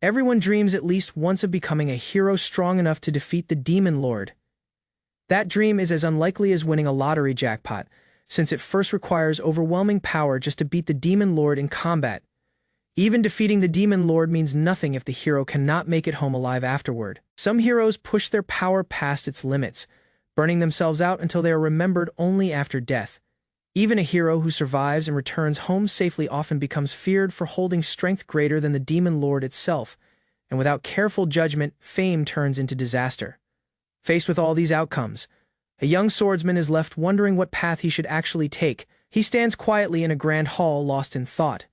Everyone dreams at least once of becoming a hero strong enough to defeat the Demon Lord. That dream is as unlikely as winning a lottery jackpot, since it first requires overwhelming power just to beat the Demon Lord in combat. Even defeating the Demon Lord means nothing if the hero cannot make it home alive afterward. Some heroes push their power past its limits, burning themselves out until they are remembered only after death. Even a hero who survives and returns home safely often becomes feared for holding strength greater than the Demon Lord itself, and without careful judgment, fame turns into disaster. Faced with all these outcomes, a young swordsman is left wondering what path he should actually take. He stands quietly in a grand hall, lost in thought.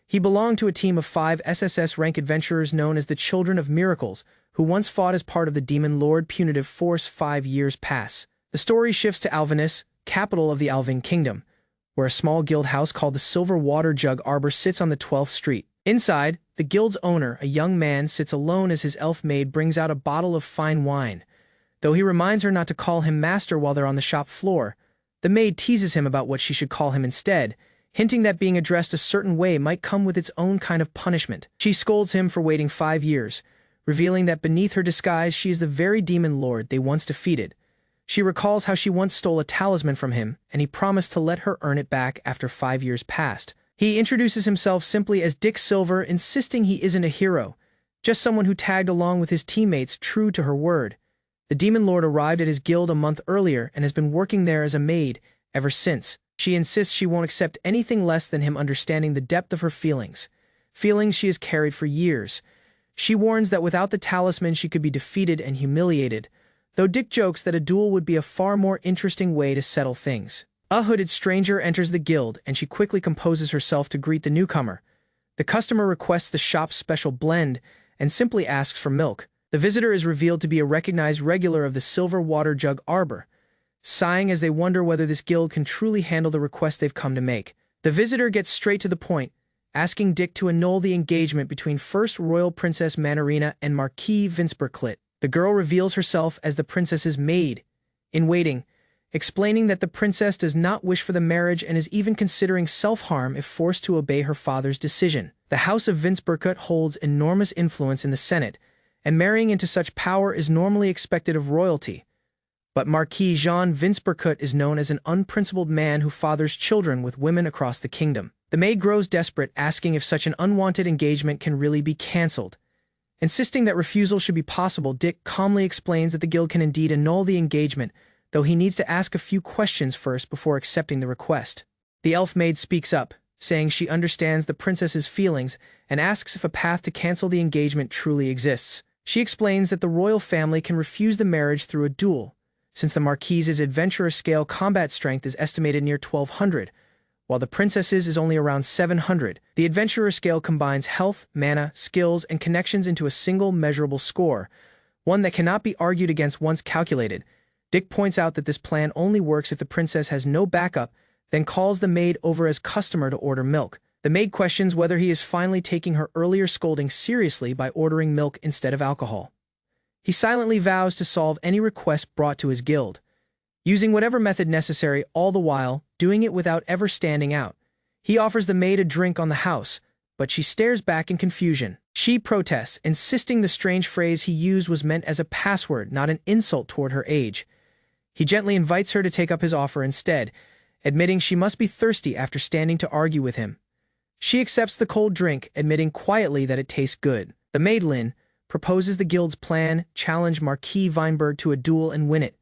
He belonged to a team of 5 SSS rank adventurers known as the Children of Miracles, who once fought as part of the Demon Lord punitive force. 5 years pass. The story shifts to Alvenis, capital of the Alvein Kingdom, where a small guild house called the Silver Water Jug Arbor sits on the 12th Street. Inside, the guild's owner, a young man, sits alone as his elf maid brings out a bottle of fine wine. Though he reminds her not to call him master while they're on the shop floor, the maid teases him about what she should call him instead, hinting that being addressed a certain way might come with its own kind of punishment. She scolds him for waiting 5 years, revealing that beneath her disguise she is the very Demon Lord they once defeated. She recalls how she once stole a talisman from him, and he promised to let her earn it back after 5 years passed. He introduces himself simply as Dick Silver, insisting he isn't a hero, just someone who tagged along with his teammates, true to her word. The Demon Lord arrived at his guild a month earlier and has been working there as a maid ever since. She insists she won't accept anything less than him understanding the depth of her feelings she has carried for years. She warns that without the talisman she could be defeated and humiliated, though Dick jokes that a duel would be a far more interesting way to settle things. A hooded stranger enters the guild, and she quickly composes herself to greet the newcomer. The customer requests the shop's special blend and simply asks for milk. The visitor is revealed to be a recognized regular of the Silver Water Jug Arbor, sighing as they wonder whether this guild can truly handle the request they've come to make. The visitor gets straight to the point, asking Dick to annul the engagement between First Royal Princess Manarina and Marquis Vinsperclit. The girl reveals herself as the princess's maid-in-waiting, explaining that the princess does not wish for the marriage and is even considering self-harm if forced to obey her father's decision. The House of Vinsperclit holds enormous influence in the Senate, and marrying into such power is normally expected of royalty. But Marquis Jean Vinsperclit is known as an unprincipled man who fathers children with women across the kingdom. The maid grows desperate, asking if such an unwanted engagement can really be cancelled. Insisting that refusal should be possible, Dick calmly explains that the guild can indeed annul the engagement, though he needs to ask a few questions first before accepting the request. The elf maid speaks up, saying she understands the princess's feelings and asks if a path to cancel the engagement truly exists. She explains that the royal family can refuse the marriage through a duel, since the Marquise's adventurer scale combat strength is estimated near 1200, while the princess's is only around 700. The adventurer scale combines health, mana, skills, and connections into a single measurable score, one that cannot be argued against once calculated. Dick points out that this plan only works if the princess has no backup, then calls the maid over as customer to order milk. The maid questions whether he is finally taking her earlier scolding seriously by ordering milk instead of alcohol. He silently vows to solve any request brought to his guild, using whatever method necessary, all the while doing it without ever standing out. He offers the maid a drink on the house, but she stares back in confusion. She protests, insisting the strange phrase he used was meant as a password, not an insult toward her age. He gently invites her to take up his offer instead, admitting she must be thirsty after standing to argue with him. She accepts the cold drink, admitting quietly that it tastes good. The maid Lin proposes the guild's plan, challenge Marquis Weinberg to a duel and win it.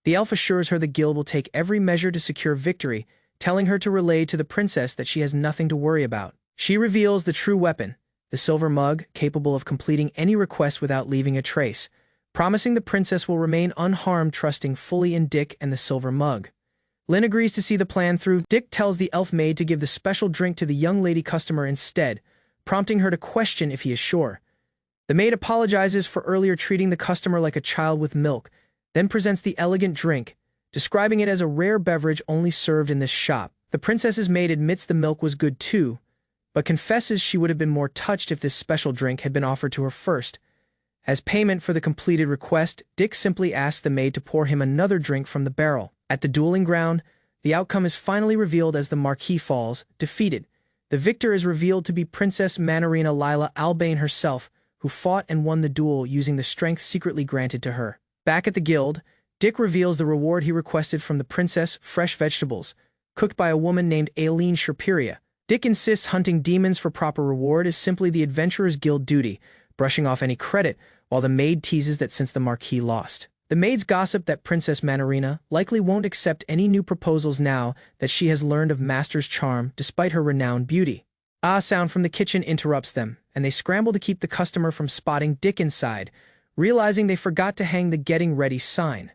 The elf assures her the guild will take every measure to secure victory, telling her to relay to the princess that she has nothing to worry about. She reveals the true weapon, the silver mug, capable of completing any request without leaving a trace, promising the princess will remain unharmed, trusting fully in Dick and the silver mug. Lin agrees to see the plan through. Dick tells the elf maid to give the special drink to the young lady customer instead, prompting her to question if he is sure. The maid apologizes for earlier treating the customer like a child with milk, then presents the elegant drink, describing it as a rare beverage only served in this shop. The princess's maid admits the milk was good too, but confesses she would have been more touched if this special drink had been offered to her first. As payment for the completed request, Dick simply asks the maid to pour him another drink from the barrel. At the dueling ground, the outcome is finally revealed as the Marquis falls, defeated. The victor is revealed to be Princess Manarina Lila Albein herself, who fought and won the duel using the strength secretly granted to her. Back at the guild, Dick reveals the reward he requested from the princess: fresh vegetables, cooked by a woman named Aileen Sherperia. Dick insists hunting demons for proper reward is simply the Adventurers Guild duty, brushing off any credit, while the maid teases that since the Marquis lost. The maids gossip that Princess Manarina likely won't accept any new proposals now that she has learned of Master's charm despite her renowned beauty. A sound from the kitchen interrupts them, and they scramble to keep the customer from spotting Dick inside, realizing they forgot to hang the getting ready sign.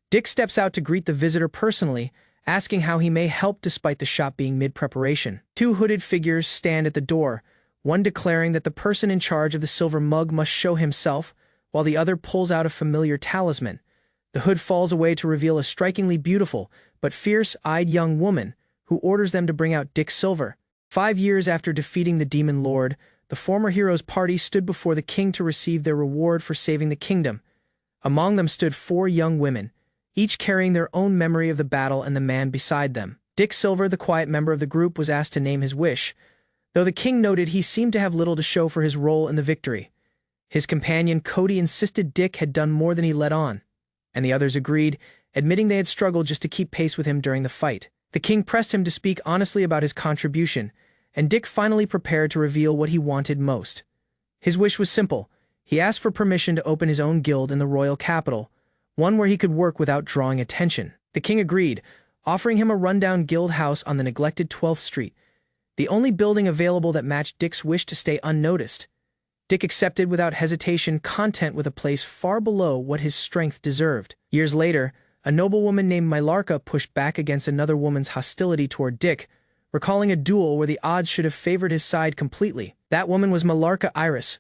Dick steps out to greet the visitor personally, asking how he may help despite the shop being mid-preparation. Two hooded figures stand at the door, one declaring that the person in charge of the silver mug must show himself, while the other pulls out a familiar talisman. The hood falls away to reveal a strikingly beautiful but fierce-eyed young woman, who orders them to bring out Dick Silver. 5 years after defeating the Demon Lord, the former hero's party stood before the king to receive their reward for saving the kingdom. Among them stood 4 young women, each carrying their own memory of the battle and the man beside them. Dick Silver, the quiet member of the group, was asked to name his wish, though the king noted he seemed to have little to show for his role in the victory. His companion Cody insisted Dick had done more than he let on, and the others agreed, admitting they had struggled just to keep pace with him during the fight. The king pressed him to speak honestly about his contribution, and Dick finally prepared to reveal what he wanted most. His wish was simple. He asked for permission to open his own guild in the royal capital, one where he could work without drawing attention. The king agreed, offering him a rundown guild house on the neglected 12th Street, the only building available that matched Dick's wish to stay unnoticed. Dick accepted without hesitation, content with a place far below what his strength deserved. Years later, a noblewoman named Mylarka pushed back against another woman's hostility toward Dick, recalling a duel where the odds should have favored his side completely. That woman was Mylarka Iris,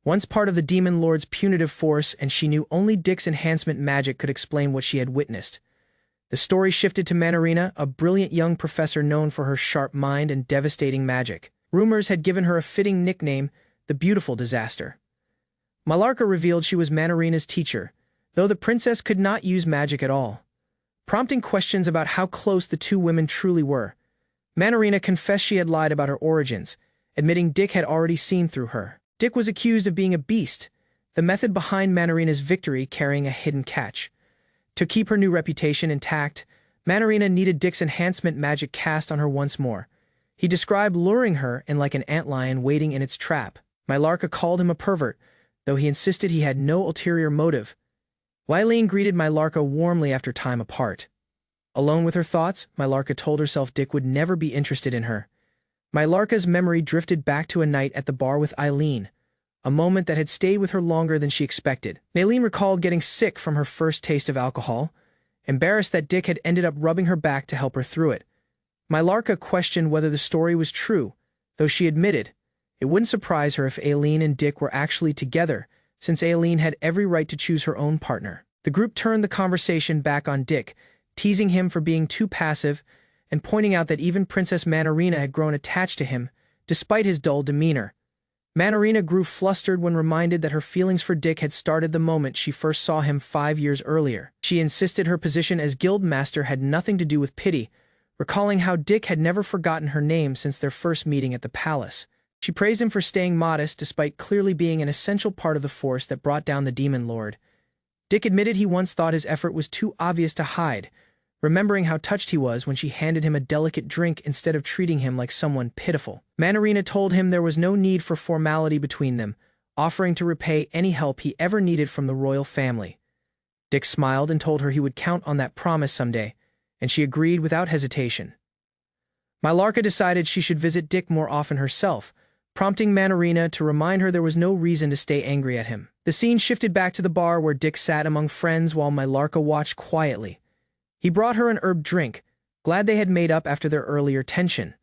once part of the Demon Lord's punitive force, and she knew only Dick's enhancement magic could explain what she had witnessed. The story shifted to Manarina, a brilliant young professor known for her sharp mind and devastating magic. Rumors had given her a fitting nickname, the Beautiful Disaster. Mylarka revealed she was Manarina's teacher, though the princess could not use magic at all, prompting questions about how close the two women truly were. Manarina confessed she had lied about her origins, admitting Dick had already seen through her. Dick was accused of being a beast, the method behind Manarina's victory carrying a hidden catch. To keep her new reputation intact, Manarina needed Dick's enhancement magic cast on her once more. He described luring her in like an antlion waiting in its trap. Mylarka called him a pervert, though he insisted he had no ulterior motive. Aileen greeted Mylarka warmly after time apart. Alone with her thoughts, Mylarka told herself Dick would never be interested in her. Mylarka's memory drifted back to a night at the bar with Aileen, a moment that had stayed with her longer than she expected. Aileen recalled getting sick from her first taste of alcohol, embarrassed that Dick had ended up rubbing her back to help her through it. Mylarka questioned whether the story was true, though she admitted it wouldn't surprise her if Aileen and Dick were actually together, since Aileen had every right to choose her own partner. The group turned the conversation back on Dick, teasing him for being too passive and pointing out that even Princess Manarina had grown attached to him, despite his dull demeanor. Manarina grew flustered when reminded that her feelings for Dick had started the moment she first saw him 5 years earlier. She insisted her position as guild master had nothing to do with pity, recalling how Dick had never forgotten her name since their first meeting at the palace. She praised him for staying modest despite clearly being an essential part of the force that brought down the Demon Lord. Dick admitted he once thought his effort was too obvious to hide, remembering how touched he was when she handed him a delicate drink instead of treating him like someone pitiful. Manarina told him there was no need for formality between them, offering to repay any help he ever needed from the royal family. Dick smiled and told her he would count on that promise someday, and she agreed without hesitation. Mylarka decided she should visit Dick more often herself, prompting Manarina to remind her there was no reason to stay angry at him. The scene shifted back to the bar where Dick sat among friends while Mylarka watched quietly. He brought her an herb drink, glad they had made up after their earlier tension.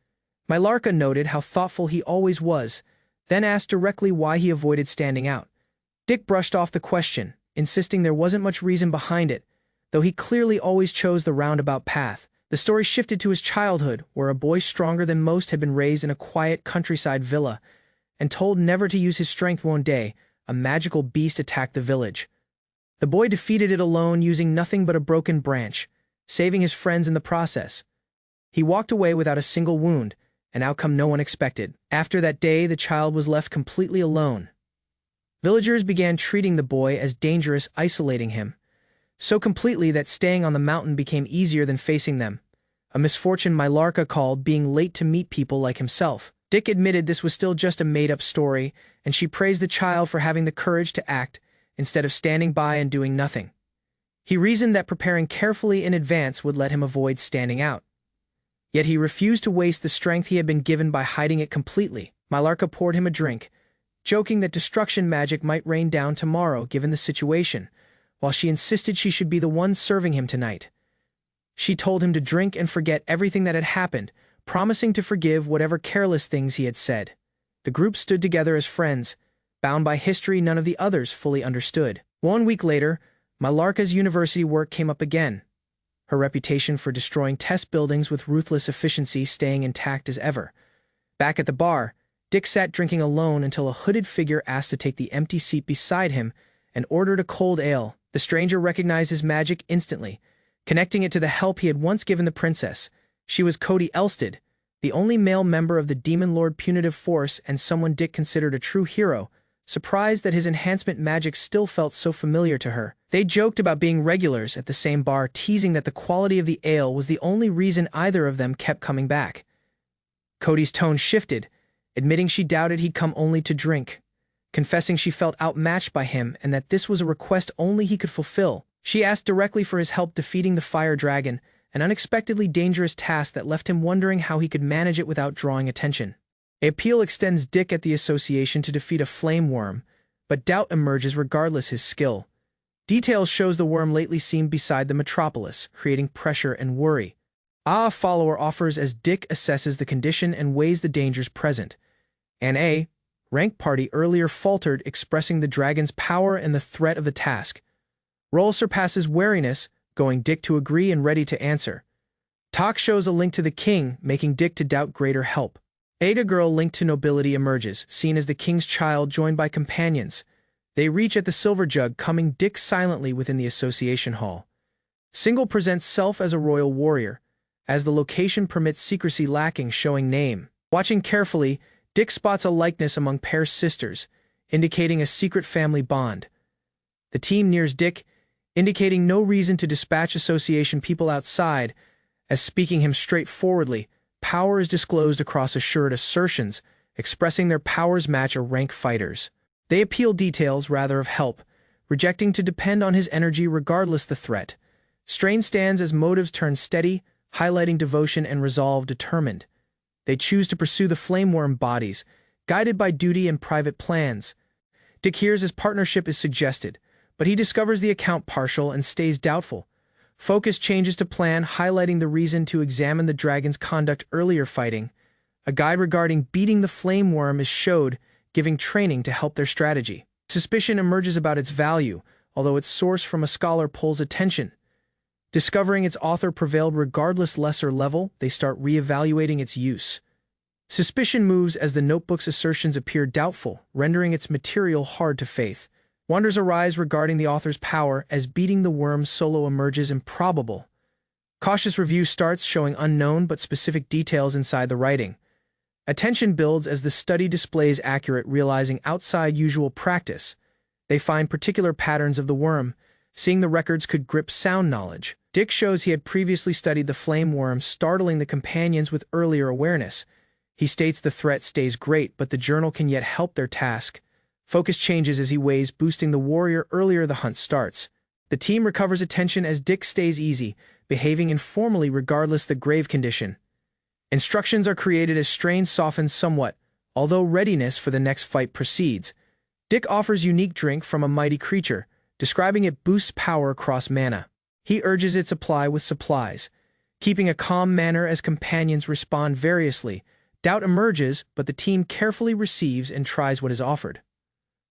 Mylarka noted how thoughtful he always was, then asked directly why he avoided standing out. Dick brushed off the question, insisting there wasn't much reason behind it, though he clearly always chose the roundabout path. The story shifted to his childhood, where a boy stronger than most had been raised in a quiet countryside villa, and told never to use his strength. One day, a magical beast attacked the village. The boy defeated it alone using nothing but a broken branch, saving his friends in the process. He walked away without a single wound, an outcome no one expected. After that day, the child was left completely alone. Villagers began treating the boy as dangerous, isolating him so completely that staying on the mountain became easier than facing them, a misfortune Mylarka called being late to meet people like himself. Dick admitted this was still just a made-up story, and she praised the child for having the courage to act instead of standing by and doing nothing. He reasoned that preparing carefully in advance would let him avoid standing out. Yet he refused to waste the strength he had been given by hiding it completely. Mylarka poured him a drink, joking that destruction magic might rain down tomorrow given the situation, while she insisted she should be the one serving him tonight. She told him to drink and forget everything that had happened, promising to forgive whatever careless things he had said. The group stood together as friends, bound by history none of the others fully understood. 1 week later, Mylarka's university work came up again, her reputation for destroying test buildings with ruthless efficiency staying intact as ever. Back at the bar, Dick sat drinking alone until a hooded figure asked to take the empty seat beside him and ordered a cold ale. The stranger recognized his magic instantly, connecting it to the help he had once given the princess. She was Cody Elstead, the only male member of the Demon Lord Punitive Force and someone Dick considered a true hero, surprised that his enhancement magic still felt so familiar to her. They joked about being regulars at the same bar, teasing that the quality of the ale was the only reason either of them kept coming back. Cody's tone shifted, admitting she doubted he'd come only to drink, confessing she felt outmatched by him and that this was a request only he could fulfill. She asked directly for his help defeating the fire dragon, an unexpectedly dangerous task that left him wondering how he could manage it without drawing attention. The appeal extends Dick at the association to defeat a flame worm, but doubt emerges regardless his skill. Details shows the worm lately seemed beside the metropolis, creating pressure and worry. A follower offers as Dick assesses the condition and weighs the dangers present. An A rank party earlier faltered, expressing the dragon's power and the threat of the task. Roll surpasses wariness, going Dick to agree and ready to answer. Talk shows a link to the king, making Dick to doubt greater help. Ada girl linked to nobility emerges, seen as the king's child joined by companions. They reach at the silver jug, coming Dick silently within the association hall. Single presents self as a royal warrior, as the location permits secrecy lacking, showing name. Watching carefully, Dick spots a likeness among Pear's sisters, indicating a secret family bond. The team nears Dick, indicating no reason to dispatch association people outside, as speaking him straightforwardly, power is disclosed across assured assertions, expressing their powers match a rank fighter's. They appeal details rather of help, rejecting to depend on his energy regardless the threat. Strain stands as motives turn steady, highlighting devotion and resolve determined. They choose to pursue the flameworm bodies, guided by duty and private plans. Dick hears his partnership is suggested, but he discovers the account partial and stays doubtful. Focus changes to plan, highlighting the reason to examine the dragon's conduct earlier fighting. A guide regarding beating the flameworm is showed, giving training to help their strategy. Suspicion emerges about its value, although its source from a scholar pulls attention. Discovering its author prevailed regardless lesser level, they start re-evaluating its use. Suspicion moves as the notebook's assertions appear doubtful, rendering its material hard to faith. Wonders arise regarding the author's power as beating the worm solo emerges improbable. Cautious review starts, showing unknown but specific details inside the writing. Attention builds as the study displays accurate, realizing outside usual practice. They find particular patterns of the worm. Seeing the records could grip sound knowledge. Dick shows he had previously studied the flame worm, startling the companions with earlier awareness. He states the threat stays great, but the journal can yet help their task. Focus changes as he weighs boosting the warrior earlier the hunt starts. The team recovers attention as Dick stays easy, behaving informally regardless the grave condition. Instructions are created as strain softens somewhat, although readiness for the next fight proceeds. Dick offers unique drink from a mighty creature, describing it boosts power across mana. He urges its apply with supplies, keeping a calm manner as companions respond variously. Doubt emerges, but the team carefully receives and tries what is offered.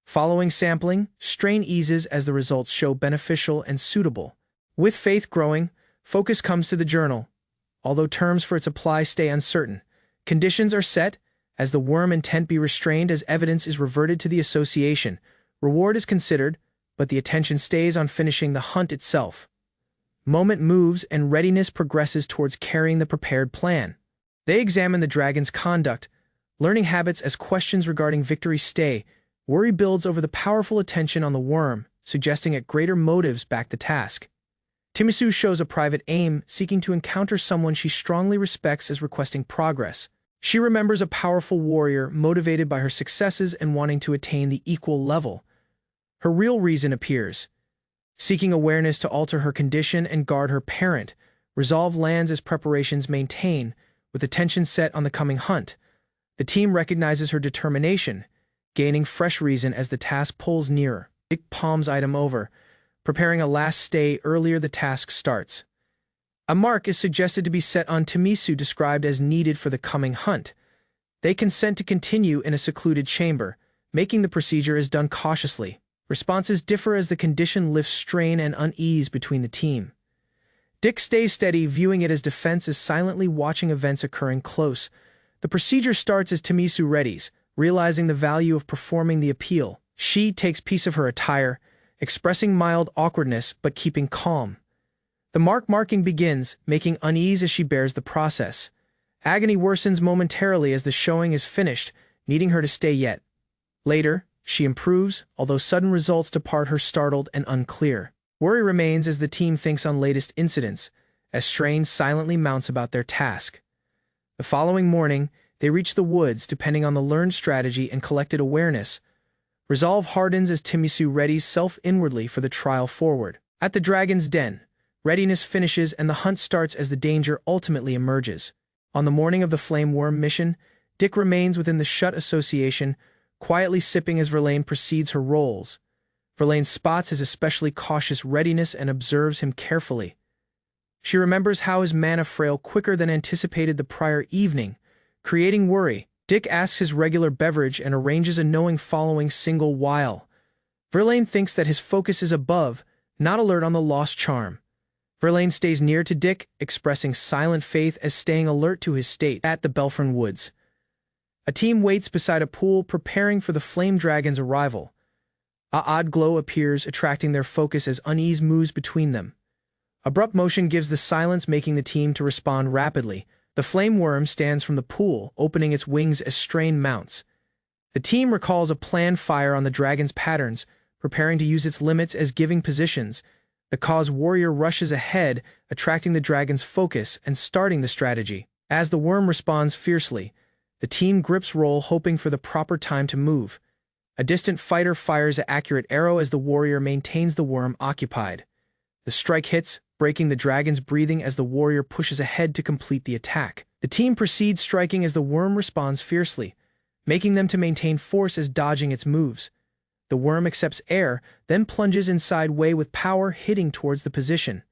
Following sampling, strain eases as the results show beneficial and suitable. With faith growing, focus comes to the journal. Although terms for its apply stay uncertain, conditions are set, as the worm intent be restrained as evidence is reverted to the association. Reward is considered, but the attention stays on finishing the hunt itself. Moment moves and readiness progresses towards carrying the prepared plan. They examine the dragon's conduct, learning habits as questions regarding victory stay, Worry builds over the powerful attention on the worm, suggesting that greater motives back the task. Toubatsu shows a private aim, seeking to encounter someone she strongly respects as requesting progress. She remembers a powerful warrior motivated by her successes and wanting to attain the equal level. Her real reason appears. Seeking awareness to alter her condition and guard her parent, resolve lands as preparations maintain, with attention set on the coming hunt. The team recognizes her determination, gaining fresh reason as the task pulls nearer. Dick palms item over, preparing a last stay earlier the task starts. A mark is suggested to be set on Toubatsu, described as needed for the coming hunt. They consent to continue in a secluded chamber, making the procedure is done cautiously. Responses differ as the condition lifts strain and unease between the team. Dick stays steady, viewing it as defense, as silently watching events occurring close. The procedure starts as Toubatsu readies, realizing the value of performing the appeal. She takes piece of her attire, expressing mild awkwardness but keeping calm. The marking begins, making unease as she bears the process. Agony worsens momentarily as the showing is finished, needing her to stay yet. Later, she improves, although sudden results depart her startled and unclear. Worry remains as the team thinks on latest incidents, as strain silently mounts about their task. The following morning, they reach the woods, depending on the learned strategy and collected awareness. Resolve hardens as Toubatsu readies self inwardly for the trial forward. At the dragon's den, readiness finishes and the hunt starts as the danger ultimately emerges. On the morning of the Flame Worm mission, Dick remains within the Shut Association, quietly sipping as Verlaine proceeds her roles. Verlaine spots his especially cautious readiness and observes him carefully. She remembers how his mana frail quicker than anticipated the prior evening, creating worry. Dick asks his regular beverage and arranges a knowing following single while. Verlaine thinks that his focus is above, not alert on the lost charm. Verlaine stays near to Dick, expressing silent faith as staying alert to his state. At the Belfrin Woods, a team waits beside a pool, preparing for the flame dragon's arrival. A odd glow appears, attracting their focus as unease moves between them. Abrupt motion gives the silence, making the team to respond rapidly. The flame worm stands from the pool, opening its wings as strain mounts. The team recalls a planned fire on the dragon's patterns, preparing to use its limits as giving positions. The cause warrior rushes ahead, attracting the dragon's focus and starting the strategy. As the worm responds fiercely, the team grips roll, hoping for the proper time to move. A distant fighter fires an accurate arrow as the warrior maintains the worm occupied. The strike hits, breaking the dragon's breathing as the warrior pushes ahead to complete the attack. The team proceeds striking as the worm responds fiercely, making them to maintain force as dodging its moves. The worm accepts air, then plunges inside way with power, hitting towards the position.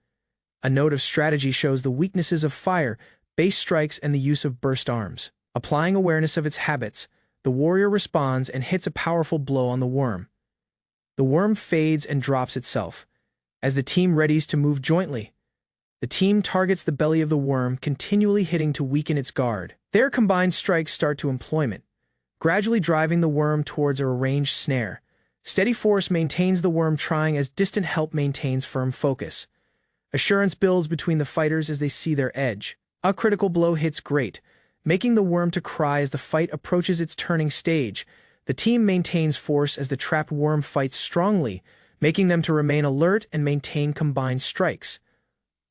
A note of strategy shows the weaknesses of fire, base strikes, and the use of burst arms. Applying awareness of its habits, the warrior responds and hits a powerful blow on the worm. The worm fades and drops itself. As the team readies to move jointly, the team targets the belly of the worm, continually hitting to weaken its guard. Their combined strikes start to employment, gradually driving the worm towards a arranged snare. Steady force maintains the worm, trying as distant help maintains firm focus. Assurance builds between the fighters as they see their edge. A critical blow hits great, making the worm to cry as the fight approaches its turning stage. The team maintains force as the trapped worm fights strongly, making them to remain alert and maintain combined strikes.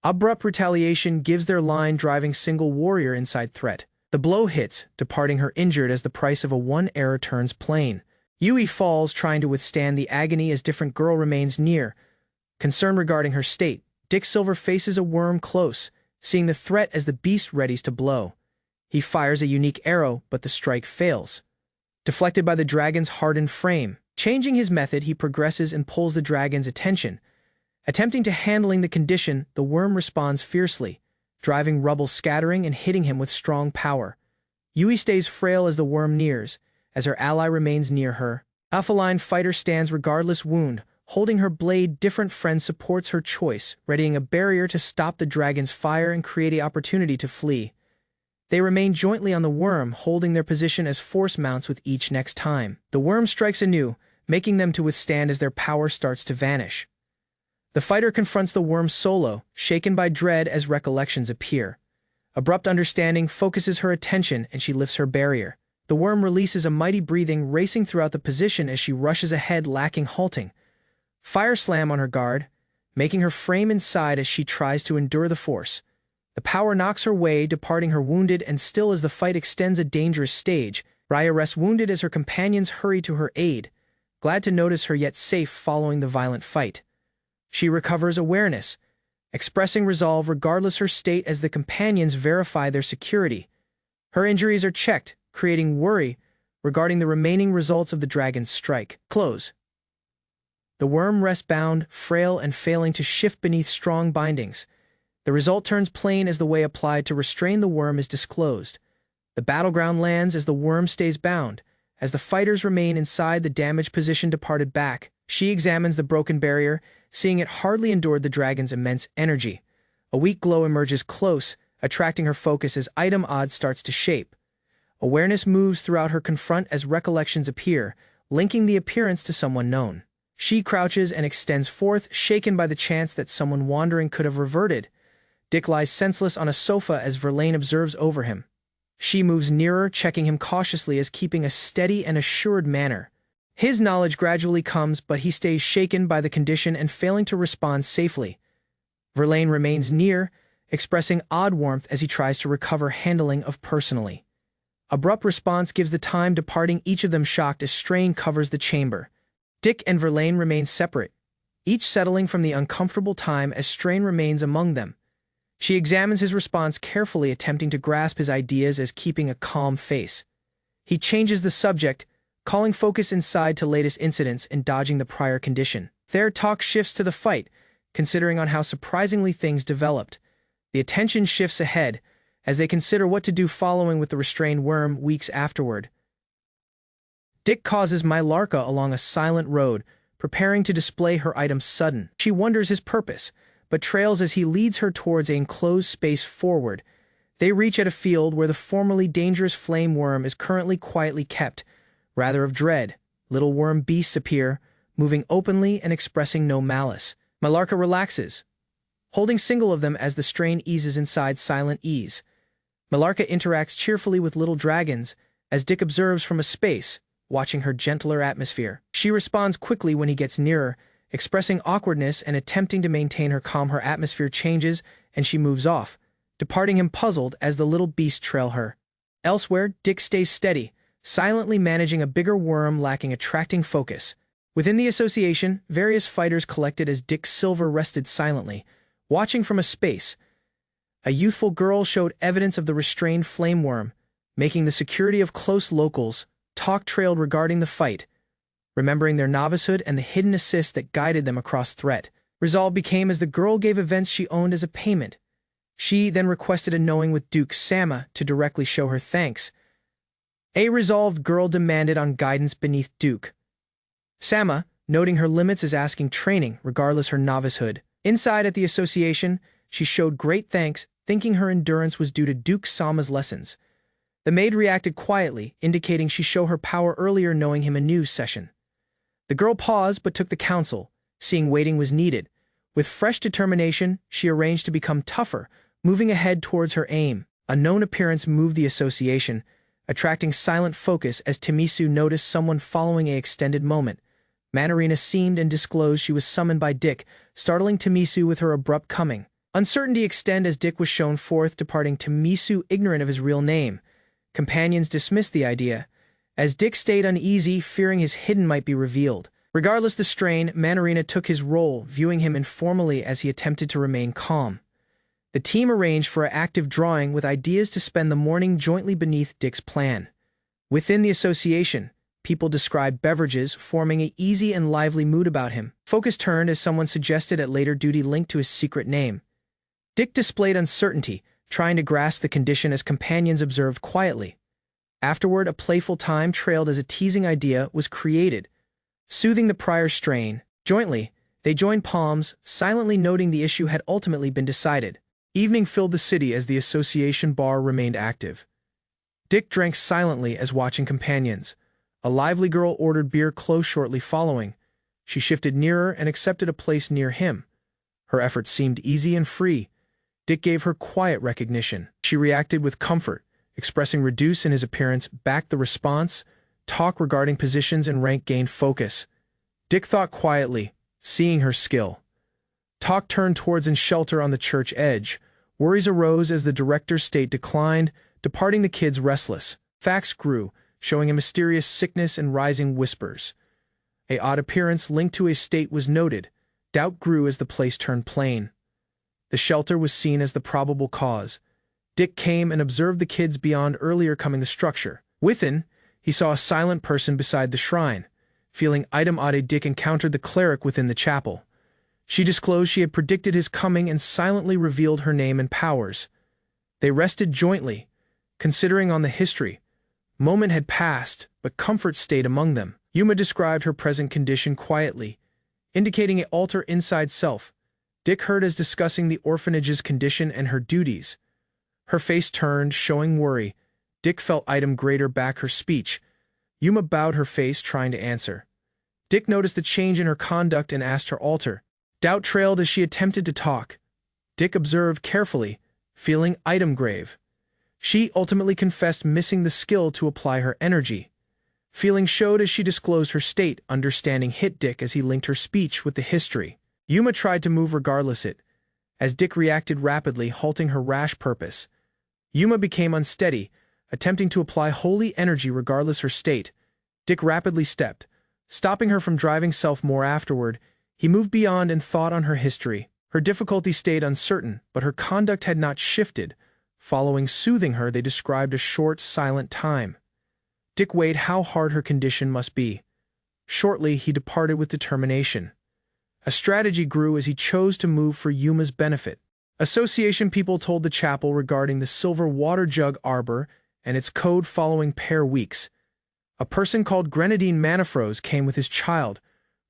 Abrupt retaliation gives their line, driving single warrior inside threat. The blow hits, departing her injured as the price of a one error turns plain. Yui falls, trying to withstand the agony as different girl remains near. Concerned regarding her state, Dick Silver faces a worm close, seeing the threat as the beast readies to blow. He fires a unique arrow, but the strike fails. Deflected by the dragon's hardened frame, changing his method, he progresses and pulls the dragon's attention. Attempting to handling the condition, the worm responds fiercely, driving rubble scattering and hitting him with strong power. Yui stays frail as the worm nears, as her ally remains near her. A feline fighter stands regardless wound, holding her blade. Different friend supports her choice, readying a barrier to stop the dragon's fire and create an opportunity to flee. They remain jointly on the worm, holding their position as force mounts with each next time. The worm strikes anew, making them to withstand as their power starts to vanish. The fighter confronts the worm solo, shaken by dread as recollections appear. Abrupt understanding focuses her attention and she lifts her barrier. The worm releases a mighty breathing, racing throughout the position as she rushes ahead, lacking halting. Fire slam on her guard, making her frame inside as she tries to endure the force. The power knocks her way, departing her wounded, and still as the fight extends a dangerous stage, Raya rests wounded as her companions hurry to her aid, glad to notice her yet safe following the violent fight. She recovers awareness, expressing resolve regardless her state as the companions verify their security. Her injuries are checked, creating worry regarding the remaining results of the dragon's strike. Close. The worm rests bound, frail, and failing to shift beneath strong bindings. The result turns plain as the way applied to restrain the worm is disclosed. The battleground lands as the worm stays bound. As the fighters remain inside the damaged position departed back, she examines the broken barrier, seeing it hardly endured the dragon's immense energy. A weak glow emerges close, attracting her focus as item odd starts to shape. Awareness moves throughout her confront as recollections appear, linking the appearance to someone known. She crouches and extends forth, shaken by the chance that someone wandering could have reverted. Dick lies senseless on a sofa as Verlaine observes over him. She moves nearer, checking him cautiously as keeping a steady and assured manner. His knowledge gradually comes, but he stays shaken by the condition and failing to respond safely. Verlaine remains near, expressing odd warmth as he tries to recover handling of personally. Abrupt response gives the time departing, each of them shocked as strain covers the chamber. Dick and Verlaine remain separate, each settling from the uncomfortable time as strain remains among them. She examines his response carefully, attempting to grasp his ideas as keeping a calm face. He changes the subject, calling focus inside to latest incidents and dodging the prior condition. Their talk shifts to the fight, considering on how surprisingly things developed. The attention shifts ahead, as they consider what to do following with the restrained worm weeks afterward. Dick causes Mylarka along a silent road, preparing to display her items sudden. She wonders his purpose, but trails as he leads her towards an enclosed space forward. They reach at a field where the formerly dangerous flame worm is currently quietly kept. Rather of dread, little worm beasts appear, moving openly and expressing no malice. Mylarka relaxes, holding single of them as the strain eases inside silent ease. Mylarka interacts cheerfully with little dragons, as Dick observes from a space, watching her gentler atmosphere. She responds quickly when he gets nearer, expressing awkwardness and attempting to maintain her calm. Her atmosphere changes, and she moves off, departing him puzzled as the little beasts trail her. Elsewhere, Dick stays steady, silently managing a bigger worm lacking attracting focus. Within the association, various fighters collected as Dick Silver rested silently, watching from a space. A youthful girl showed evidence of the restrained flame worm, making the security of close locals. Talk trailed regarding the fight, remembering their novicehood and the hidden assist that guided them across threat. Resolve became as the girl gave events she owned as a payment. She then requested a knowing with Duke Sama to directly show her thanks. A resolved girl demanded on guidance beneath Duke Sama, noting her limits as asking training regardless her novicehood. Inside at the association, she showed great thanks, thinking her endurance was due to Duke Sama's lessons. The maid reacted quietly, indicating she showed her power earlier, knowing him a new session. The girl paused but took the counsel, seeing waiting was needed. With fresh determination, she arranged to become tougher, moving ahead towards her aim. A known appearance moved the association, attracting silent focus as Timisu noticed someone following an extended moment. Manarina seemed and disclosed she was summoned by Dick, startling Timisu with her abrupt coming. Uncertainty extended as Dick was shown forth, departing Timisu ignorant of his real name. Companions dismissed the idea, as Dick stayed uneasy, fearing his hidden might be revealed. Regardless the strain, Manarina took his role, viewing him informally as he attempted to remain calm. The team arranged for an active drawing with ideas to spend the morning jointly beneath Dick's plan. Within the association, people described beverages, forming an easy and lively mood about him. Focus turned as someone suggested at later duty linked to his secret name. Dick displayed uncertainty, trying to grasp the condition as companions observed quietly. Afterward, a playful time trailed as a teasing idea was created, soothing the prior strain. Jointly, they joined palms, silently noting the issue had ultimately been decided. Evening filled the city as the association bar remained active. Dick drank silently as watching companions. A lively girl ordered beer close shortly following. She shifted nearer and accepted a place near him. Her efforts seemed easy and free. Dick gave her quiet recognition. She reacted with comfort, expressing reduce in his appearance, backed the response. Talk regarding positions and rank gained focus. Dick thought quietly, seeing her skill. Talk turned towards and shelter on the church edge. Worries arose as the director's state declined, departing the kids restless. Facts grew, showing a mysterious sickness and rising whispers. A odd appearance linked to a state was noted. Doubt grew as the place turned plain. The shelter was seen as the probable cause. Dick came and observed the kids beyond earlier coming the structure. Within, he saw a silent person beside the shrine. Feeling item odd, Dick encountered the cleric within the chapel. She disclosed she had predicted his coming and silently revealed her name and powers. They rested jointly, considering on the history. Moment had passed, but comfort stayed among them. Yuma described her present condition quietly, indicating an alter inside self. Dick heard as discussing the orphanage's condition and her duties. Her face turned, showing worry. Dick felt item greater back her speech. Yuma bowed her face, trying to answer. Dick noticed the change in her conduct and asked her alter. Doubt trailed as she attempted to talk. Dick observed carefully, feeling item grave. She ultimately confessed missing the skill to apply her energy. Feeling showed as she disclosed her state. Understanding hit Dick as he linked her speech with the history. Yuma tried to move regardless as Dick reacted rapidly, halting her rash purpose. Yuma became unsteady, attempting to apply holy energy regardless her state. Dick rapidly stepped, stopping her from driving self more afterward. He moved beyond and thought on her history. Her difficulty stayed uncertain, but her conduct had not shifted. Following soothing her, they described a short, silent time. Dick weighed how hard her condition must be. Shortly, he departed with determination. A strategy grew as he chose to move for Yuma's benefit. Association people told the chapel regarding the silver water jug arbor and its code following pair weeks. A person called Grenadine Manifrose came with his child,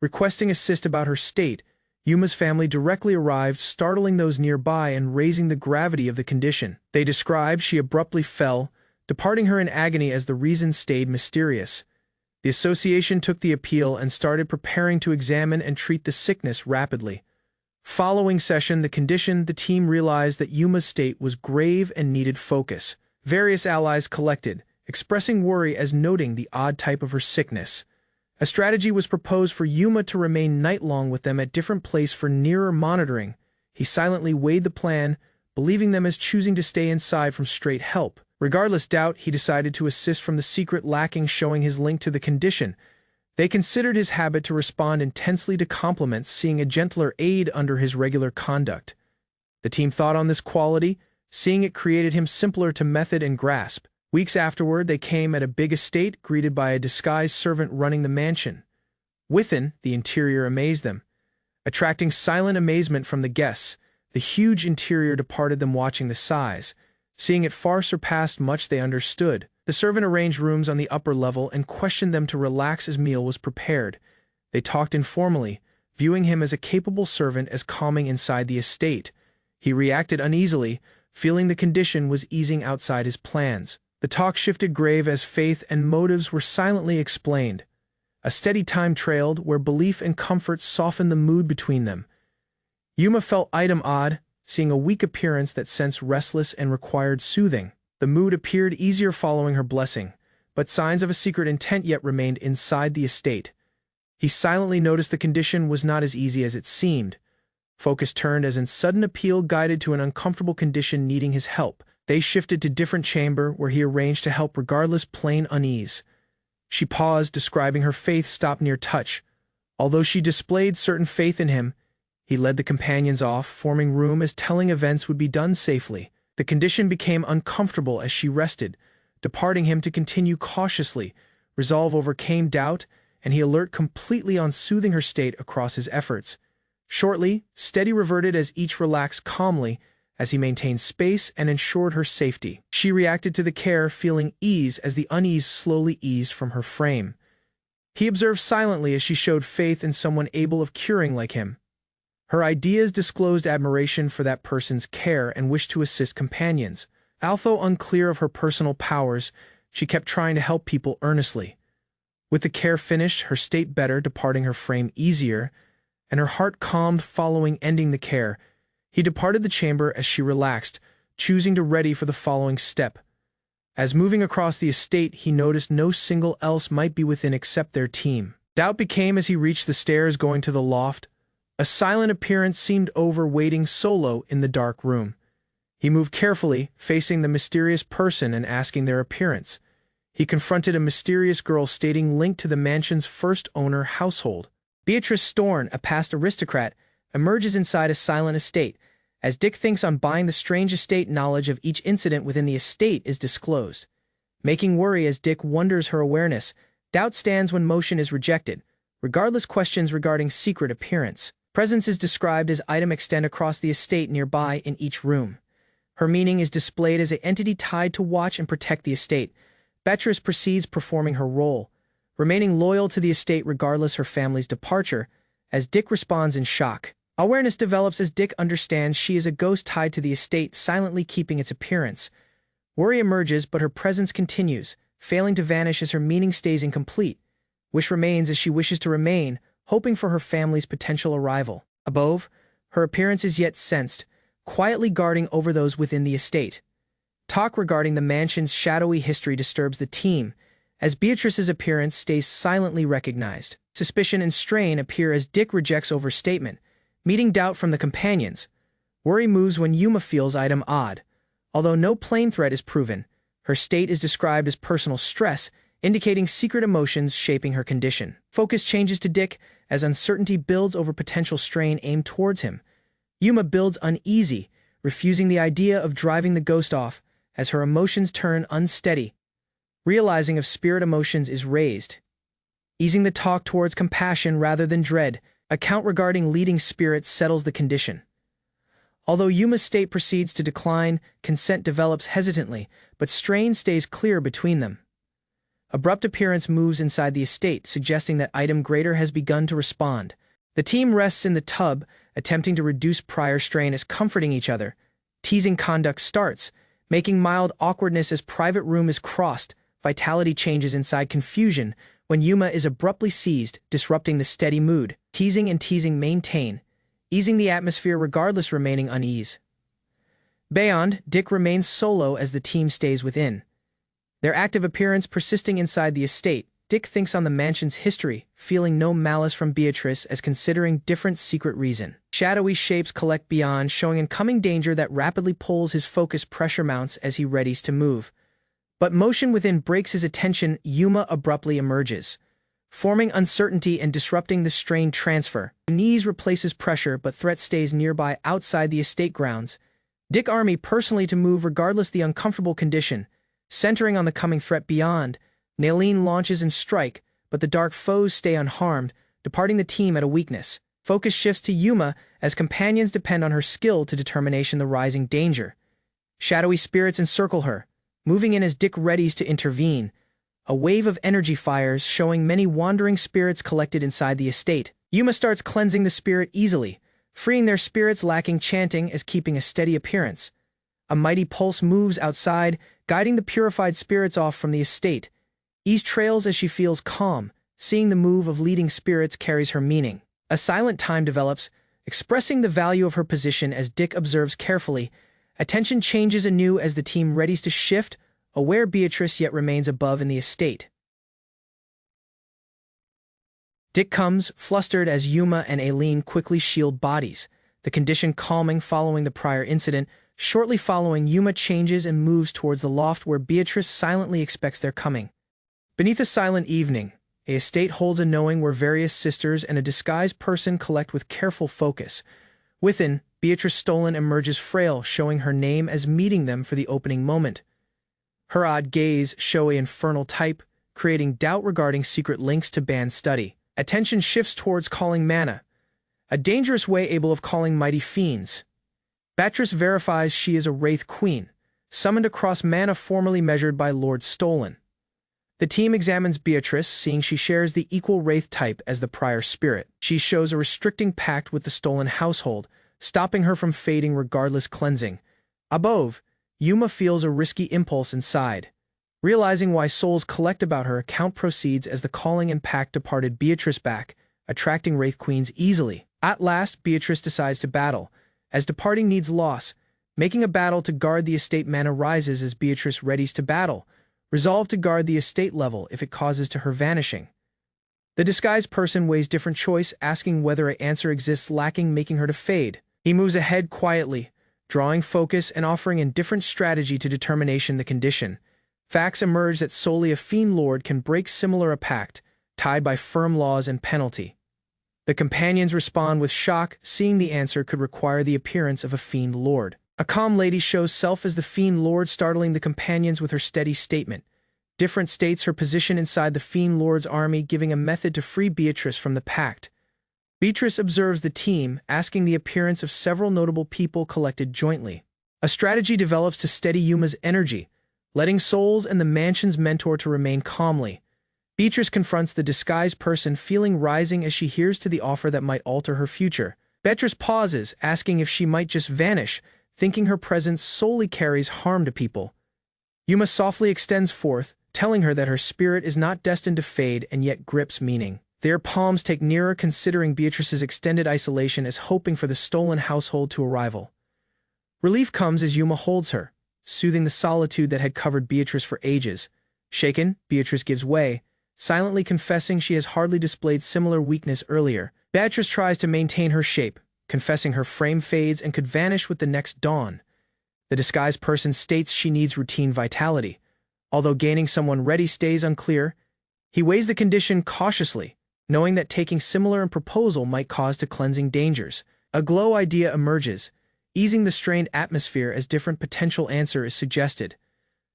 requesting assist about her state. Yuma's family directly arrived, startling those nearby and raising the gravity of the condition. They described she abruptly fell, departing her in agony as the reason stayed mysterious. The association took the appeal and started preparing to examine and treat the sickness rapidly. Following session, the team realized that Yuma's state was grave and needed focus. Various allies collected, expressing worry as noting the odd type of her sickness. A strategy was proposed for Yuma to remain night-long with them at different places for nearer monitoring. He silently weighed the plan, believing them as choosing to stay inside from straight help. Regardless doubt, he decided to assist from the secret lacking, showing his link to the condition. They considered his habit to respond intensely to compliments, seeing a gentler aid under his regular conduct. The team thought on this quality, seeing it created him simpler to method and grasp. Weeks afterward, they came at a big estate, greeted by a disguised servant running the mansion. Within, the interior amazed them. Attracting silent amazement from the guests, the huge interior departed them, watching the size. Seeing it far surpassed much they understood. The servant arranged rooms on the upper level and questioned them to relax as meal was prepared. They talked informally, viewing him as a capable servant as calming inside the estate. He reacted uneasily, feeling the condition was easing outside his plans. The talk shifted grave as faith and motives were silently explained. A steady time trailed where belief and comfort softened the mood between them. Yuma felt item odd, seeing a weak appearance that sensed restless and required soothing. The mood appeared easier following her blessing, but signs of a secret intent yet remained inside the estate. He silently noticed the condition was not as easy as it seemed. Focus turned as in sudden appeal guided to an uncomfortable condition needing his help. They shifted to different chamber where he arranged to help regardless plain unease. She paused, describing her faith stopped near touch. Although she displayed certain faith in him, he led the companions off, forming room as telling events would be done safely. The condition became uncomfortable as she rested, departing him to continue cautiously. Resolve overcame doubt, and he alert completely on soothing her state across his efforts. Shortly, steady reverted as each relaxed calmly, as he maintained space and ensured her safety. She reacted to the care, feeling ease as the unease slowly eased from her frame. He observed silently as she showed faith in someone able of curing like him. Her ideas disclosed admiration for that person's care and wish to assist companions. Although unclear of her personal powers, she kept trying to help people earnestly. With the care finished, her state better, departing her frame easier, and her heart calmed following ending the care. He departed the chamber as she relaxed, choosing to ready for the following step. As moving across the estate, he noticed no single else might be within except their team. Doubt became as he reached the stairs going to the loft. A silent appearance seemed over waiting solo in the dark room. He moved carefully, facing the mysterious person and asking their appearance. He confronted a mysterious girl stating linked to the mansion's first owner household. Beatrice Storn, a past aristocrat, emerges inside a silent estate. As Dick thinks on buying the strange estate, knowledge of each incident within the estate is disclosed. Making worry as Dick wonders her awareness, doubt stands when motion is rejected, regardless questions regarding secret appearance. Presence is described as item extend across the estate nearby in each room. Her meaning is displayed as an entity tied to watch and protect the estate. Beatrice proceeds performing her role, remaining loyal to the estate regardless her family's departure, as Dick responds in shock. Awareness develops as Dick understands she is a ghost tied to the estate, silently keeping its appearance. Worry emerges, but her presence continues, failing to vanish as her meaning stays incomplete. Wish remains as she wishes to remain, hoping for her family's potential arrival. Above, her appearance is yet sensed, quietly guarding over those within the estate. Talk regarding the mansion's shadowy history disturbs the team, as Beatrice's appearance stays silently recognized. Suspicion and strain appear as Dick rejects overstatement, meeting doubt from the companions. Worry moves when Yuma feels item odd. Although no plain threat is proven, her state is described as personal stress, indicating secret emotions shaping her condition. Focus changes to Dick as uncertainty builds over potential strain aimed towards him. Yuma builds uneasy, refusing the idea of driving the ghost off as her emotions turn unsteady. Realizing of spirit emotions is raised, easing the talk towards compassion rather than dread. Account regarding leading spirits settles the condition. Although Yuma's state proceeds to decline, consent develops hesitantly, but strain stays clear between them. Abrupt appearance moves inside the estate, suggesting that item greater has begun to respond. The team rests in the tub, attempting to reduce prior strain as comforting each other. Teasing conduct starts, making mild awkwardness as private room is crossed. Vitality changes inside confusion when Yuma is abruptly seized, disrupting the steady mood. Teasing and teasing maintain, easing the atmosphere regardless remaining unease. Beyond, Dick remains solo as the team stays within. Their active appearance persisting inside the estate, Dick thinks on the mansion's history, feeling no malice from Beatrice as considering different secret reason. Shadowy shapes collect beyond, showing incoming danger that rapidly pulls his focus. Pressure mounts as he readies to move. But motion within breaks his attention. Yuma abruptly emerges, forming uncertainty and disrupting the strain transfer. Knees replaces pressure, but threat stays nearby outside the estate grounds. Dick army personally to move regardless the uncomfortable condition. Centering on the coming threat beyond, Nailene launches and strike, but the dark foes stay unharmed, departing the team at a weakness. Focus shifts to Yuma as companions depend on her skill to determination the rising danger. Shadowy spirits encircle her, moving in as Dick readies to intervene. A wave of energy fires, showing many wandering spirits collected inside the estate. Yuma starts cleansing the spirit easily, freeing their spirits lacking chanting as keeping a steady appearance. A mighty pulse moves outside, guiding the purified spirits off from the estate. Ease trails as she feels calm, seeing the move of leading spirits carries her meaning. A silent time develops, expressing the value of her position as Dick observes carefully. Attention changes anew as the team readies to shift, aware Beatrice yet remains above in the estate. Dick comes, flustered as Yuma and Aileen quickly shield bodies, the condition calming following the prior incident. Shortly following, Yuma changes and moves towards the loft where Beatrice silently expects their coming. Beneath a silent evening, a estate holds a knowing where various sisters and a disguised person collect with careful focus. Within, Beatrice Stolen emerges frail, showing her name as meeting them for the opening moment. Her odd gaze show an infernal type, creating doubt regarding secret links to band study. Attention shifts towards calling mana, a dangerous way able of calling mighty fiends. Beatrice verifies she is a Wraith Queen, summoned across mana formerly measured by Lord Stolen. The team examines Beatrice, seeing she shares the equal Wraith type as the prior spirit. She shows a restricting pact with the Stolen household, stopping her from fading regardless cleansing. Above, Yuma feels a risky impulse inside. Realizing why souls collect about her, account proceeds as the calling and pact departed Beatrice back, attracting Wraith Queens easily. At last, Beatrice decides to battle, as departing needs loss, Making a battle to guard the estate mana rises as Beatrice readies to battle, resolved to guard the estate level if it causes to her vanishing. The disguised person weighs different choice, asking whether an answer exists lacking making her to fade. He moves ahead quietly, drawing focus and offering a different strategy to determination the condition. Facts emerge that solely a fiend lord can break similar a pact, tied by firm laws and penalty. The companions respond with shock, seeing the answer could require the appearance of a fiend lord. A calm lady shows self as the fiend lord, startling the companions with her steady statement. Different states her position inside the fiend lord's army, giving a method to free Beatrice from the pact. Beatrice observes the team, asking the appearance of several notable people collected jointly. A strategy develops to steady Yuma's energy, letting souls and the mansion's mentor to remain calmly. Beatrice confronts the disguised person, feeling rising as she hears to the offer that might alter her future. Beatrice pauses, asking if she might just vanish, thinking her presence solely carries harm to people. Yuma softly extends forth, telling her that her spirit is not destined to fade and yet grips meaning. Their palms take nearer, considering Beatrice's extended isolation as hoping for the stolen household to arrival. Relief comes as Yuma holds her, soothing the solitude that had covered Beatrice for ages. Shaken, Beatrice gives way, silently confessing she has hardly displayed similar weakness earlier. Beatrice tries to maintain her shape, confessing her frame fades and could vanish with the next dawn. The disguised person states she needs routine vitality. Although gaining someone ready stays unclear, he weighs the condition cautiously, knowing that taking similar in proposal might cause to cleansing dangers. A glow idea emerges, easing the strained atmosphere as different potential answer is suggested.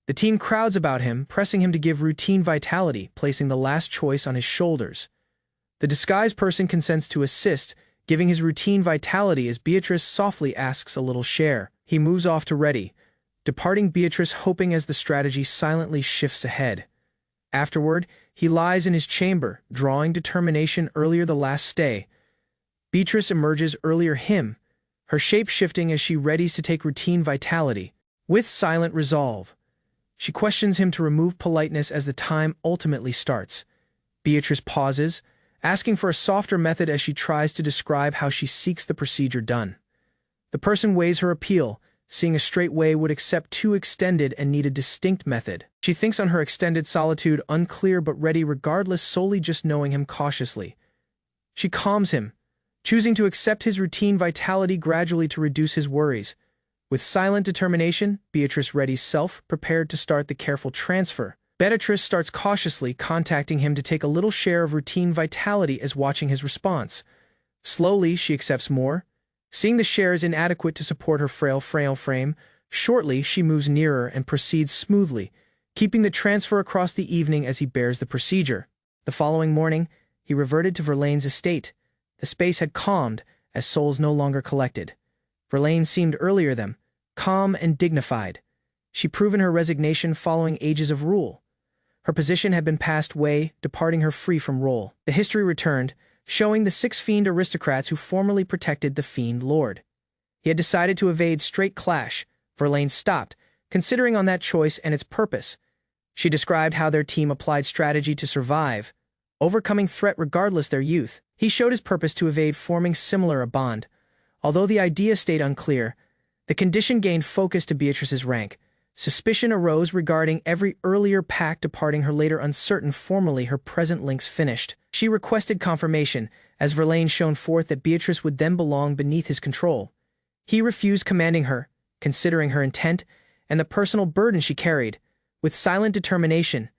The team crowds about him, pressing him to give routine vitality, placing the last choice on his shoulders. The disguised person consents to assist, giving his routine vitality as Beatrice softly asks a little share. He moves off to ready, departing Beatrice hoping as the strategy silently shifts ahead. Afterward, he lies in his chamber, drawing determination earlier the last stay. Beatrice emerges earlier him, her shape shifting as she readies to take routine vitality. With silent resolve, she questions him to remove politeness as the time ultimately starts. Beatrice pauses, asking for a softer method as she tries to describe how she seeks the procedure done. The person weighs her appeal, seeing a straight way would accept too extended and need a distinct method. She thinks on her extended solitude, unclear but ready regardless, solely just knowing him cautiously. She calms him, choosing to accept his routine vitality gradually to reduce his worries. With silent determination, Beatrice readies self, prepared to start the careful transfer. Beatrice starts cautiously, contacting him to take a little share of routine vitality as watching his response. Slowly, she accepts more, seeing the share is inadequate to support her frail frame. Shortly, she moves nearer and proceeds smoothly, keeping the transfer across the evening as he bears the procedure. The following morning, he reverted to Verlaine's estate. The space had calmed, as souls no longer collected. Verlaine seemed earlier them, calm and dignified. She'd proven her resignation following ages of rule. Her position had been passed way, departing her free from role. The history returned, showing the 6 fiend aristocrats who formerly protected the fiend lord. He had decided to evade straight clash. Verlaine stopped, considering on that choice and its purpose. She described how their team applied strategy to survive, overcoming threat regardless their youth. He showed his purpose to evade forming similar a bond. Although the idea stayed unclear, the condition gained focus to Beatrice's rank. Suspicion arose regarding every earlier pact departing her later uncertain formally her present links finished. She requested confirmation, as Verlaine shone forth that Beatrice would then belong beneath his control. He refused commanding her, considering her intent and the personal burden she carried. With silent determination,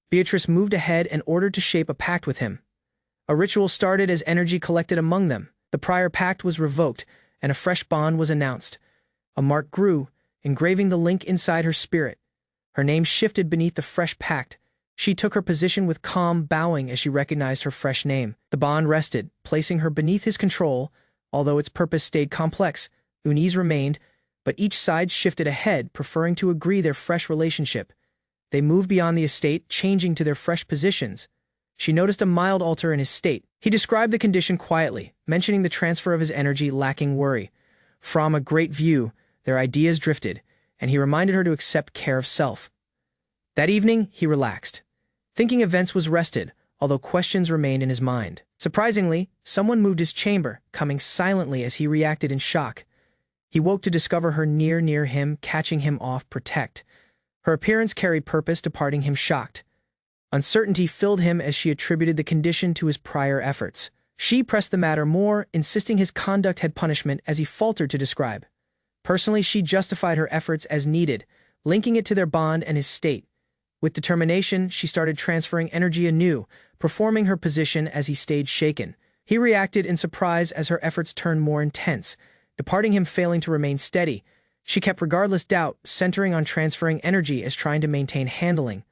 Beatrice moved ahead and ordered to shape a pact with him. A ritual started as energy collected among them. The prior pact was revoked, and a fresh bond was announced. A mark grew, engraving the link inside her spirit. Her name shifted beneath the fresh pact. She took her position with calm, bowing as she recognized her fresh name. The bond rested, placing her beneath his control. Although its purpose stayed complex, unease remained, but each side shifted ahead, preferring to agree their fresh relationship. They moved beyond the estate, changing to their fresh positions. She noticed a mild alter in his state. He described the condition quietly, mentioning the transfer of his energy lacking worry. From a great view, their ideas drifted, and he reminded her to accept care of self. That evening, he relaxed. Thinking events was rested, although questions remained in his mind. Surprisingly, someone moved his chamber, coming silently as he reacted in shock. He woke to discover her near him, catching him off protect. Her appearance carried purpose, departing him shocked. Uncertainty filled him as she attributed the condition to his prior efforts. She pressed the matter more, insisting his conduct had punishment as he faltered to describe. Personally, she justified her efforts as needed, linking it to their bond and his state. With determination, she started transferring energy anew, performing her position as he stayed shaken. He reacted in surprise as her efforts turned more intense, departing him failing to remain steady. She kept regardless doubt, centering on transferring energy as trying to maintain handling.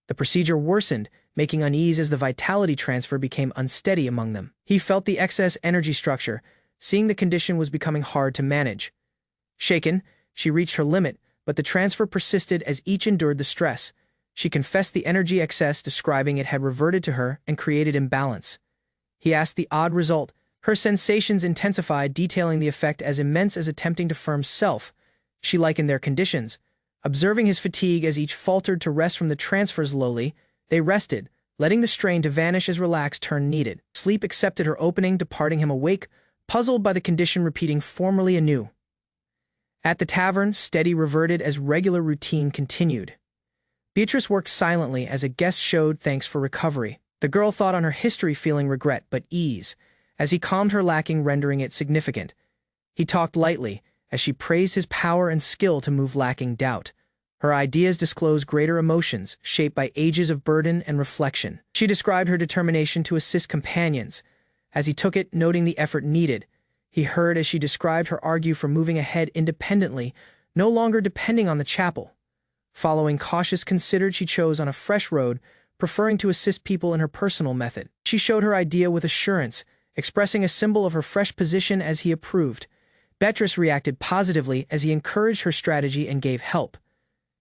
The procedure worsened, making unease as the vitality transfer became unsteady among them. He felt the excess energy structure, seeing the condition was becoming hard to manage. Shaken, she reached her limit, but the transfer persisted as each endured the stress. She confessed the energy excess, describing it had reverted to her and created imbalance. He asked the odd result. Her sensations intensified, detailing the effect as immense as attempting to firm self. She likened their conditions. Observing his fatigue as each faltered to rest from the transfers slowly, they rested, letting the strain to vanish as relaxed turn needed. Sleep accepted her opening, departing him awake, puzzled by the condition repeating formally anew. At the tavern, steady reverted as regular routine continued. Beatrice worked silently as a guest showed thanks for recovery. The girl thought on her history, feeling regret but ease, as he calmed her, lacking rendering it significant. He talked lightly, as she praised his power and skill to move lacking doubt. Her ideas disclosed greater emotions, shaped by ages of burden and reflection. She described her determination to assist companions. As he took it, noting the effort needed, he heard as she described her argue for moving ahead independently, no longer depending on the chapel. Following cautious considered, she chose on a fresh road, preferring to assist people in her personal method. She showed her idea with assurance, expressing a symbol of her fresh position as he approved. Beatrice reacted positively as he encouraged her strategy and gave help.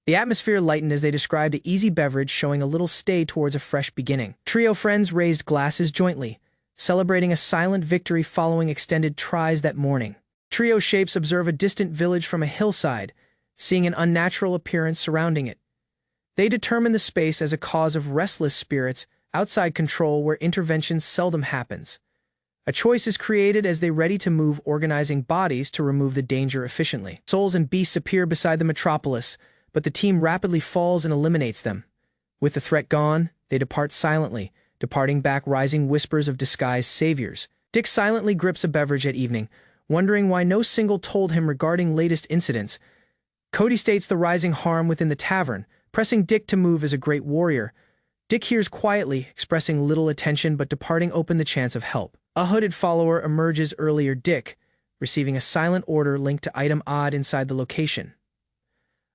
The atmosphere lightened as they described an easy beverage, showing a little stay towards a fresh beginning. Trio friends raised glasses jointly, celebrating a silent victory following extended tries that morning. Trio shapes observe a distant village from a hillside, seeing an unnatural appearance surrounding it. They determine the space as a cause of restless spirits, outside control where intervention seldom happens. A choice is created as they ready to move, organizing bodies to remove the danger efficiently. Souls and beasts appear beside the metropolis, but the team rapidly falls and eliminates them. With the threat gone, they depart silently, departing back rising whispers of disguised saviors. Dick silently grips a beverage at evening, wondering why no single told him regarding latest incidents. Cody states the rising harm within the tavern, pressing Dick to move as a great warrior. Dick hears quietly, expressing little attention but departing open the chance of help. A hooded follower emerges earlier, Dick, receiving a silent order linked to item odd inside the location.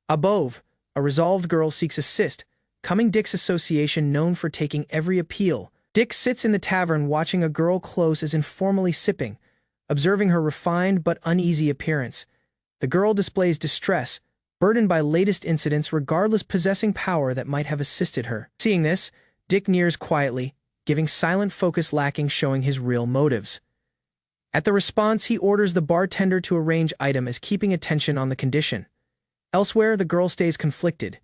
Above, a resolved girl seeks assist, coming Dick's association known for taking every appeal. Dick sits in the tavern watching a girl close as informally sipping, observing her refined but uneasy appearance. The girl displays distress, burdened by latest incidents regardless possessing power that might have assisted her. Seeing this, Dick nears quietly, giving silent focus lacking showing his real motives. At the response, he orders the bartender to arrange item as keeping attention on the condition. Elsewhere, the girl stays conflicted,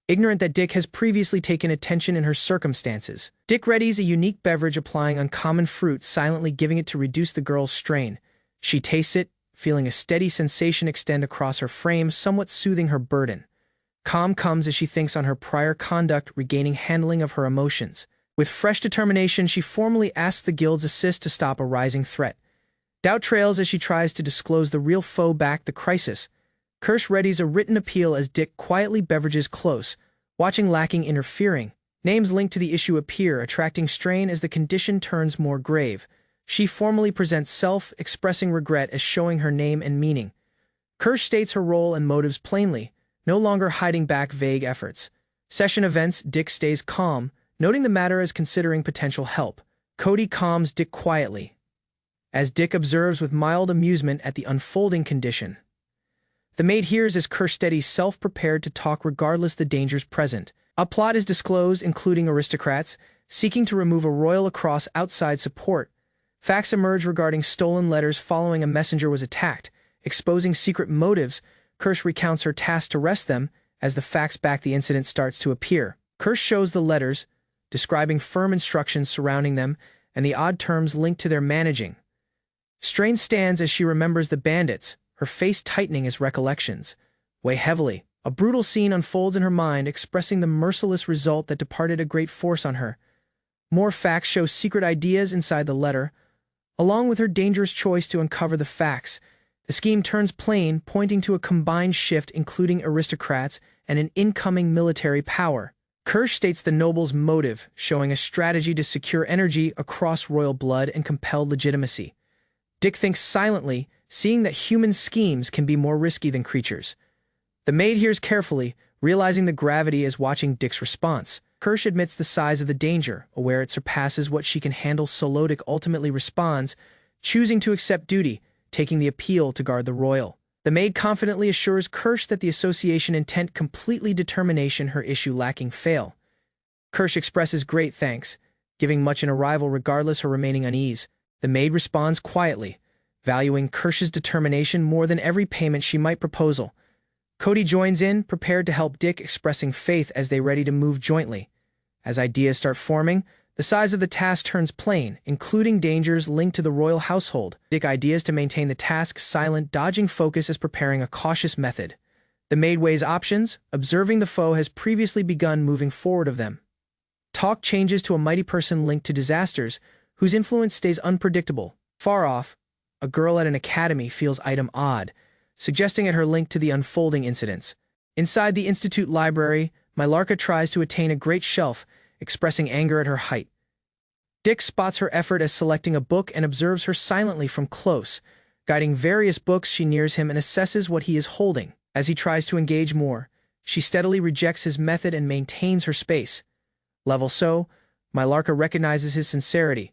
ignorant that Dick has previously taken attention in her circumstances. Dick readies a unique beverage, applying uncommon fruit, silently giving it to reduce the girl's strain. She tastes it, feeling a steady sensation extend across her frame, somewhat soothing her burden. Calm comes as she thinks on her prior conduct, regaining handling of her emotions. With fresh determination, she formally asks the guild's assist to stop a rising threat. Doubt trails as she tries to disclose the real foe back the crisis. Kirsch readies a written appeal as Dick quietly beverages close, watching lacking interfering. Names linked to the issue appear, attracting strain as the condition turns more grave. She formally presents self, expressing regret as showing her name and meaning. Kirsch states her role and motives plainly, no longer hiding back vague efforts. Session events, Dick stays calm, noting the matter as considering potential help. Cody calms Dick quietly, as Dick observes with mild amusement at the unfolding condition. The maid hears as Kirsch steadies self, prepared to talk regardless the dangers present. A plot is disclosed, including aristocrats seeking to remove a royal across outside support. Facts emerge regarding stolen letters following a messenger was attacked, exposing secret motives. Kirsch recounts her task to wrest them. As the facts back the incident starts to appear, Kirsch shows the letters, describing firm instructions surrounding them and the odd terms linked to their managing. Strain stands as she remembers the bandits, her face tightening as recollections weigh heavily. A brutal scene unfolds in her mind, expressing the merciless result that departed a great force on her. More facts show secret ideas inside the letter. Along with her dangerous choice to uncover the facts, the scheme turns plain, pointing to a combined shift including aristocrats and an incoming military power. Kirsch states the noble's motive, showing a strategy to secure energy across royal blood and compel legitimacy. Dick thinks silently, seeing that human schemes can be more risky than creatures. The maid hears carefully, realizing the gravity as watching Dick's response. Kirsch admits the size of the danger, aware it surpasses what she can handle, so Dick ultimately responds, choosing to accept duty, taking the appeal to guard the royal. The maid confidently assures Kirsch that the association intent completely determination her issue lacking fail. Kirsch expresses great thanks, giving much an arrival regardless her remaining unease. The maid responds quietly, valuing Kirsch's determination more than every payment she might proposal. Cody joins in, prepared to help Dick, expressing faith as they ready to move jointly. As ideas start forming, the size of the task turns plain, including dangers linked to the royal household. Dick ideas to maintain the task silent, dodging focus as preparing a cautious method. The maid weighs options, observing the foe has previously begun moving forward of them. Talk changes to a mighty person linked to disasters, whose influence stays unpredictable. Far off, a girl at an academy feels item odd, suggesting at her link to the unfolding incidents. Inside the institute library, Mylarka tries to attain a great shelf, expressing anger at her height. Dick spots her effort as selecting a book and observes her silently from close. Guiding various books, she nears him and assesses what he is holding. As he tries to engage more, she steadily rejects his method and maintains her space. Level so, Mylarka recognizes his sincerity.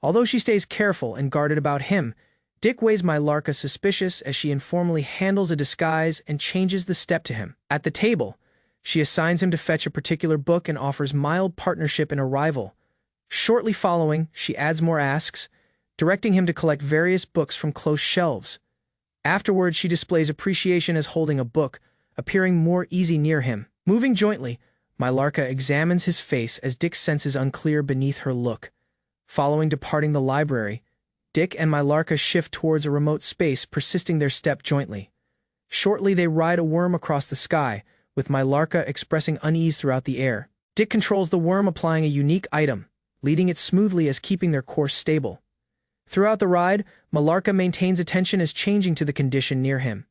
Although she stays careful and guarded about him, Dick weighs Mylarka suspicious as she informally handles a disguise and changes the step to him. At the table, she assigns him to fetch a particular book and offers mild partnership in arrival. Shortly following, she adds more asks, directing him to collect various books from close shelves. Afterwards, she displays appreciation as holding a book, appearing more easy near him. Moving jointly, Mylarka examines his face as Dick senses unclear beneath her look. Following departing the library, Dick and Mylarka shift towards a remote space, persisting their step jointly. Shortly, they ride a worm across the sky, with Mylarka expressing unease throughout the air. Dick controls the worm, applying a unique item, leading it smoothly as keeping their course stable. Throughout the ride, Mylarka maintains attention as changing to the condition near him.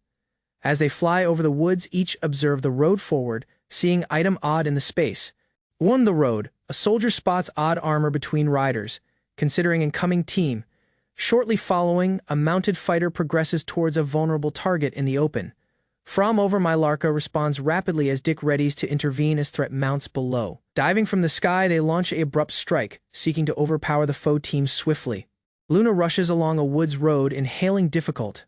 As they fly over the woods, each observe the road forward, seeing item odd in the space. 1. The road. A soldier spots odd armor between riders, considering incoming team. Shortly following, a mounted fighter progresses towards a vulnerable target in the open. From over, Mylarka responds rapidly as Dick readies to intervene as threat mounts below. Diving from the sky, they launch an abrupt strike, seeking to overpower the foe team swiftly. Luna rushes along a woods road, inhaling difficult.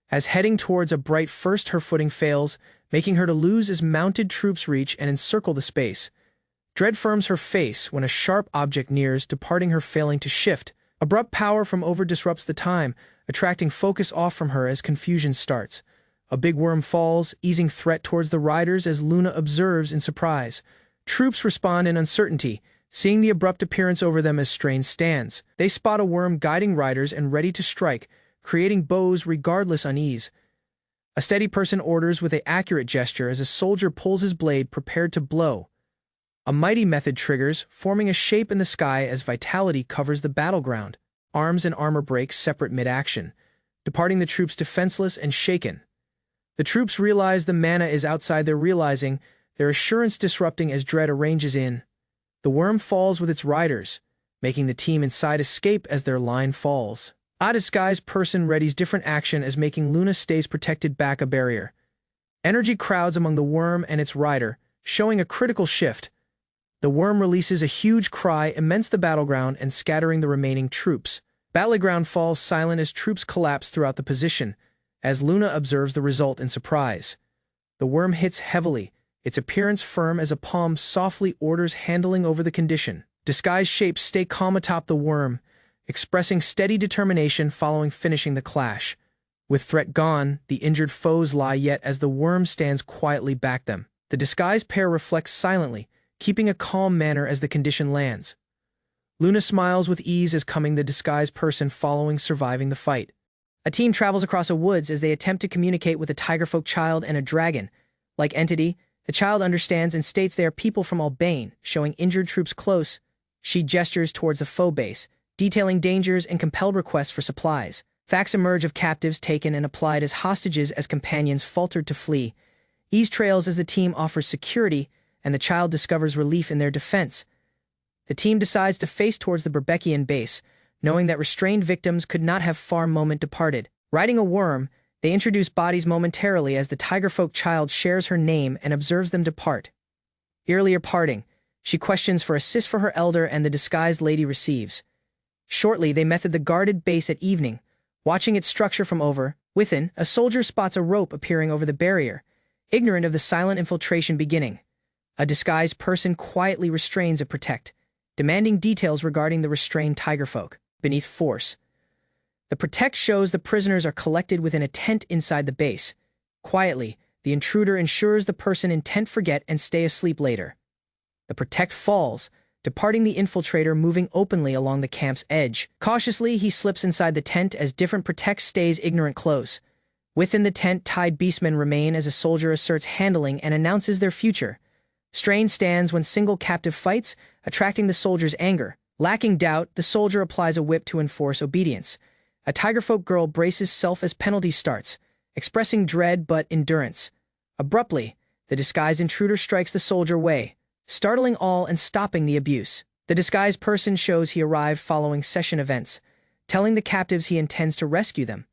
As heading towards a bright first, her footing fails, making her to lose as mounted troops reach and encircle the space. Dread firms her face when a sharp object nears, departing her, failing to shift. Abrupt power from over disrupts the time, attracting focus off from her as confusion starts. A big worm falls, easing threat towards the riders as Luna observes in surprise. Troops respond in uncertainty, seeing the abrupt appearance over them as strain stands. They spot a worm guiding riders and ready to strike, creating bows regardless unease. A steady person orders with an accurate gesture as a soldier pulls his blade, prepared to blow. A mighty method triggers, forming a shape in the sky as vitality covers the battleground. Arms and armor break separate mid-action, departing the troops defenseless and shaken. The troops realize the mana is outside their realizing, their assurance disrupting as dread arranges in. The worm falls with its riders, making the team inside escape as their line falls. A disguised person readies different action as making Luna stays protected back a barrier. Energy crowds among the worm and its rider, showing a critical shift. The worm releases a huge cry, immense the battleground and scattering the remaining troops. Battleground falls silent as troops collapse throughout the position, as Luna observes the result in surprise. The worm hits heavily, its appearance firm as a palm softly orders handling over the condition. Disguised shapes stay calm atop the worm, expressing steady determination following finishing the clash. With threat gone, the injured foes lie yet as the worm stands quietly back them. The disguised pair reflects silently, keeping a calm manner as the condition lands. Luna smiles with ease as coming the disguised person following surviving the fight. A team travels across a woods as they attempt to communicate with a tigerfolk child and a dragon. Like entity, the child understands and states they are people from Albein, showing injured troops close. She gestures towards the foe base, detailing dangers and compelled requests for supplies. Facts emerge of captives taken and applied as hostages as companions faltered to flee. Ease trails as the team offers security, and the child discovers relief in their defense. The team decides to face towards the Berbekian base, knowing that restrained victims could not have far moment departed. Riding a worm, they introduce bodies momentarily as the tigerfolk child shares her name and observes them depart. Earlier parting, she questions for assist for her elder and the disguised lady receives. Shortly, they method the guarded base at evening, watching its structure from over. Within, a soldier spots a rope appearing over the barrier, ignorant of the silent infiltration beginning. A disguised person quietly restrains a protect, demanding details regarding the restrained tigerfolk. Beneath force, the protect shows the prisoners are collected within a tent inside the base. Quietly, the intruder ensures the person intent forget and stay asleep later. The protect falls, departing the infiltrator moving openly along the camp's edge. Cautiously, he slips inside the tent as different protect stays ignorant close. Within the tent, tied beastmen remain as a soldier asserts handling and announces their future. Strain stands when single captive fights, attracting the soldier's anger. Lacking doubt, the soldier applies a whip to enforce obedience. A tigerfolk girl braces self as penalty starts, expressing dread but endurance. Abruptly, the disguised intruder strikes the soldier way, startling all and stopping the abuse. The disguised person shows he arrived following session events, telling the captives he intends to rescue them.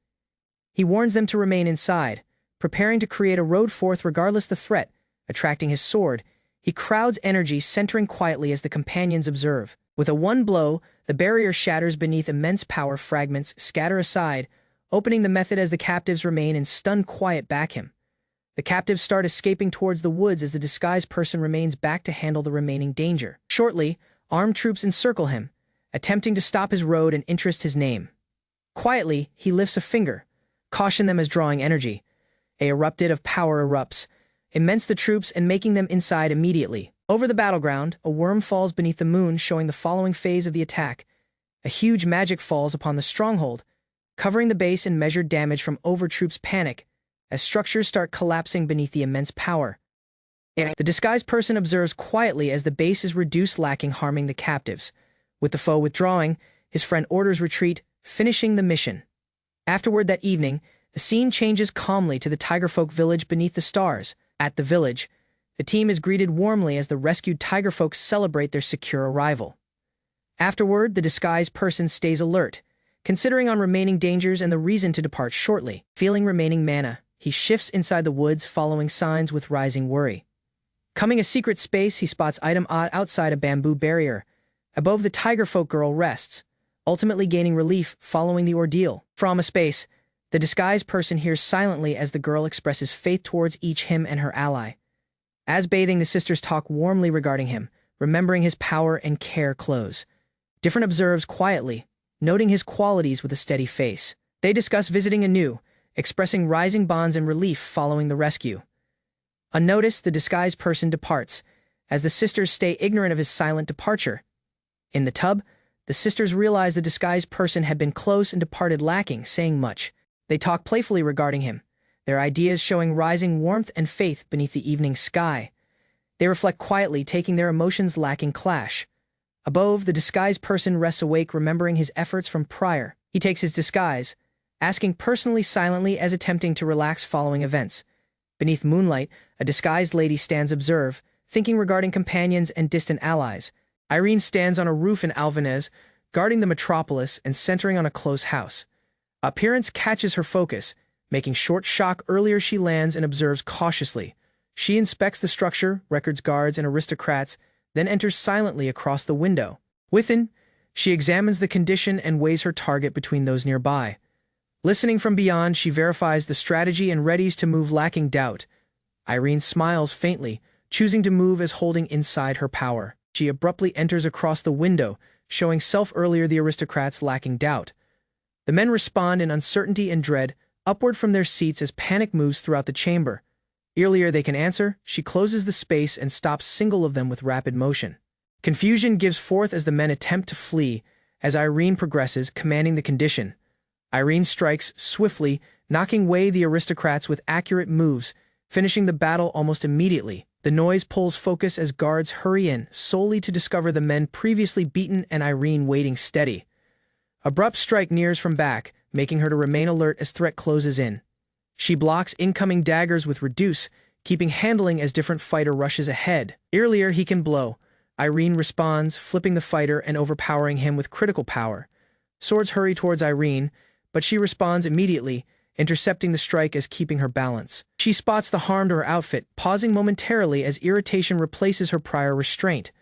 He warns them to remain inside, preparing to create a road forth regardless the threat. Attracting his sword, he crowds energy, centering quietly as the companions observe. With a one blow, the barrier shatters beneath immense power. Fragments scatter aside, opening the method as the captives remain in stunned quiet back him. The captives start escaping towards the woods as the disguised person remains back to handle the remaining danger. Shortly, armed troops encircle him, attempting to stop his road and interest his name. Quietly, he lifts a finger, caution them as drawing energy. A erupted of power erupts, immense the troops and making them inside immediately. Over the battleground, a worm falls beneath the moon, showing the following phase of the attack. A huge magic falls upon the stronghold, covering the base in measured damage from over troops' panic, as structures start collapsing beneath the immense power. The disguised person observes quietly as the base is reduced, lacking harming the captives. With the foe withdrawing, his friend orders retreat, finishing the mission. Afterward that evening, the scene changes calmly to the tigerfolk village beneath the stars. At the village, the team is greeted warmly as the rescued tigerfolk celebrate their secure arrival. Afterward, the disguised person stays alert, considering on remaining dangers and the reason to depart shortly. Feeling remaining mana, he shifts inside the woods, following signs with rising worry. Coming a secret space, he spots item odd outside a bamboo barrier. Above, the tigerfolk girl rests, ultimately gaining relief following the ordeal. From a space, the disguised person hears silently as the girl expresses faith towards each him and her ally. As bathing, the sisters talk warmly regarding him, remembering his power and care close. Different observes quietly, noting his qualities with a steady face. They discuss visiting anew, expressing rising bonds and relief following the rescue. Unnoticed, the disguised person departs, as the sisters stay ignorant of his silent departure. In the tub, the sisters realize the disguised person had been close and departed lacking saying much. They talk playfully regarding him, their ideas showing rising warmth and faith beneath the evening sky. They reflect quietly, taking their emotions lacking clash. Above, the disguised person rests awake, remembering his efforts from prior. He takes his disguise, asking personally silently as attempting to relax following events. Beneath moonlight, a disguised lady stands observe, thinking regarding companions and distant allies. Irene stands on a roof in Alvenes, guarding the metropolis and centering on a close house. Appearance catches her focus, making short shock. Earlier she lands and observes cautiously. She inspects the structure, records guards and aristocrats, then enters silently across the window. Within, she examines the condition and weighs her target between those nearby. Listening from beyond, she verifies the strategy and readies to move lacking doubt. Irene smiles faintly, choosing to move as holding inside her power. She abruptly enters across the window, showing self earlier the aristocrats lacking doubt. The men respond in uncertainty and dread, upward from their seats as panic moves throughout the chamber. Earlier they can answer, she closes the space and stops single of them with rapid motion. Confusion gives forth as the men attempt to flee, as Irene progresses, commanding the condition. Irene strikes swiftly, knocking away the aristocrats with accurate moves, finishing the battle almost immediately. The noise pulls focus as guards hurry in, solely to discover the men previously beaten and Irene waiting steady. Abrupt strike nears from back, making her to remain alert as threat closes in. She blocks incoming daggers with reduce, keeping handling as different fighter rushes ahead. Earlier he can blow. Irene responds, flipping the fighter and overpowering him with critical power. Swords hurry towards Irene, but she responds immediately, intercepting the strike as keeping her balance. She spots the harm to her outfit, pausing momentarily as irritation replaces her prior restraint.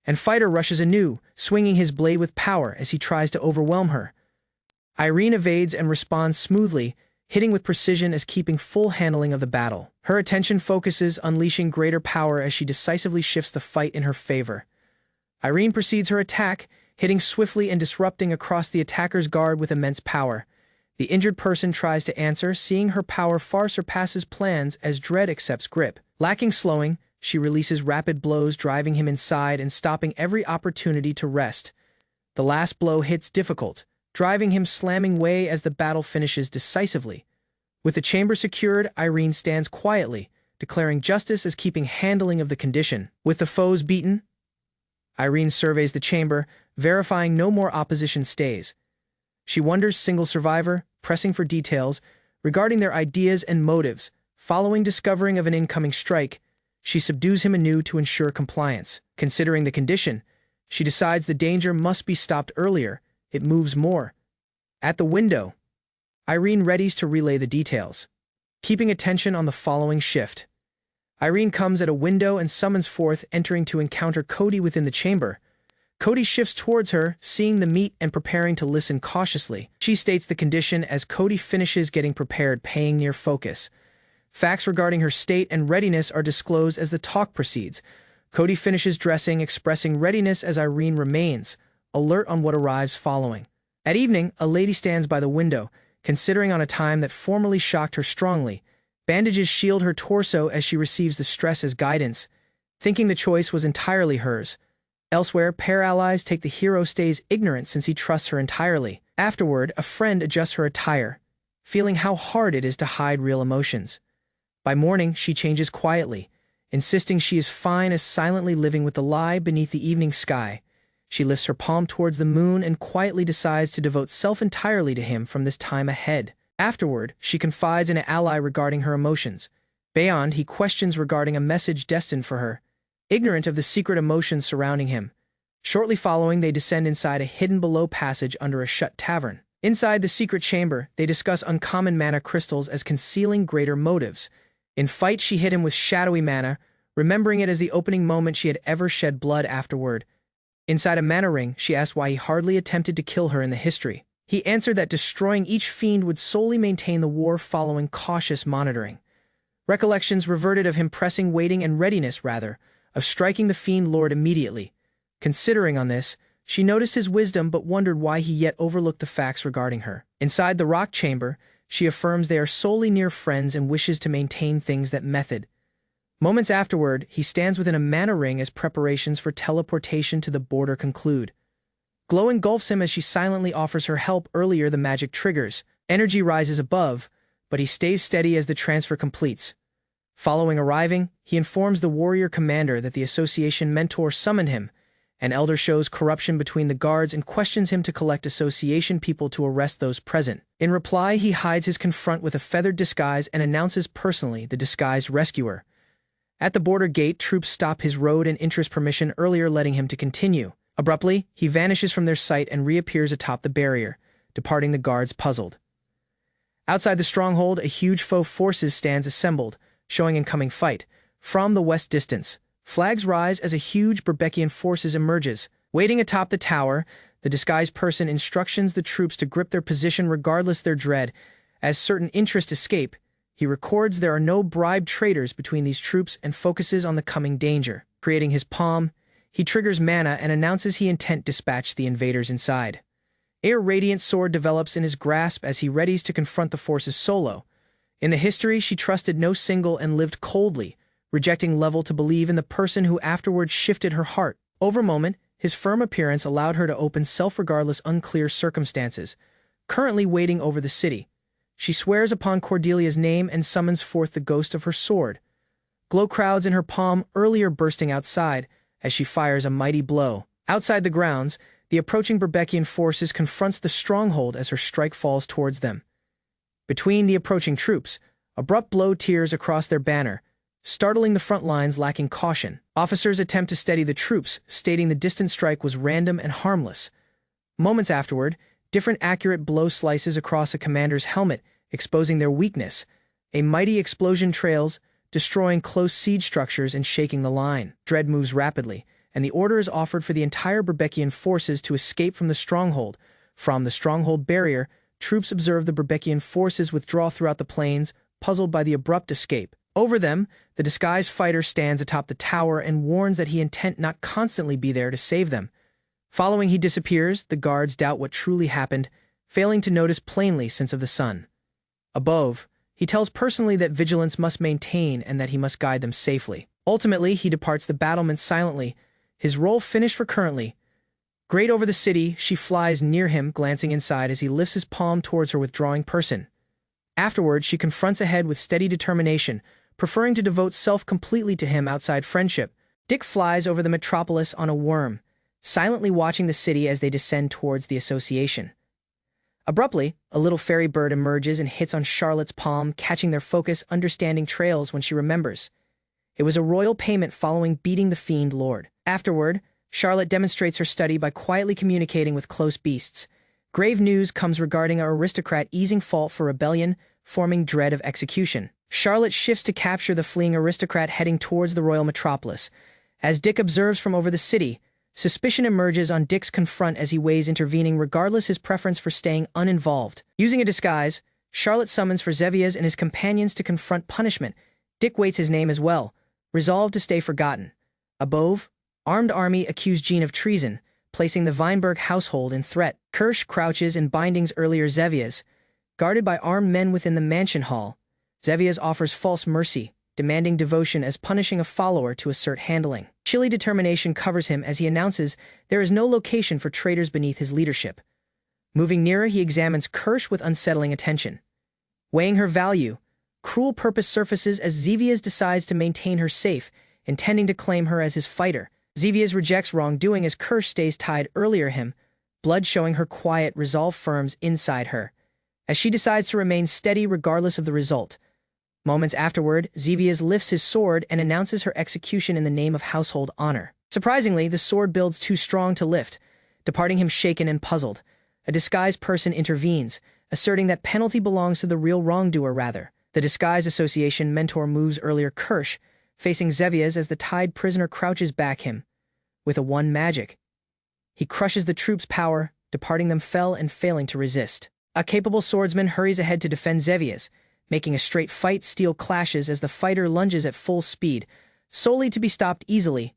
And fighter rushes anew, swinging his blade with power as he tries to overwhelm her. Irene evades and responds smoothly, hitting with precision as keeping full handling of the battle. Her attention focuses, unleashing greater power as she decisively shifts the fight in her favor. Irene proceeds her attack, hitting swiftly and disrupting across the attacker's guard with immense power. The injured person tries to answer, seeing her power far surpasses plans as Dread accepts grip. Lacking slowing, she releases rapid blows, driving him inside and stopping every opportunity to rest. The last blow hits difficult, driving him slamming away as the battle finishes decisively. With the chamber secured, Irene stands quietly, declaring justice as keeping handling of the condition. With the foes beaten, Irene surveys the chamber, verifying no more opposition stays. She wonders single survivor, pressing for details regarding their ideas and motives. Following discovering of an incoming strike, she subdues him anew to ensure compliance. Considering the condition, she decides the danger must be stopped earlier. It moves more. At the window, Irene readies to relay the details. Keeping attention on the following shift, Irene comes at a window and summons forth, entering to encounter Cody within the chamber. Cody shifts towards her, seeing the meet and preparing to listen cautiously. She states the condition as Cody finishes getting prepared, paying near focus. Facts regarding her state and readiness are disclosed as the talk proceeds. Cody finishes dressing, expressing readiness as Irene remains, alert on what arrives following. At evening, a lady stands by the window, considering on a time that formerly shocked her strongly. Bandages shield her torso as she receives the stress as guidance, thinking the choice was entirely hers. Elsewhere, pair allies take the hero stays ignorant since he trusts her entirely. Afterward, a friend adjusts her attire, feeling how hard it is to hide real emotions. By morning, she changes quietly, insisting she is fine as silently living with the lie beneath the evening sky. She lifts her palm towards the moon and quietly decides to devote self entirely to him from this time ahead. Afterward, she confides in an ally regarding her emotions. Beyond, he questions regarding a message destined for her, ignorant of the secret emotions surrounding him. Shortly following, they descend inside a hidden below passage under a shut tavern. Inside the secret chamber, they discuss uncommon mana crystals as concealing greater motives. In fight, she hit him with shadowy mana, remembering it as the opening moment she had ever shed blood afterward. Inside a mana ring, she asked why he hardly attempted to kill her in the history. He answered that destroying each fiend would solely maintain the war following cautious monitoring. Recollections reverted of him pressing waiting and readiness rather, of striking the fiend lord immediately. Considering on this, she noticed his wisdom but wondered why he yet overlooked the facts regarding her. Inside the rock chamber, she affirms they are solely near friends and wishes to maintain things that method. Moments afterward, he stands within a mana ring as preparations for teleportation to the border conclude. Glow engulfs him as she silently offers her help. Earlier the magic triggers. Energy rises above, but he stays steady as the transfer completes. Following arriving, he informs the warrior commander that the association mentor summoned him. An elder shows corruption between the guards and questions him to collect association people to arrest those present. In reply, he hides his confront with a feathered disguise and announces personally the disguised rescuer. At the border gate, troops stop his road and interest permission earlier, letting him to continue. Abruptly, he vanishes from their sight and reappears atop the barrier, departing the guards puzzled. Outside the stronghold, a huge foe forces stands assembled, showing incoming fight. From the west distance, flags rise as a huge Berbekian forces emerges. Waiting atop the tower, the disguised person instructions the troops to grip their position regardless their dread. As certain interests escape, he records there are no bribed traitors between these troops and focuses on the coming danger. Creating his palm, he triggers mana and announces he intent dispatch the invaders inside. A radiant sword develops in his grasp as he readies to confront the forces solo. In the history, she trusted no single and lived coldly, rejecting level to believe in the person who afterwards shifted her heart. Over moment, his firm appearance allowed her to open self regardless unclear circumstances. currently waiting over the city. She swears upon Cordelia's name and summons forth the ghost of her sword. Glow crowds in her palm, earlier bursting outside, as she fires a mighty blow. Outside the grounds, the approaching Berbekian forces confronts the stronghold as her strike falls towards them. Between the approaching troops, abrupt blow tears across their banner, startling the front lines lacking caution. Officers attempt to steady the troops, stating the distant strike was random and harmless. Moments afterward, different accurate blow slices across a commander's helmet, exposing their weakness. A mighty explosion trails, destroying close siege structures and shaking the line. Dread moves rapidly, and the order is offered for the entire Berbekian forces to escape from the stronghold. From the stronghold barrier, troops observe the Berbekian forces withdraw throughout the plains, puzzled by the abrupt escape. Over them, the disguised fighter stands atop the tower and warns that he intend not constantly be there to save them. Following he disappears, the guards doubt what truly happened, failing to notice plainly sense of the sun. Above, he tells personally that vigilance must maintain and that he must guide them safely. Ultimately, he departs the battlement silently, his role finished for currently. Great over the city, she flies near him, glancing inside as he lifts his palm towards her withdrawing person. Afterward, she confronts ahead with steady determination, preferring to devote self completely to him outside friendship. Dick flies over the metropolis on a worm, silently watching the city as they descend towards the association. Abruptly, a little fairy bird emerges and hits on Charlotte's palm, catching their focus, understanding trails when she remembers. It was a royal payment following beating the fiend lord. Afterward, Charlotte demonstrates her study by quietly communicating with close beasts. Grave news comes regarding our aristocrat easing fault for rebellion, forming dread of execution. Charlotte shifts to capture the fleeing aristocrat heading towards the royal metropolis. As Dick observes from over the city, suspicion emerges on Dick's confront as he weighs intervening regardless his preference for staying uninvolved. Using a disguise, Charlotte summons for Zevias and his companions to confront punishment. Dick waits his name as well, resolved to stay forgotten. Above, armed army accuse Jean of treason, placing the Weinberg household in threat. Kirsch crouches in bindings earlier Zevias, guarded by armed men within the mansion hall. Zevias offers false mercy, demanding devotion as punishing a follower to assert handling. Chilly determination covers him as he announces there is no location for traitors beneath his leadership. Moving nearer, he examines Kirsch with unsettling attention. Weighing her value, cruel purpose surfaces as Zevias decides to maintain her safe, intending to claim her as his fighter. Zevias rejects wrongdoing as Kirsch stays tied earlier him, blood showing her quiet resolve firms inside her, as she decides to remain steady regardless of the result. Moments afterward, Zevias lifts his sword and announces her execution in the name of household honor. Surprisingly, the sword builds too strong to lift, departing him shaken and puzzled. A disguised person intervenes, asserting that penalty belongs to the real wrongdoer rather. The disguised association mentor moves earlier Kirsch, facing Zevias as the tied prisoner crouches back him. With a one magic, he crushes the troops' power, departing them fell and failing to resist. A capable swordsman hurries ahead to defend Zevias, making a straight fight. Steel clashes as the fighter lunges at full speed, solely to be stopped easily.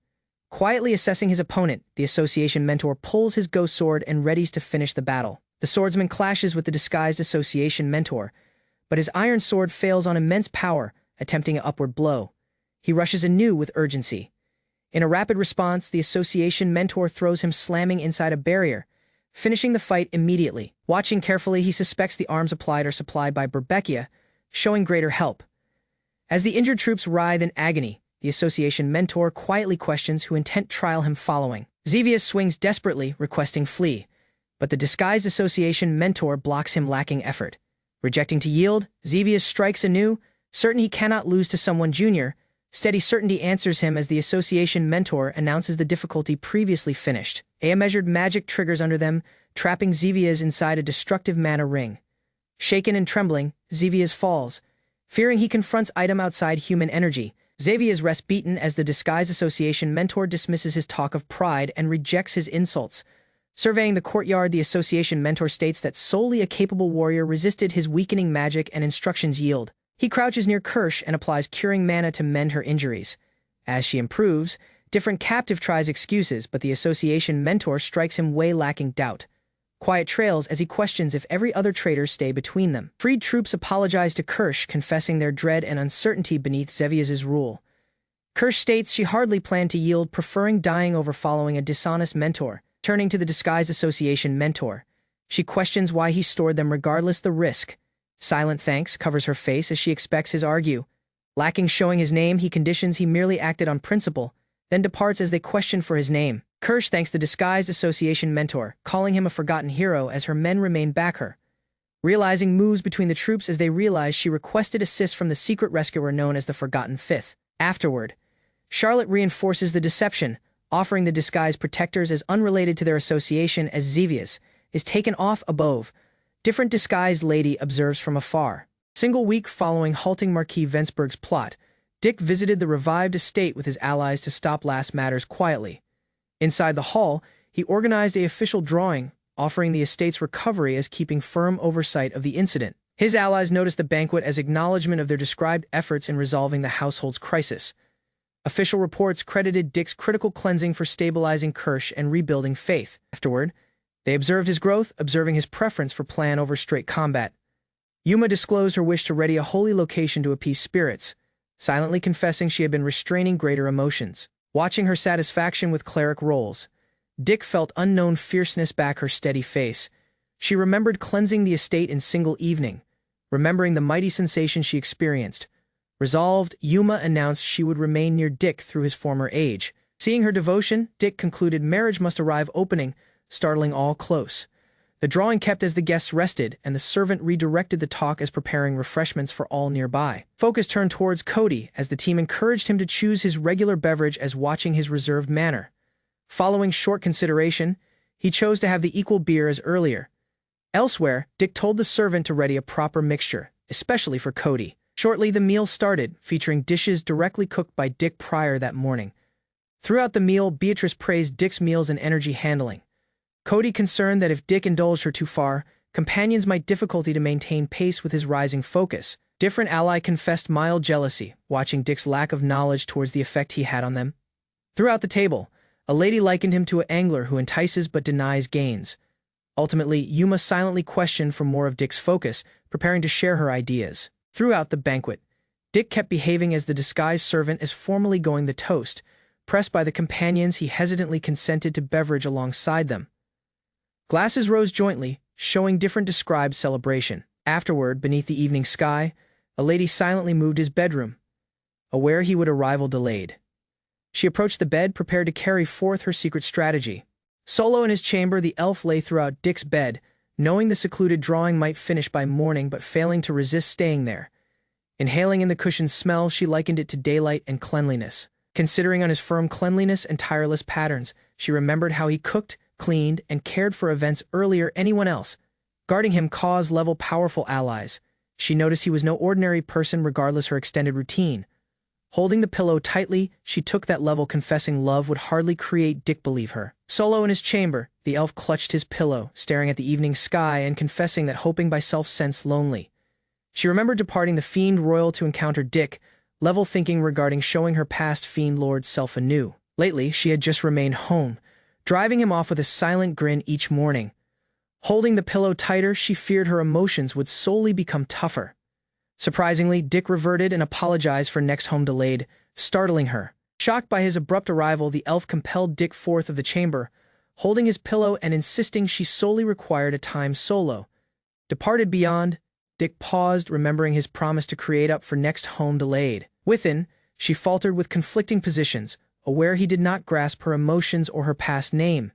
Quietly assessing his opponent, the association mentor pulls his ghost sword and readies to finish the battle. The swordsman clashes with the disguised association mentor, but his iron sword fails on immense power, attempting an upward blow. He rushes anew with urgency. In a rapid response, the association mentor throws him slamming inside a barrier, finishing the fight immediately. Watching carefully, he suspects the arms applied are supplied by Berbekia, showing greater help. As the injured troops writhe in agony, the association mentor quietly questions who intent trial him following. Zevias swings desperately, requesting flee, but the disguised association mentor blocks him, lacking effort. Rejecting to yield, Zevias strikes anew, certain he cannot lose to someone junior. Steady certainty answers him as the association mentor announces the difficulty previously finished. A measured magic triggers under them, trapping Zevias inside a destructive mana ring. Shaken and trembling, Zevias falls. Fearing he confronts item outside human energy, Zevias rests beaten as the disguised association mentor dismisses his talk of pride and rejects his insults. Surveying the courtyard, the association mentor states that solely a capable warrior resisted his weakening magic and instructions yield. He crouches near Kirsch and applies curing mana to mend her injuries. As she improves, different captive tries excuses, but the association mentor strikes him way lacking doubt. Quiet trails as he questions if every other traitor stay between them. Freed troops apologize to Kirsch, confessing their dread and uncertainty beneath Zevias' rule. Kirsch states she hardly planned to yield, preferring dying over following a dishonest mentor. Turning to the disguised association mentor, She questions why he stored them regardless the risk. Silent thanks covers her face as she expects his argue. Lacking showing his name, he conditions he merely acted on principle, then departs as they question for his name. Kirsch thanks the disguised association mentor, calling him a forgotten hero as her men remain back her. Realizing moves between the troops as they realize she requested assist from the secret rescuer known as the Forgotten Fifth. Afterward, Charlotte reinforces the deception, offering the disguised protectors as unrelated to their association as Xevious is taken off above. Different disguised lady observes from afar. Single week following halting Marquis Ventsberg's plot, Dick visited the revived estate with his allies to stop last matters quietly. Inside the hall, he organized an official drawing, offering the estate's recovery as keeping firm oversight of the incident. His allies noticed the banquet as acknowledgement of their described efforts in resolving the household's crisis. Official reports credited Dick's critical cleansing for stabilizing Kirsch and rebuilding faith. Afterward, they observed his growth, observing his preference for plan over straight combat. Yuma disclosed her wish to ready a holy location to appease spirits, silently confessing she had been restraining greater emotions. Watching her satisfaction with cleric roles, Dick felt unknown fierceness back her steady face. She remembered cleansing the estate in single evening, remembering the mighty sensation she experienced. Resolved, Yuma announced she would remain near Dick through his former age. Seeing her devotion, Dick concluded marriage must arrive opening, startling all close. The drawing kept as the guests rested, and the servant redirected the talk as preparing refreshments for all nearby. Focus turned towards Cody as the team encouraged him to choose his regular beverage as watching his reserved manner. Following short consideration, he chose to have the equal beer as earlier. Elsewhere, Dick told the servant to ready a proper mixture, especially for Cody. Shortly the meal started, featuring dishes directly cooked by Dick prior that morning. Throughout the meal, Beatrice praised Dick's meals and energy handling. Cody concerned that if Dick indulged her too far, companions might difficulty to maintain pace with his rising focus. Different ally confessed mild jealousy, watching Dick's lack of knowledge towards the effect he had on them. Throughout the table, a lady likened him to an angler who entices but denies gains. Ultimately, Yuma silently questioned for more of Dick's focus, preparing to share her ideas. Throughout the banquet, Dick kept behaving as the disguised servant as formally going the toast. Pressed by the companions, he hesitantly consented to beverage alongside them. Glasses rose jointly, showing different described celebration. Afterward, beneath the evening sky, a lady silently moved his bedroom, aware he would arrival delayed. She approached the bed, prepared to carry forth her secret strategy. Solo in his chamber, the elf lay throughout Dick's bed, knowing the secluded drawing might finish by morning but failing to resist staying there. Inhaling in the cushion's smell, she likened it to daylight and cleanliness. Considering on his firm cleanliness and tireless patterns, she remembered how he cooked, cleaned, and cared for events earlier anyone else, guarding him cause-level powerful allies. She noticed he was no ordinary person regardless her extended routine. Holding the pillow tightly, she took that level, confessing love would hardly create Dick believe her. Solo in his chamber, the elf clutched his pillow, staring at the evening sky and confessing that hoping by self-sense lonely. She remembered departing the Fiend Royal to encounter Dick, level thinking regarding showing her past Fiend Lord self anew. Lately, she had just remained home, driving him off with a silent grin each morning. Holding the pillow tighter, she feared her emotions would solely become tougher. Surprisingly, Dick reverted and apologized for next home delayed, startling her. Shocked by his abrupt arrival, the elf compelled Dick forth of the chamber, holding his pillow and insisting she solely required a time solo. Departed beyond, Dick paused, remembering his promise to create up for next home delayed. Within, she faltered with conflicting positions, aware he did not grasp her emotions or her past name.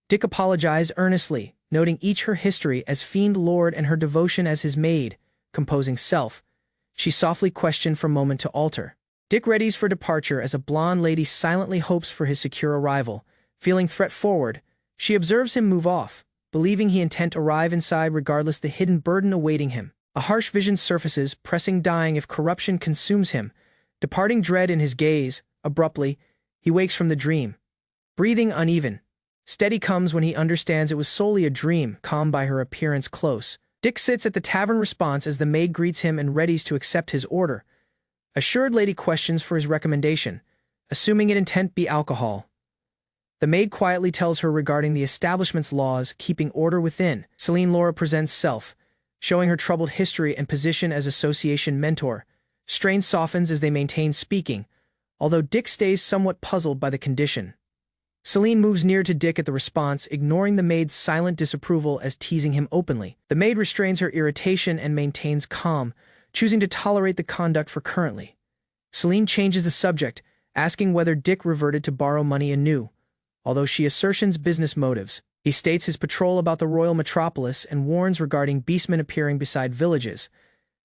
Dick apologized earnestly, noting each her history as Fiend Lord and her devotion as his maid. Composing self, she softly questioned for a moment to alter. Dick readies for departure as a blonde lady silently hopes for his secure arrival. Feeling threat forward, she observes him move off, believing he intent arrive inside regardless the hidden burden awaiting him. A harsh vision surfaces, pressing dying if corruption consumes him. Departing dread in his gaze, abruptly, he wakes from the dream. Breathing uneven. Steady comes when he understands it was solely a dream, calmed by her appearance close. Dick sits at the tavern response as the maid greets him and readies to accept his order. Assured lady questions for his recommendation, assuming it intent be alcohol. The maid quietly tells her regarding the establishment's laws, keeping order within. Celine Laura presents self, showing her troubled history and position as association mentor. Strain softens as they maintain speaking, although Dick stays somewhat puzzled by the condition. Celine moves near to Dick at the response, ignoring the maid's silent disapproval as teasing him openly. The maid restrains her irritation and maintains calm, choosing to tolerate the conduct for currently. Celine changes the subject, asking whether Dick reverted to borrow money anew. Although she assertions business motives, he states his patrol about the royal metropolis and warns regarding beastmen appearing beside villages.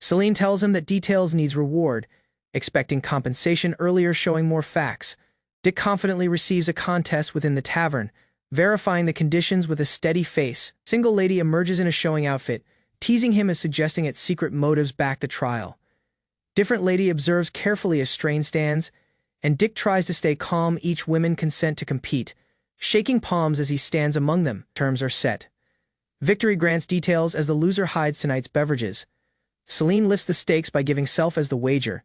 Celine tells him that details needs reward, expecting compensation earlier, showing more facts. Dick confidently receives a contest within the tavern, verifying the conditions with a steady face. Single lady emerges in a showing outfit, teasing him as suggesting its secret motives back the trial. Different lady observes carefully as strain stands, and Dick tries to stay calm. Each women consent to compete, shaking palms as he stands among them. Terms are set. Victory grants details as the loser hides tonight's beverages. Celine lifts the stakes by giving self as the wager.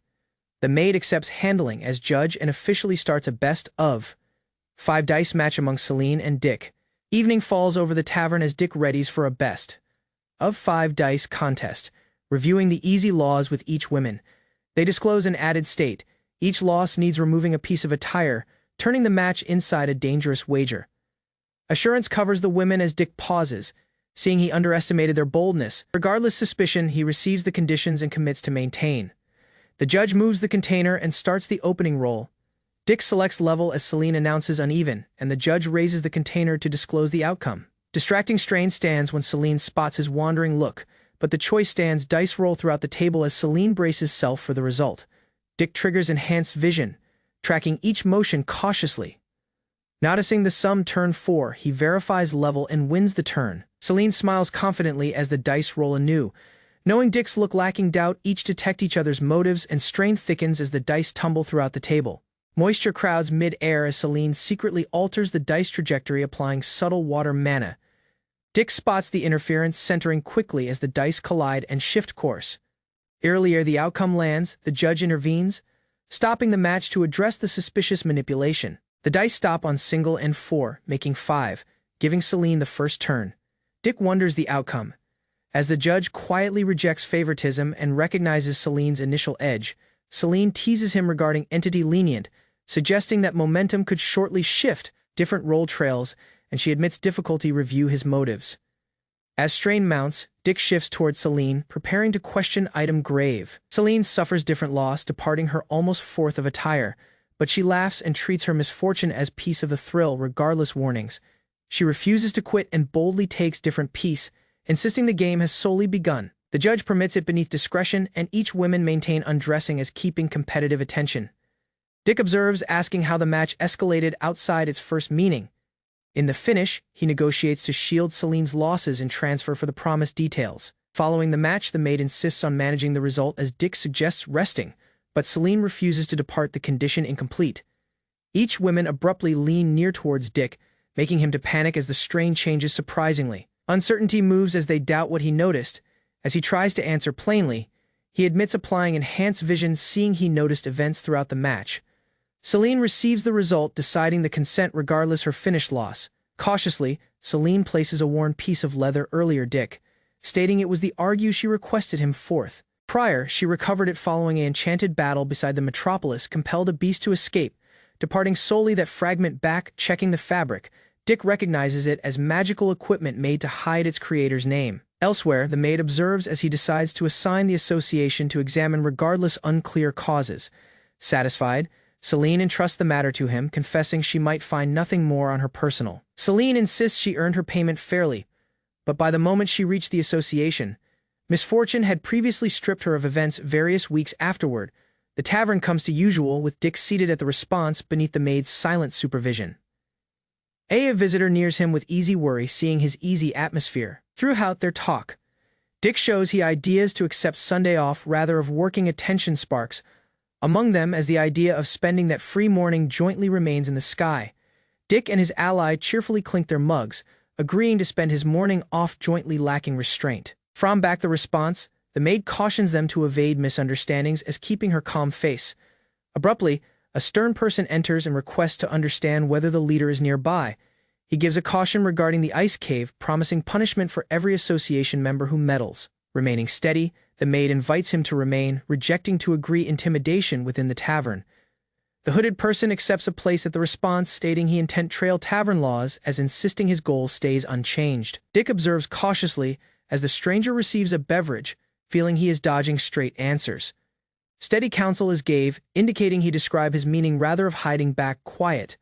The maid accepts handling as judge and officially starts a best-of-5 dice match among Celine and Dick. Evening falls over the tavern as Dick readies for a best-of-5 dice contest, reviewing the easy laws with each woman. They disclose an added state. Each loss needs removing a piece of attire, turning the match inside a dangerous wager. Assurance covers the women as Dick pauses, seeing he underestimated their boldness. Regardless suspicion, he receives the conditions and commits to maintain. The judge moves the container and starts the opening roll. Dick selects level as Celine announces uneven, and the judge raises the container to disclose the outcome. Distracting strain stands when Celine spots his wandering look, but the choice stands dice roll throughout the table as Celine braces self for the result. Dick triggers enhanced vision, tracking each motion cautiously. Noticing the sum turn 4, he verifies level and wins the turn. Celine smiles confidently as the dice roll anew. Knowing Dick's look lacking doubt, each detect each other's motives, and strain thickens as the dice tumble throughout the table. Moisture crowds mid-air as Celine secretly alters the dice trajectory, applying subtle water mana. Dick spots the interference, centering quickly as the dice collide and shift course. Earlier the outcome lands, the judge intervenes, stopping the match to address the suspicious manipulation. The dice stop on single and 4, making 5, giving Celine the first turn. Dick wonders the outcome. As the judge quietly rejects favoritism and recognizes Celine's initial edge, Celine teases him regarding entity lenient, suggesting that momentum could shortly shift. Different roll trails, and she admits difficulty review his motives. As strain mounts, Dick shifts towards Celine, preparing to question item grave. Celine suffers different loss, departing her almost fourth of attire, but she laughs and treats her misfortune as piece of the thrill regardless warnings. She refuses to quit and boldly takes different piece, insisting the game has solely begun. The judge permits it beneath discretion, and each woman maintain undressing as keeping competitive attention. Dick observes, asking how the match escalated outside its first meaning. In the finish, he negotiates to shield Celine's losses and transfer for the promised details. Following the match, the maid insists on managing the result as Dick suggests resting, but Celine refuses to depart, the condition incomplete. Each woman abruptly lean near towards Dick, making him to panic as the strain changes surprisingly. Uncertainty moves as they doubt what he noticed. As he tries to answer plainly, he admits applying enhanced vision, seeing he noticed events throughout the match. Celine receives the result, deciding the consent regardless her finished loss. Cautiously, Celine places a worn piece of leather earlier Dick, stating it was the argue she requested him forth. Prior, she recovered it following an enchanted battle beside the metropolis, compelled a beast to escape, departing solely that fragment back. Checking the fabric, Dick recognizes it as magical equipment made to hide its creator's name. Elsewhere, the maid observes as he decides to assign the association to examine regardless unclear causes. Satisfied, Celine entrusts the matter to him, confessing she might find nothing more on her personal. Celine insists she earned her payment fairly, but by the moment she reached the association, misfortune had previously stripped her of events various weeks afterward. The tavern comes to usual, with Dick seated at the response beneath the maid's silent supervision. A visitor nears him with easy worry, seeing his easy atmosphere. Throughout their talk, Dick shows he ideas to accept Sunday off rather of working. Attention sparks among them as the idea of spending that free morning jointly remains in the sky. Dick and his ally cheerfully clink their mugs, agreeing to spend his morning off jointly, lacking restraint. From back the response, the maid cautions them to evade misunderstandings as keeping her calm face. Abruptly, a stern person enters and requests to understand whether the leader is nearby. He gives a caution regarding the ice cave, promising punishment for every association member who meddles. Remaining steady, the maid invites him to remain, rejecting to agree intimidation within the tavern. The hooded person accepts a place at the response, stating he intend trail tavern laws as insisting his goal stays unchanged. Dick observes cautiously as the stranger receives a beverage, feeling he is dodging straight answers. Steady counsel is gave, indicating he describe his meaning rather of hiding back quiet.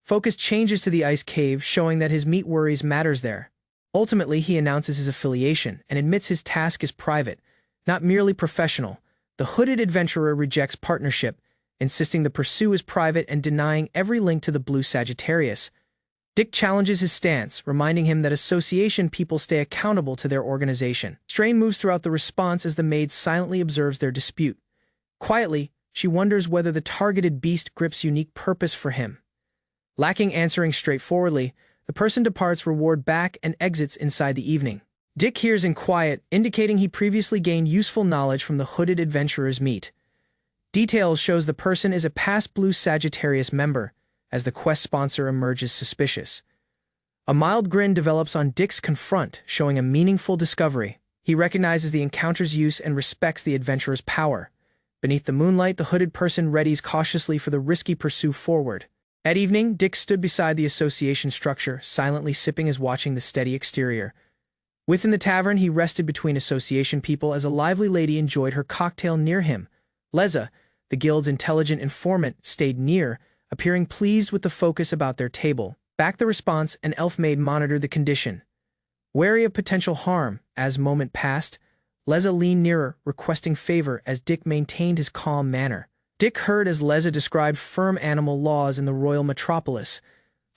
Focus changes to the ice cave, showing that his meat worries matters there. Ultimately, he announces his affiliation and admits his task is private, not merely professional. The hooded adventurer rejects partnership, insisting the pursuit is private and denying every link to the blue Sagittarius. Dick challenges his stance, reminding him that association people stay accountable to their organization. Strain moves throughout the response as the maid silently observes their dispute. Quietly, she wonders whether the targeted beast grips unique purpose for him. Lacking answering straightforwardly, the person departs reward back and exits inside the evening. Dick hears in quiet, indicating he previously gained useful knowledge from the hooded adventurer's meet. Details shows the person is a past Blue Sagittarius member, as the quest sponsor emerges suspicious. A mild grin develops on Dick's confront, showing a meaningful discovery. He recognizes the encounter's use and respects the adventurer's power. Beneath the moonlight, the hooded person readies cautiously for the risky pursuit forward. At evening, Dick stood beside the association structure, silently sipping as watching the steady exterior. Within the tavern, he rested between association people as a lively lady enjoyed her cocktail near him. Leza, the guild's intelligent informant, stayed near, appearing pleased with the focus about their table. Back the response, an elf maid monitored the condition. Wary of potential harm, as moment passed, Leza leaned nearer, requesting favor as Dick maintained his calm manner. Dick heard as Leza described firm animal laws in the royal metropolis,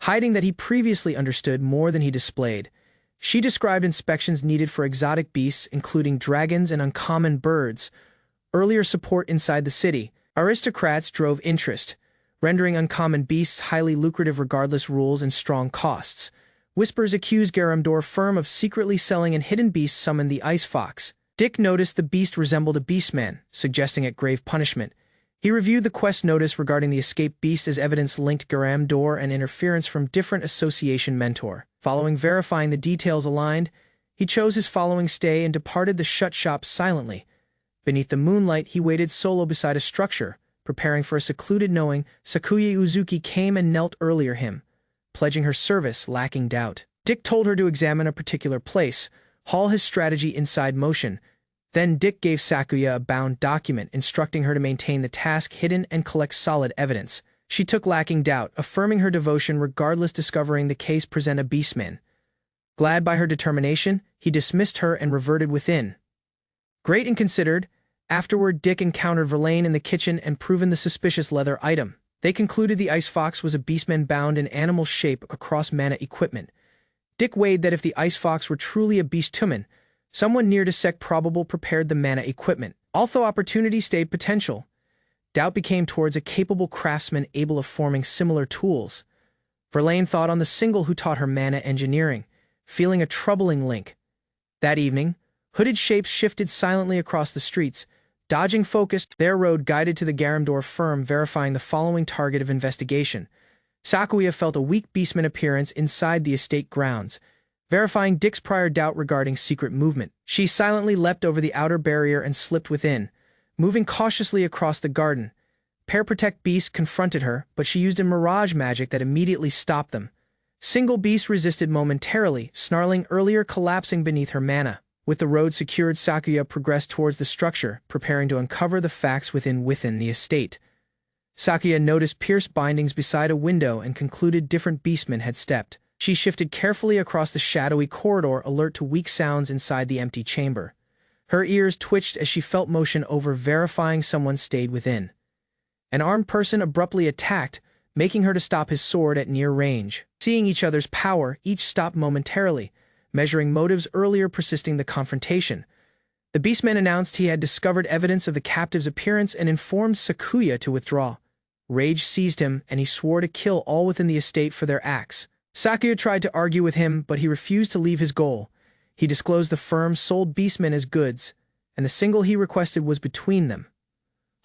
hiding that he previously understood more than he displayed. She described inspections needed for exotic beasts, including dragons and uncommon birds. Earlier support inside the city. Aristocrats drove interest, rendering uncommon beasts highly lucrative regardless rules and strong costs. Whispers accused Garamdor firm of secretly selling and hidden beasts summoned the ice fox. Dick noticed the beast resembled a beastman, suggesting it grave punishment. He reviewed the quest notice regarding the escaped beast as evidence linked Garamdor and interference from different association mentor. Following verifying the details aligned, he chose his following stay and departed the shut shop silently. Beneath the moonlight, he waited solo beside a structure, preparing for a secluded knowing. Sakuya Uzuki came and knelt earlier him, pledging her service, lacking doubt. Dick told her to examine a particular place, haul his strategy inside motion. Then Dick gave Sakuya a bound document, instructing her to maintain the task hidden and collect solid evidence. She took lacking doubt, affirming her devotion regardless, discovering the case present a beastman. Glad by her determination, he dismissed her and reverted within. Great and considered. Afterward, Dick encountered Verlaine in the kitchen and proven the suspicious leather item. They concluded the ice fox was a beastman bound in animal shape across mana equipment. Dick weighed that if the ice fox were truly a beastman, someone near to sec probable prepared the mana equipment. Although opportunity stayed potential, doubt became towards a capable craftsman able of forming similar tools. Verlaine thought on the single who taught her mana engineering, feeling a troubling link. That evening, hooded shapes shifted silently across the streets, dodging focus. Their road guided to the Garamdor firm, verifying the following target of investigation. Sakuya felt a weak beastman appearance inside the estate grounds, verifying Dick's prior doubt regarding secret movement. She silently leapt over the outer barrier and slipped within, moving cautiously across the garden. Pair-protect beasts confronted her, but she used a mirage magic that immediately stopped them. Single beast resisted momentarily, snarling earlier, collapsing beneath her mana. With the road secured, Sakuya progressed towards the structure, preparing to uncover the facts within the estate. Sakuya noticed pierced bindings beside a window and concluded different beastmen had stepped. She shifted carefully across the shadowy corridor, alert to weak sounds inside the empty chamber. Her ears twitched as she felt motion over, verifying someone stayed within. An armed person abruptly attacked, making her to stop his sword at near range. Seeing each other's power, each stopped momentarily, measuring motives earlier, persisting the confrontation. The beastman announced he had discovered evidence of the captive's appearance and informed Sakuya to withdraw. Rage seized him, and he swore to kill all within the estate for their acts. Sakuya tried to argue with him, but he refused to leave his goal. He disclosed the firm sold beastmen as goods, and the single he requested was between them.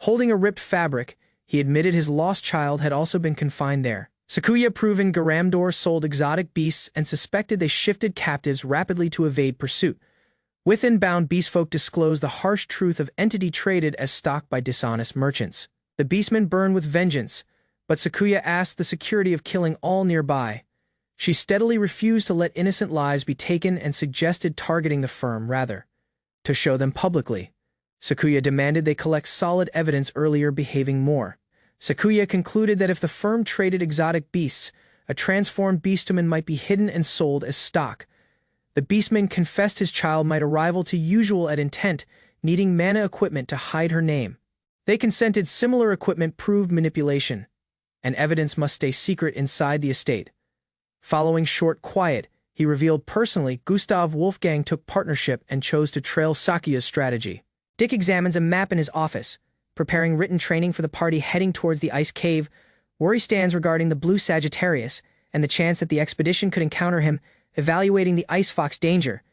Holding a ripped fabric, he admitted his lost child had also been confined there. Sakuya proven Garamdor sold exotic beasts and suspected they shifted captives rapidly to evade pursuit. Within bound beastfolk disclosed the harsh truth of entity traded as stock by dishonest merchants. The beastmen burned with vengeance, but Sakuya asked the security of killing all nearby. She steadily refused to let innocent lives be taken and suggested targeting the firm rather. To show them publicly, Sakuya demanded they collect solid evidence earlier behaving more. Sakuya concluded that if the firm traded exotic beasts, a transformed beastman might be hidden and sold as stock. The beastman confessed his child might arrive to usual at intent, needing mana equipment to hide her name. They consented. Similar equipment proved manipulation, and evidence must stay secret inside the estate. Following short quiet, he revealed personally Gustav Wolfgang took partnership and chose to trail Sakuya's strategy. Dick examines a map in his office, preparing written training for the party heading towards the ice cave. Worry stands regarding the blue Sagittarius and the chance that the expedition could encounter him, evaluating the ice fox danger.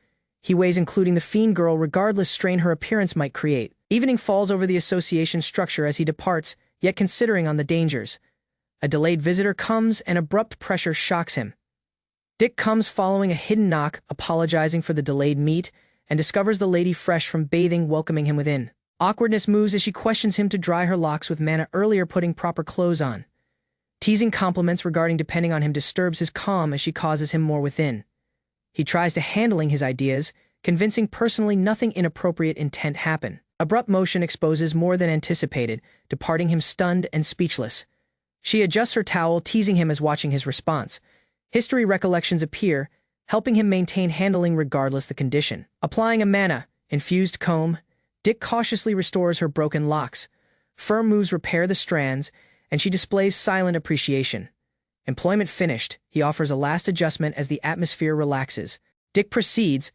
He weighs including the fiend girl regardless strain her appearance might create. Evening falls over the association structure as he departs, yet considering on the dangers. A delayed visitor comes and abrupt pressure shocks him. Dick comes following a hidden knock, apologizing for the delayed meet, and discovers the lady fresh from bathing welcoming him within. Awkwardness moves as she questions him to dry her locks with mana earlier putting proper clothes on. Teasing compliments regarding depending on him disturbs his calm as she causes him more within. He tries to handling his ideas, convincing personally nothing inappropriate intent happen. Abrupt motion exposes more than anticipated, departing him stunned and speechless. She adjusts her towel, teasing him as watching his response. History recollections appear, helping him maintain handling regardless the condition. Applying a mana-infused comb, Dick cautiously restores her broken locks. Firm moves repair the strands, and she displays silent appreciation. Employment finished, he offers a last adjustment as the atmosphere relaxes. Dick proceeds,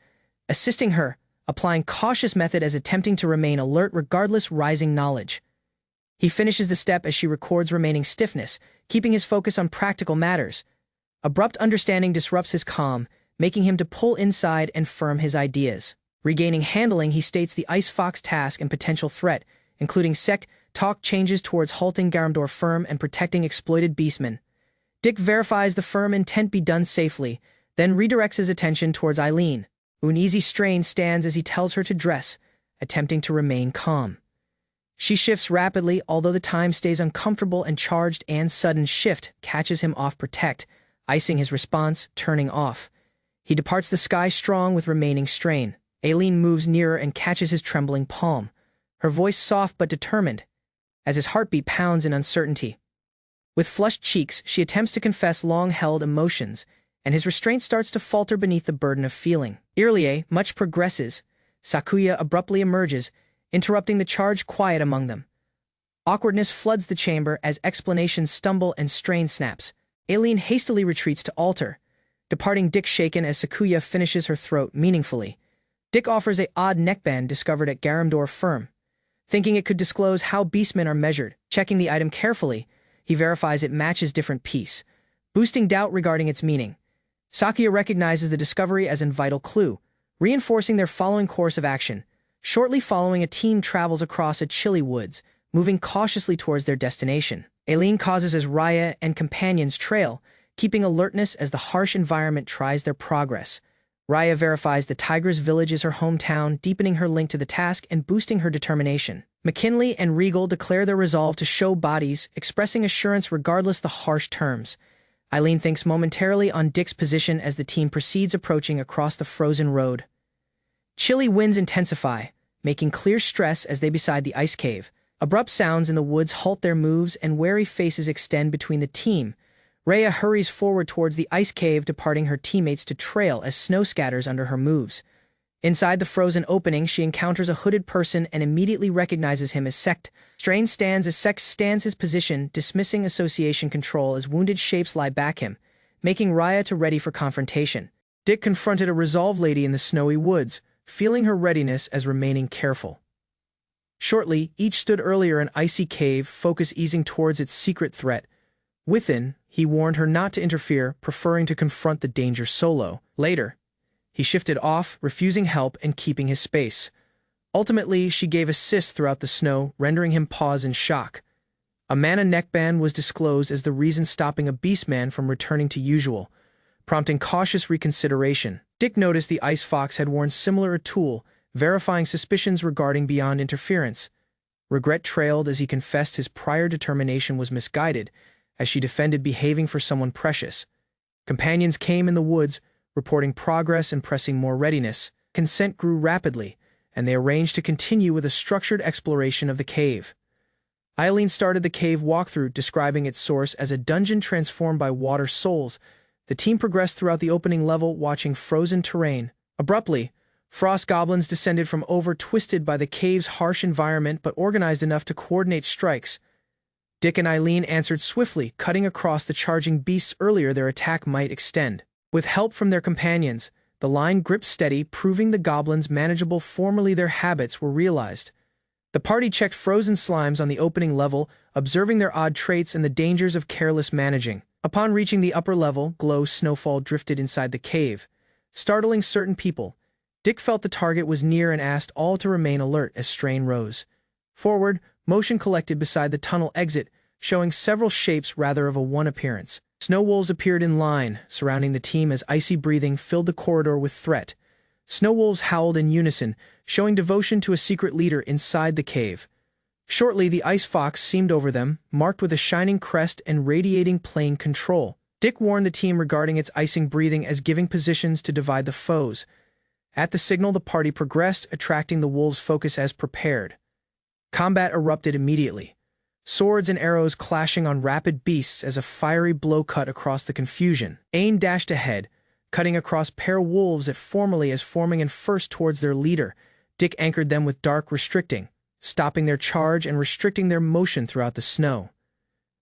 assisting her, applying cautious method as attempting to remain alert regardless rising knowledge. He finishes the step as she records remaining stiffness, keeping his focus on practical matters. Abrupt understanding disrupts his calm, making him to pull inside and firm his ideas. Regaining handling, he states the Ice Fox task and potential threat, including sect talk changes towards halting Garamdor firm and protecting exploited beastmen. Dick verifies the firm intent be done safely, then redirects his attention towards Eileen. Uneasy strain stands as he tells her to dress, attempting to remain calm. She shifts rapidly, although the time stays uncomfortable and charged, and sudden shift catches him off protect, icing his response, turning off. He departs the sky strong with remaining strain. Aileen moves nearer and catches his trembling palm, her voice soft but determined, as his heartbeat pounds in uncertainty. With flushed cheeks, she attempts to confess long-held emotions, and his restraint starts to falter beneath the burden of feeling. Earlier, much progresses. Sakuya abruptly emerges, interrupting the charged quiet among them. Awkwardness floods the chamber as explanations stumble and strain snaps. Aileen hastily retreats to altar, departing Dick shaken as Sakuya finishes her throat meaningfully. Dick offers a odd neckband discovered at Garamdor firm. Thinking it could disclose how beastmen are measured, checking the item carefully, he verifies it matches different piece, boosting doubt regarding its meaning. Sakuya recognizes the discovery as a vital clue, reinforcing their following course of action. Shortly following, a team travels across a chilly woods, moving cautiously towards their destination. Aileen causes as Raya and companions trail, keeping alertness as the harsh environment tries their progress. Raya verifies the Tiger's village is her hometown, deepening her link to the task and boosting her determination. McKinley and Regal declare their resolve to show bodies, expressing assurance regardless the harsh terms. Eileen thinks momentarily on Dick's position as the team proceeds approaching across the frozen road. Chilly winds intensify, making clear stress as they beside the ice cave. Abrupt sounds in the woods halt their moves and wary faces extend between the team. Rhea hurries forward towards the ice cave, departing her teammates to trail as snow scatters under her moves. Inside the frozen opening, she encounters a hooded person and immediately recognizes him as Sect. Strain stands as Sect stands his position, dismissing association control as wounded shapes lie back him, making Raya to ready for confrontation. Dick confronted a resolved lady in the snowy woods, feeling her readiness as remaining careful. Shortly, each stood earlier an icy cave, focus easing towards its secret threat. Within, he warned her not to interfere, preferring to confront the danger solo. Later, he shifted off, refusing help and keeping his space. Ultimately, she gave assist throughout the snow, rendering him pause in shock. A mana neckband was disclosed as the reason stopping a beastman from returning to usual, prompting cautious reconsideration. Dick noticed the Ice Fox had worn similar a tool, verifying suspicions regarding beyond interference. Regret trailed as he confessed his prior determination was misguided, as she defended behaving for someone precious. Companions came in the woods, reporting progress and pressing more readiness. Consent grew rapidly, and they arranged to continue with a structured exploration of the cave. Eileen started the cave walkthrough, describing its source as a dungeon transformed by water souls. The team progressed throughout the opening level, watching frozen terrain. Abruptly, frost goblins descended from over, twisted by the cave's harsh environment but organized enough to coordinate strikes. Dick and Eileen answered swiftly, cutting across the charging beasts earlier their attack might extend. With help from their companions, the line gripped steady, proving the goblins manageable. Formerly their habits were realized. The party checked frozen slimes on the opening level, observing their odd traits and the dangers of careless managing. Upon reaching the upper level, glow snowfall drifted inside the cave, startling certain people. Dick felt the target was near and asked all to remain alert as strain rose. Forward, motion collected beside the tunnel exit, showing several shapes rather of a one appearance. Snow wolves appeared in line, surrounding the team as icy breathing filled the corridor with threat. Snow wolves howled in unison, showing devotion to a secret leader inside the cave. Shortly, the ice fox seemed over them, marked with a shining crest and radiating plain control. Dick warned the team regarding its icing breathing as giving positions to divide the foes. At the signal, the party progressed, attracting the wolves' focus as prepared. Combat erupted immediately. Swords and arrows clashing on rapid beasts as a fiery blow cut across the confusion. Ain dashed ahead, cutting across pair wolves at formerly as forming and first towards their leader. Dick anchored them with dark restricting, stopping their charge and restricting their motion throughout the snow.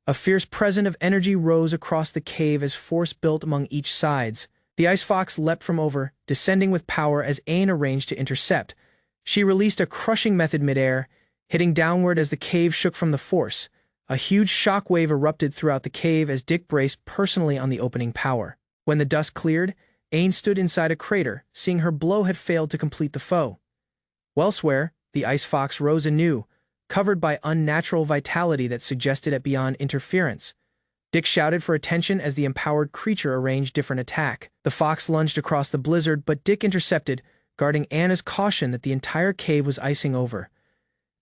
A fierce presence of energy rose across the cave as force built among each sides. The ice fox leapt from over, descending with power as Ain arranged to intercept. She released a crushing method midair, hitting downward as the cave shook from the force. A huge shockwave erupted throughout the cave as Dick braced personally on the opening power. When the dust cleared, Ain stood inside a crater, seeing her blow had failed to complete the foe. Elsewhere, the ice fox rose anew, covered by unnatural vitality that suggested it beyond interference. Dick shouted for attention as the empowered creature arranged different attack. The fox lunged across the blizzard, but Dick intercepted, guarding Anna's caution that the entire cave was icing over.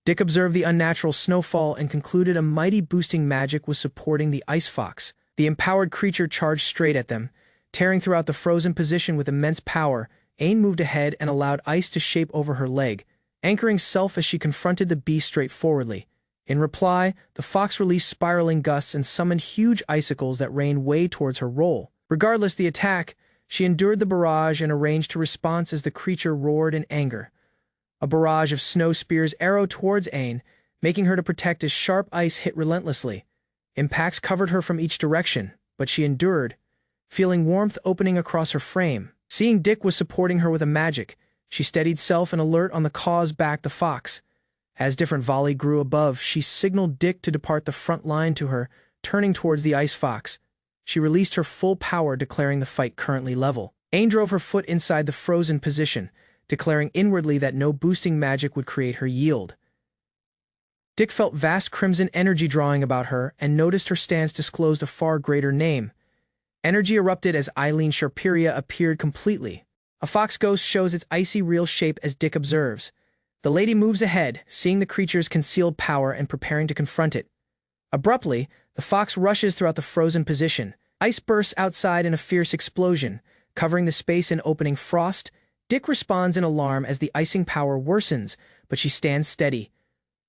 Dick observed the unnatural snowfall and concluded a mighty boosting magic was supporting the ice fox. The empowered creature charged straight at them, tearing throughout the frozen position with immense power. Ain moved ahead and allowed ice to shape over her leg, anchoring self as she confronted the beast straightforwardly. In reply, the fox released spiraling gusts and summoned huge icicles that rained way towards her roll. Regardless the attack, she endured the barrage and arranged to respond as the creature roared in anger. A barrage of snow spears arrowed towards Ain, making her to protect as sharp ice hit relentlessly. Impacts covered her from each direction, but she endured, feeling warmth opening across her frame. Seeing Dick was supporting her with a magic, she steadied self and alert on the cause back the fox. As different volley grew above, she signaled Dick to depart the front line to her, turning towards the ice fox. She released her full power, declaring the fight currently level. Ain drove her foot inside the frozen position, declaring inwardly that no boosting magic would create her yield. Dick felt vast crimson energy drawing about her and noticed her stance disclosed a far greater name. Energy erupted as Eileen Sharperia appeared completely. A fox ghost shows its icy real shape as Dick observes. The lady moves ahead, seeing the creature's concealed power and preparing to confront it. Abruptly, the fox rushes throughout the frozen position. Ice bursts outside in a fierce explosion, covering the space in opening frost. Dick responds in alarm as the icing power worsens, but she stands steady.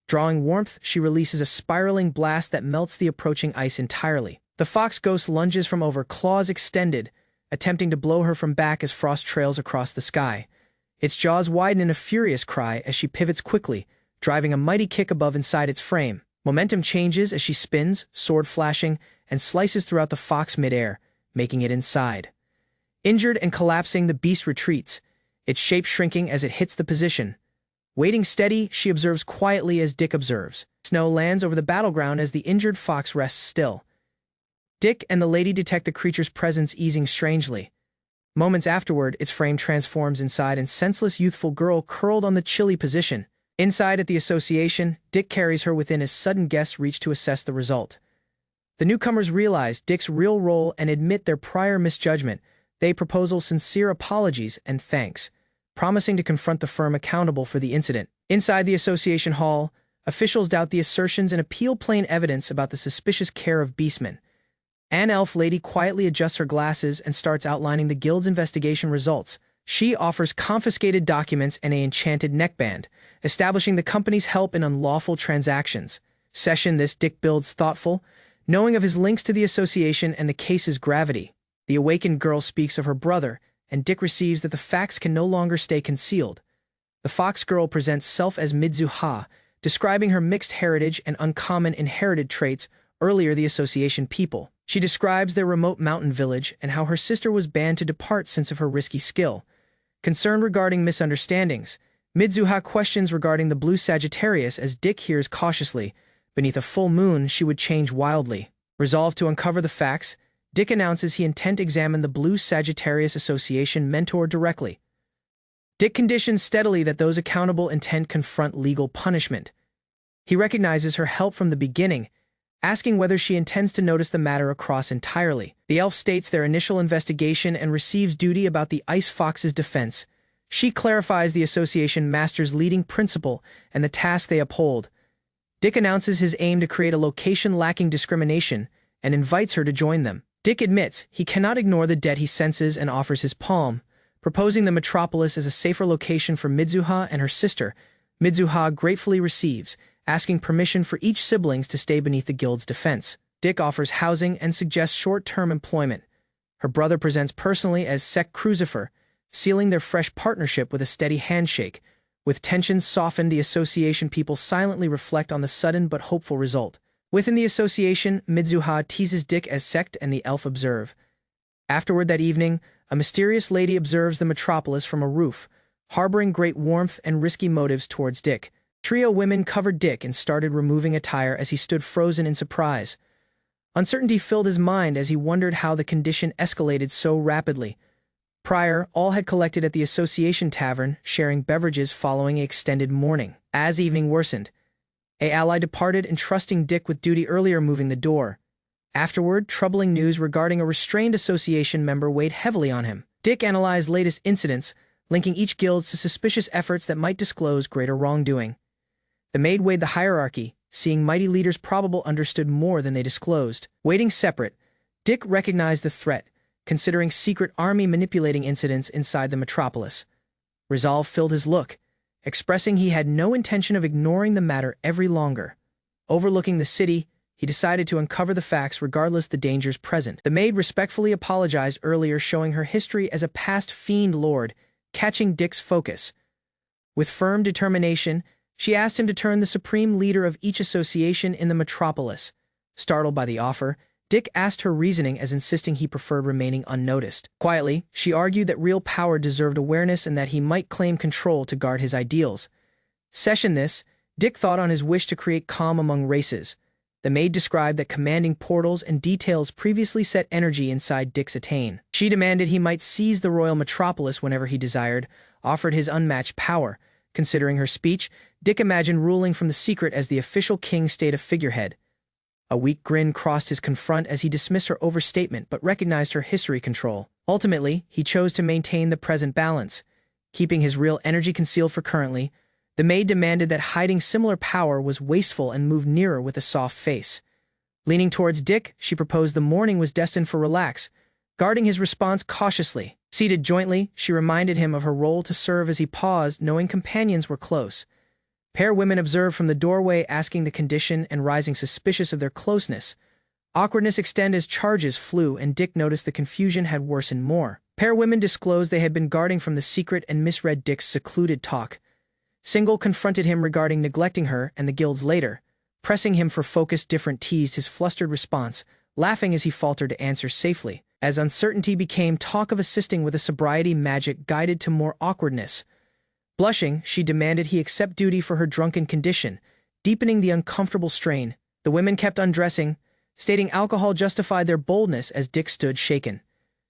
Drawing warmth, she releases a spiraling blast that melts the approaching ice entirely. The fox ghost lunges from over, claws extended, attempting to blow her from back as frost trails across the sky. Its jaws widen in a furious cry as she pivots quickly, driving a mighty kick above inside its frame. Momentum changes as she spins, sword flashing, and slices throughout the fox midair, making it inside. Injured and collapsing, the beast retreats, its shape shrinking as it hits the position. Waiting steady, she observes quietly as Dick observes. Snow lands over the battleground as the injured fox rests still. Dick and the lady detect the creature's presence easing strangely. Moments afterward, its frame transforms inside a senseless youthful girl curled on the chilly position. Inside at the association, Dick carries her within as sudden guests reach to assess the result. The newcomers realize Dick's real role and admit their prior misjudgment. They propose sincere apologies and thanks, promising to confront the firm accountable for the incident. Inside the association hall, officials doubt the assertions and appeal plain evidence about the suspicious care of beastmen. An elf lady quietly adjusts her glasses and starts outlining the guild's investigation results. She offers confiscated documents and an enchanted neckband, establishing the company's help in unlawful transactions. This Dick builds thoughtful, knowing of his links to the association and the case's gravity. The awakened girl speaks of her brother, and Dick receives that the facts can no longer stay concealed. The fox girl presents self as Midzuha, describing her mixed heritage and uncommon inherited traits. Earlier, the association people. She describes their remote mountain village and how her sister was banned to depart since of her risky skill. Concerned regarding misunderstandings, Midzuha questions regarding the blue Sagittarius as Dick hears cautiously. Beneath a full moon, she would change wildly. Resolved to uncover the facts, Dick announces he intends to examine the Blue Sagittarius Association mentor directly. Dick conditions steadily that those accountable intend confront legal punishment. He recognizes her help from the beginning, asking whether she intends to notice the matter across entirely. The elf states their initial investigation and receives duty about the Ice Fox's defense. She clarifies the association master's leading principle and the task they uphold. Dick announces his aim to create a location lacking discrimination and invites her to join them. Dick admits he cannot ignore the debt he senses and offers his palm, proposing the metropolis as a safer location for Midzuha and her sister. Midzuha gratefully receives, asking permission for each siblings to stay beneath the guild's defense. Dick offers housing and suggests short-term employment. Her brother presents personally as Sec Crucifer, sealing their fresh partnership with a steady handshake. With tensions softened, the association people silently reflect on the sudden but hopeful result. Within the association, Midzuha teases Dick as Sect and the elf observe. Afterward that evening, a mysterious lady observes the metropolis from a roof, harboring great warmth and risky motives towards Dick. Trio women covered Dick and started removing attire as he stood frozen in surprise. Uncertainty filled his mind as he wondered how the condition escalated so rapidly. Prior, all had collected at the association tavern, sharing beverages following an extended mourning. As evening worsened, an ally departed, entrusting Dick with duty, earlier moving the door. Afterward, troubling news regarding a restrained association member weighed heavily on him. Dick analyzed latest incidents, linking each guild to suspicious efforts that might disclose greater wrongdoing. The maid weighed the hierarchy, seeing mighty leaders probable understood more than they disclosed. Waiting separate, Dick recognized the threat, considering secret army manipulating incidents inside the metropolis. Resolve filled his look, expressing he had no intention of ignoring the matter any longer. Overlooking the city, he decided to uncover the facts regardless the dangers present. The maid respectfully apologized earlier, showing her history as a past fiend lord, catching Dick's focus. With firm determination, she asked him to turn the supreme leader of each association in the metropolis. Startled by the offer, Dick asked her reasoning as insisting he preferred remaining unnoticed. Quietly, she argued that real power deserved awareness and that he might claim control to guard his ideals. Dick thought on his wish to create calm among races. The maid described that commanding portals and details previously set energy inside Dick's attain. She demanded he might seize the royal metropolis whenever he desired, offered his unmatched power. Considering her speech, Dick imagined ruling from the secret as the official king stayed a figurehead. A weak grin crossed his confront as he dismissed her overstatement but recognized her history control. Ultimately, he chose to maintain the present balance, keeping his real energy concealed for currently. The maid demanded that hiding similar power was wasteful and moved nearer with a soft face. Leaning towards Dick, she proposed the morning was destined for relax, guarding his response cautiously. Seated jointly, she reminded him of her role to serve as he paused, knowing companions were close. Pair women observed from the doorway, asking the condition and rising suspicious of their closeness. Awkwardness extended as charges flew, and Dick noticed the confusion had worsened more. Pair women disclosed they had been guarding from the secret and misread Dick's secluded talk. Single confronted him regarding neglecting her and the guild's later, pressing him for focus. Different teased his flustered response, laughing as he faltered to answer safely. As uncertainty became talk of assisting with a sobriety magic guided to more awkwardness. Blushing, she demanded he accept duty for her drunken condition, deepening the uncomfortable strain. The women kept undressing, stating alcohol justified their boldness as Dick stood shaken.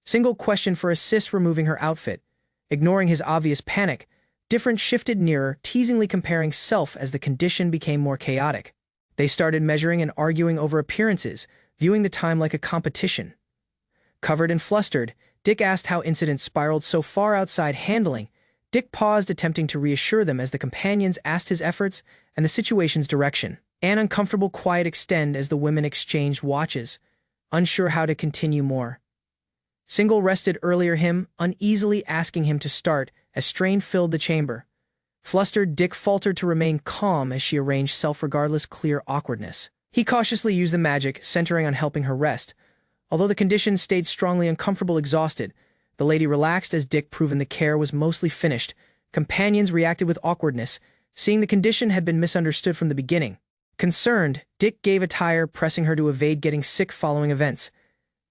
Single questioned for assist removing her outfit. Ignoring his obvious panic, Different shifted nearer, teasingly comparing self as the condition became more chaotic. They started measuring and arguing over appearances, viewing the time like a competition. Covered and flustered, Dick asked how incidents spiraled so far outside handling. Dick paused, attempting to reassure them as the companions asked his efforts and the situation's direction. An uncomfortable quiet extended as the women exchanged watches. unsure how to continue more. Single rested earlier him, uneasily asking him to start, as strain filled the chamber. Flustered, Dick faltered to remain calm as she arranged self-regardless clear awkwardness. He cautiously used the magic, centering on helping her rest. Although the condition stayed strongly uncomfortable, exhausted, the lady relaxed as Dick proven the care was mostly finished. Companions reacted with awkwardness, seeing the condition had been misunderstood from the beginning. Concerned, Dick gave a tire, pressing her to evade getting sick following events.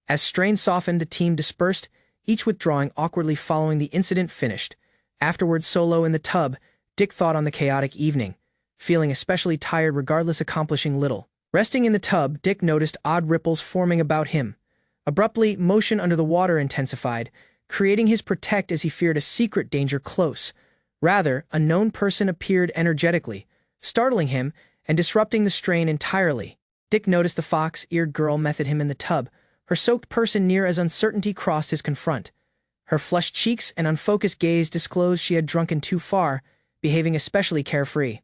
As strain softened, the team dispersed, each withdrawing awkwardly following the incident finished. Afterwards, solo in the tub, Dick thought on the chaotic evening, feeling especially tired regardless accomplishing little. Resting in the tub, Dick noticed odd ripples forming about him. Abruptly, motion under the water intensified, creating his protect as he feared a secret danger close. Rather, a known person appeared energetically, startling him and disrupting the strain entirely. Dick noticed the fox-eared girl method him in the tub, her soaked person near as uncertainty crossed his confront. Her flushed cheeks and unfocused gaze disclosed she had drunken too far, behaving especially carefree.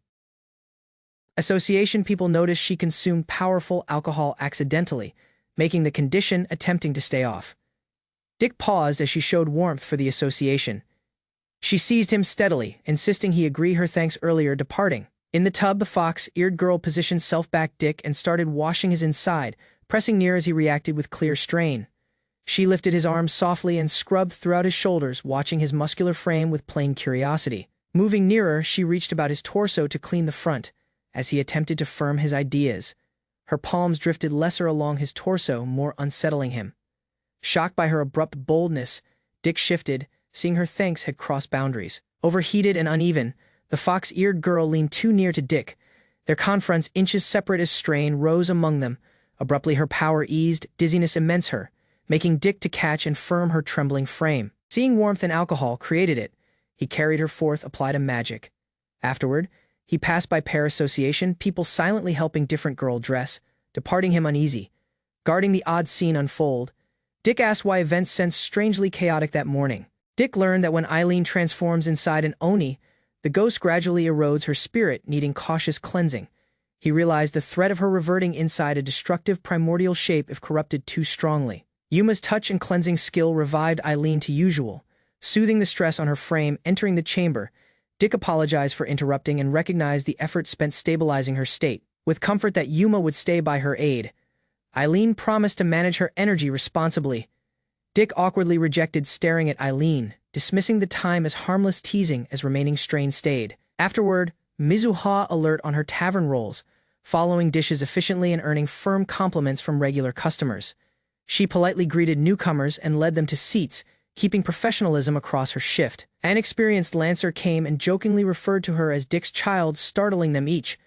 Association people noticed she consumed powerful alcohol accidentally, making the condition attempting to stay off. Dick paused as she showed warmth for the association. She seized him steadily, insisting he agree her thanks earlier departing. In the tub, the fox-eared girl positioned self back Dick and started washing his inside, pressing near as he reacted with clear strain. She lifted his arms softly and scrubbed throughout his shoulders, watching his muscular frame with plain curiosity. Moving nearer, she reached about his torso to clean the front, as he attempted to firm his ideas. Her palms drifted lesser along his torso, more unsettling him. Shocked by her abrupt boldness, Dick shifted, seeing her thanks had crossed boundaries. Overheated and uneven, the fox-eared girl leaned too near to Dick. Their confronts, inches separate as strain, rose among them. Abruptly her power eased, dizziness immense her, making Dick to catch and firm her trembling frame. Seeing warmth and alcohol created it, he carried her forth, applied a magic. Afterward, he passed by pair association, people silently helping different girl dress, departing him uneasy. Guarding the odd scene unfold, Dick asked why events sensed strangely chaotic that morning. Dick learned that when Eileen transforms inside an oni, the ghost gradually erodes her spirit, needing cautious cleansing. He realized the threat of her reverting inside a destructive primordial shape if corrupted too strongly. Yuma's touch and cleansing skill revived Eileen to usual, soothing the stress on her frame. Entering the chamber, Dick apologized for interrupting and recognized the effort spent stabilizing her state. With comfort that Yuma would stay by her aid, Eileen promised to manage her energy responsibly. Dick awkwardly rejected, staring at Eileen, dismissing the time as harmless teasing as remaining strain stayed. Afterward, Mizuha alert on her tavern rolls, following dishes efficiently and earning firm compliments from regular customers. She politely greeted newcomers and led them to seats, keeping professionalism across her shift. An experienced lancer came and jokingly referred to her as Dick's child, startling them each.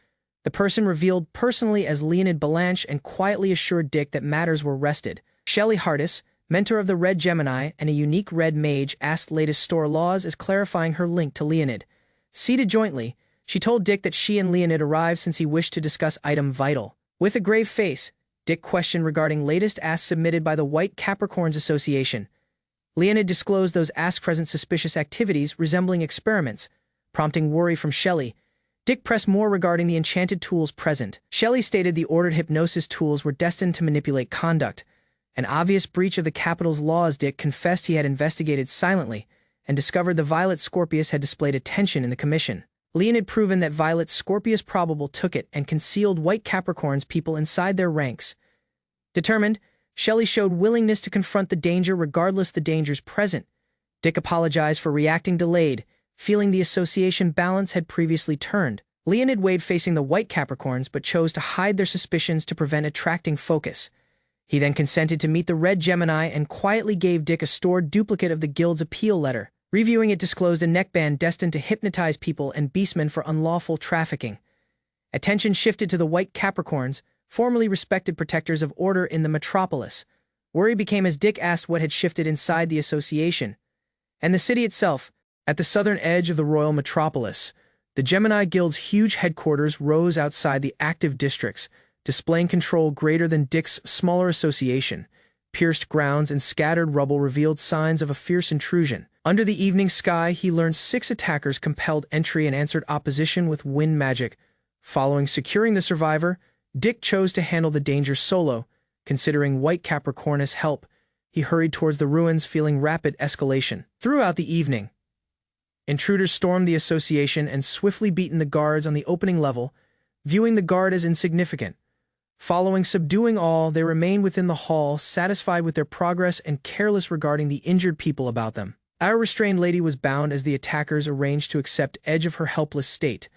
The person revealed personally as Leonid Balanche and quietly assured Dick that matters were rested. Shelley Hardis, mentor of the Red Gemini and a unique red mage, asked latest store laws as clarifying her link to Leonid. Seated jointly, she told Dick that she and Leonid arrived since he wished to discuss item vital. With a grave face, Dick questioned regarding latest asks submitted by the White Capricorns Association. Leonid disclosed those asks present suspicious activities resembling experiments, prompting worry from Shelley. Dick pressed more regarding the enchanted tools present. Shelley stated the ordered hypnosis tools were destined to manipulate conduct, an obvious breach of the capital's laws. Dick confessed he had investigated silently and discovered the Violet Scorpius had displayed attention in the commission. Leonid proven that Violet Scorpius probable took it and concealed White Capricorn's people inside their ranks. Determined, Shelley showed willingness to confront the danger regardless the dangers present. Dick apologized for reacting delayed, feeling the association balance had previously turned. Leonid weighed facing the White Capricorns but chose to hide their suspicions to prevent attracting focus. He then consented to meet the Red Gemini and quietly gave Dick a stored duplicate of the guild's appeal letter. Reviewing it disclosed a neckband destined to hypnotize people and beastmen for unlawful trafficking. Attention shifted to the White Capricorns, formerly respected protectors of order in the metropolis. Worry became as Dick asked what had shifted inside the association and the city itself. At the southern edge of the royal metropolis, the Gemini Guild's huge headquarters rose outside the active districts, displaying control greater than Dick's smaller association. Pierced grounds and scattered rubble revealed signs of a fierce intrusion. Under the evening sky, he learned 6 attackers compelled entry and answered opposition with wind magic. Following securing the survivor, Dick chose to handle the danger solo, Considering White Capricornus' help, he hurried towards the ruins, feeling rapid escalation. Throughout the evening, intruders stormed the association and swiftly beaten the guards on the opening level, viewing the guard as insignificant. Following subduing all, they remained within the hall, satisfied with their progress and careless regarding the injured people about them. Our restrained lady was bound as the attackers arranged to accept edge of her helpless state.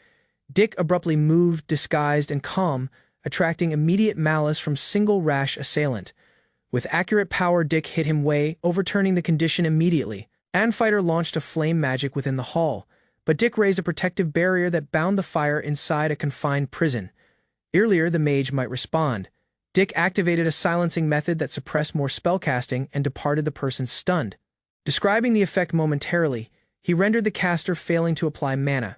Dick abruptly moved, disguised and calm, attracting immediate malice from single rash assailant. With accurate power, Dick hit him way, overturning the condition immediately. Fighter launched a flame magic within the hall, but Dick raised a protective barrier that bound the fire inside a confined prison. Earlier, the mage might respond. Dick activated a silencing method that suppressed more spellcasting and departed the person stunned. Describing the effect momentarily, he rendered the caster failing to apply mana.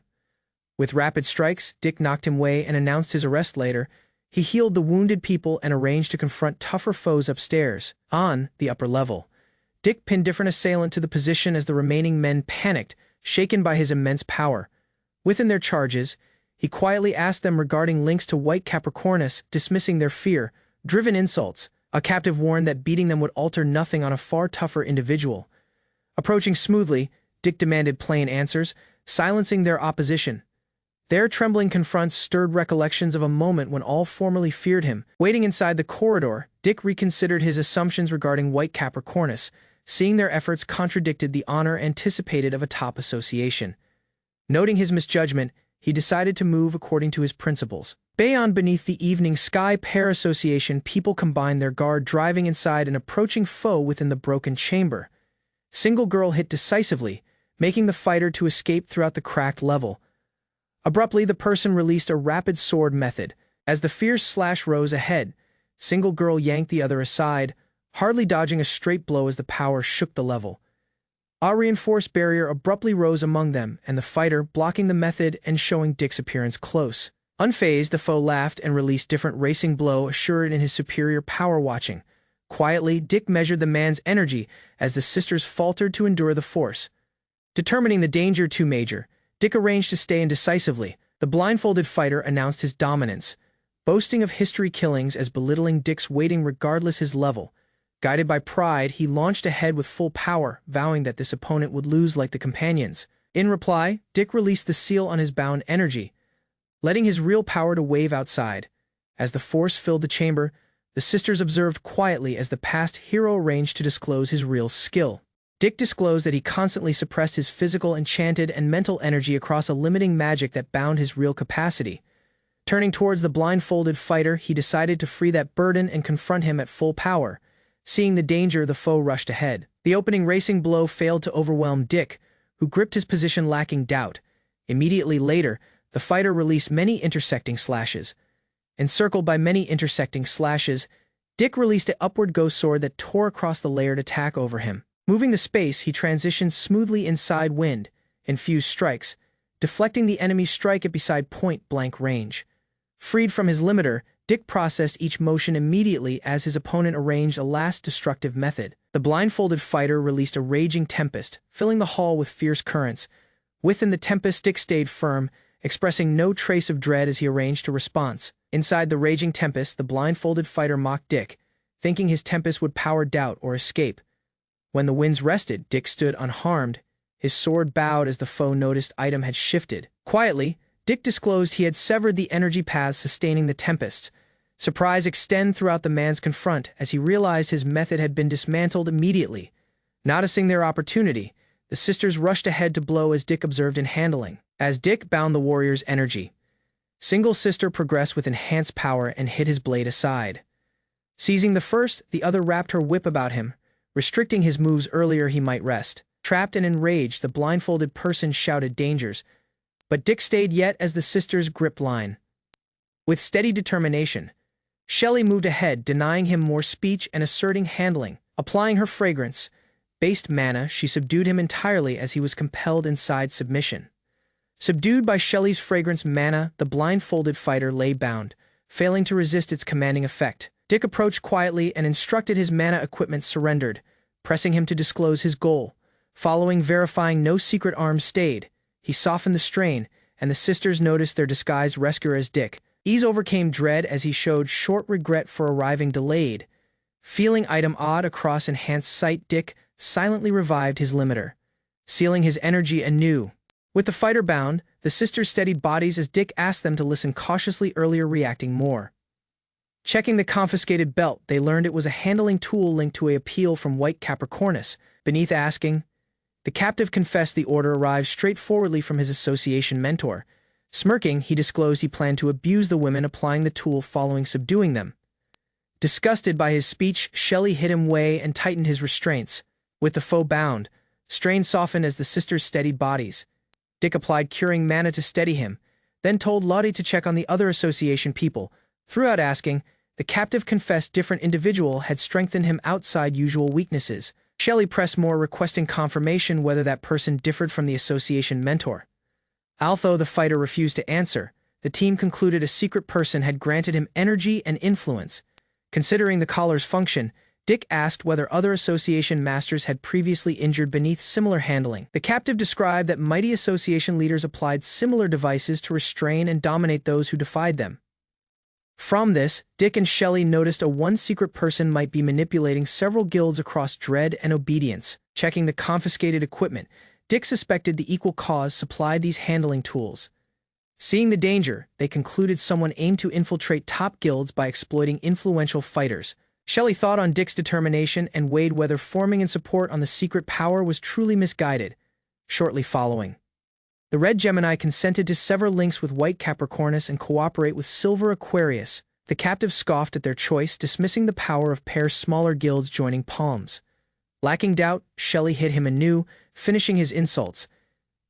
With rapid strikes, Dick knocked him away and announced his arrest later. He healed the wounded people and arranged to confront tougher foes upstairs. On the upper level, Dick pinned different assailant to the position as the remaining men panicked, shaken by his immense power. Within their charges, he quietly asked them regarding links to White Capricornus, dismissing their fear-driven insults. A captive warned that beating them would alter nothing on a far tougher individual. Approaching smoothly, Dick demanded plain answers, silencing their opposition. Their trembling confronts stirred recollections of a moment when all formerly feared him. Waiting inside the corridor, Dick reconsidered his assumptions regarding White Capricornus, seeing their efforts contradicted the honor anticipated of a top association. Noting his misjudgment, he decided to move according to his principles. Beyond beneath the evening sky pair association, people combined their guard, driving inside an approaching foe within the broken chamber. Single girl hit decisively, making the fighter to escape throughout the cracked level. Abruptly, the person released a rapid sword method. As the fierce slash rose ahead, Single girl yanked the other aside, hardly dodging a straight blow as the power shook the level. A reinforced barrier abruptly rose among them, and the fighter, blocking the method and showing Dick's appearance close. Unfazed, the foe laughed and released different racing blow, assured in his superior power. Watching quietly, Dick measured the man's energy as the sisters faltered to endure the force. Determining the danger too major, Dick arranged to stay indecisively. The blindfolded fighter announced his dominance, boasting of history killings as belittling Dick's waiting regardless his level. Guided by pride, he launched ahead with full power, vowing that this opponent would lose like the companions. In reply, Dick released the seal on his bound energy, letting his real power to wave outside. As the force filled the chamber, the sisters observed quietly as the past hero arranged to disclose his real skill. Dick disclosed that he constantly suppressed his physical, enchanted, and mental energy across a limiting magic that bound his real capacity. Turning towards the blindfolded fighter, he decided to free that burden and confront him at full power. Seeing the danger, the foe rushed ahead. The opening racing blow failed to overwhelm Dick, who gripped his position lacking doubt. Immediately later, the fighter released many intersecting slashes. Encircled by many intersecting slashes, Dick released an upward ghost sword that tore across the layered attack over him. Moving the space, he transitioned smoothly inside wind, infused strikes, deflecting the enemy's strike at beside point-blank range. Freed from his limiter, Dick processed each motion immediately as his opponent arranged a last destructive method. The blindfolded fighter released a raging tempest, filling the hall with fierce currents. Within the tempest, Dick stayed firm, expressing no trace of dread as he arranged a response. Inside the raging tempest, the blindfolded fighter mocked Dick, thinking his tempest would power doubt or escape. When the winds rested, Dick stood unharmed. His sword bowed as the foe noticed item had shifted. Quietly, Dick disclosed he had severed the energy paths sustaining the tempest. Surprise extended throughout the man's confront as he realized his method had been dismantled immediately. Noticing their opportunity, the sisters rushed ahead to blow as Dick observed in handling. As Dick bound the warrior's energy, single sister progressed with enhanced power and hit his blade aside. Seizing the first, the other wrapped her whip about him, restricting his moves earlier he might rest. Trapped and enraged, the blindfolded person shouted dangers, but Dick stayed yet as the sisters gripped line. With steady determination, Shelley moved ahead, denying him more speech and asserting handling. Applying her fragrance-based mana, she subdued him entirely as he was compelled inside submission. Subdued by Shelley's fragrance mana, the blindfolded fighter lay bound, failing to resist its commanding effect. Dick approached quietly and instructed his mana equipment surrendered, pressing him to disclose his goal. Following verifying no secret arms stayed, he softened the strain, and the sisters noticed their disguised rescuer as Dick. Ease overcame dread as he showed short regret for arriving delayed, Feeling item odd across enhanced sight, Dick silently revived his limiter, sealing his energy anew. With the fighter bound, the sisters steadied bodies as Dick asked them to listen cautiously, earlier reacting more. Checking the confiscated belt, they learned it was a handling tool linked to a appeal from White Capricornus. Beneath asking, the captive confessed the order arrived straightforwardly from his association mentor. Smirking, he disclosed he planned to abuse the women, applying the tool following subduing them. Disgusted by his speech, Shelley hid him away and tightened his restraints. With the foe bound, strain softened as the sisters steadied bodies. Dick applied curing mana to steady him, then told Lottie to check on the other association people. Throughout asking, the captive confessed different individual had strengthened him outside usual weaknesses. Shelley pressed more, requesting confirmation whether that person differed from the association mentor. Although the fighter refused to answer, the team concluded a secret person had granted him energy and influence. Considering the collar's function, Dick asked whether other association masters had previously injured beneath similar handling. The captive described that mighty association leaders applied similar devices to restrain and dominate those who defied them. From this, Dick and Shelley noticed one secret person might be manipulating several guilds across dread and obedience. Checking the confiscated equipment, Dick suspected the equal cause supplied these handling tools. Seeing the danger, they concluded someone aimed to infiltrate top guilds by exploiting influential fighters. Shelley thought on Dick's determination and weighed whether forming in support on the secret power was truly misguided. Shortly following, the Red Gemini consented to sever links with White Capricornus and cooperate with Silver Aquarius. The captive scoffed at their choice, dismissing the power of pair smaller guilds joining palms. Lacking doubt, Shelley hit him anew, finishing his insults.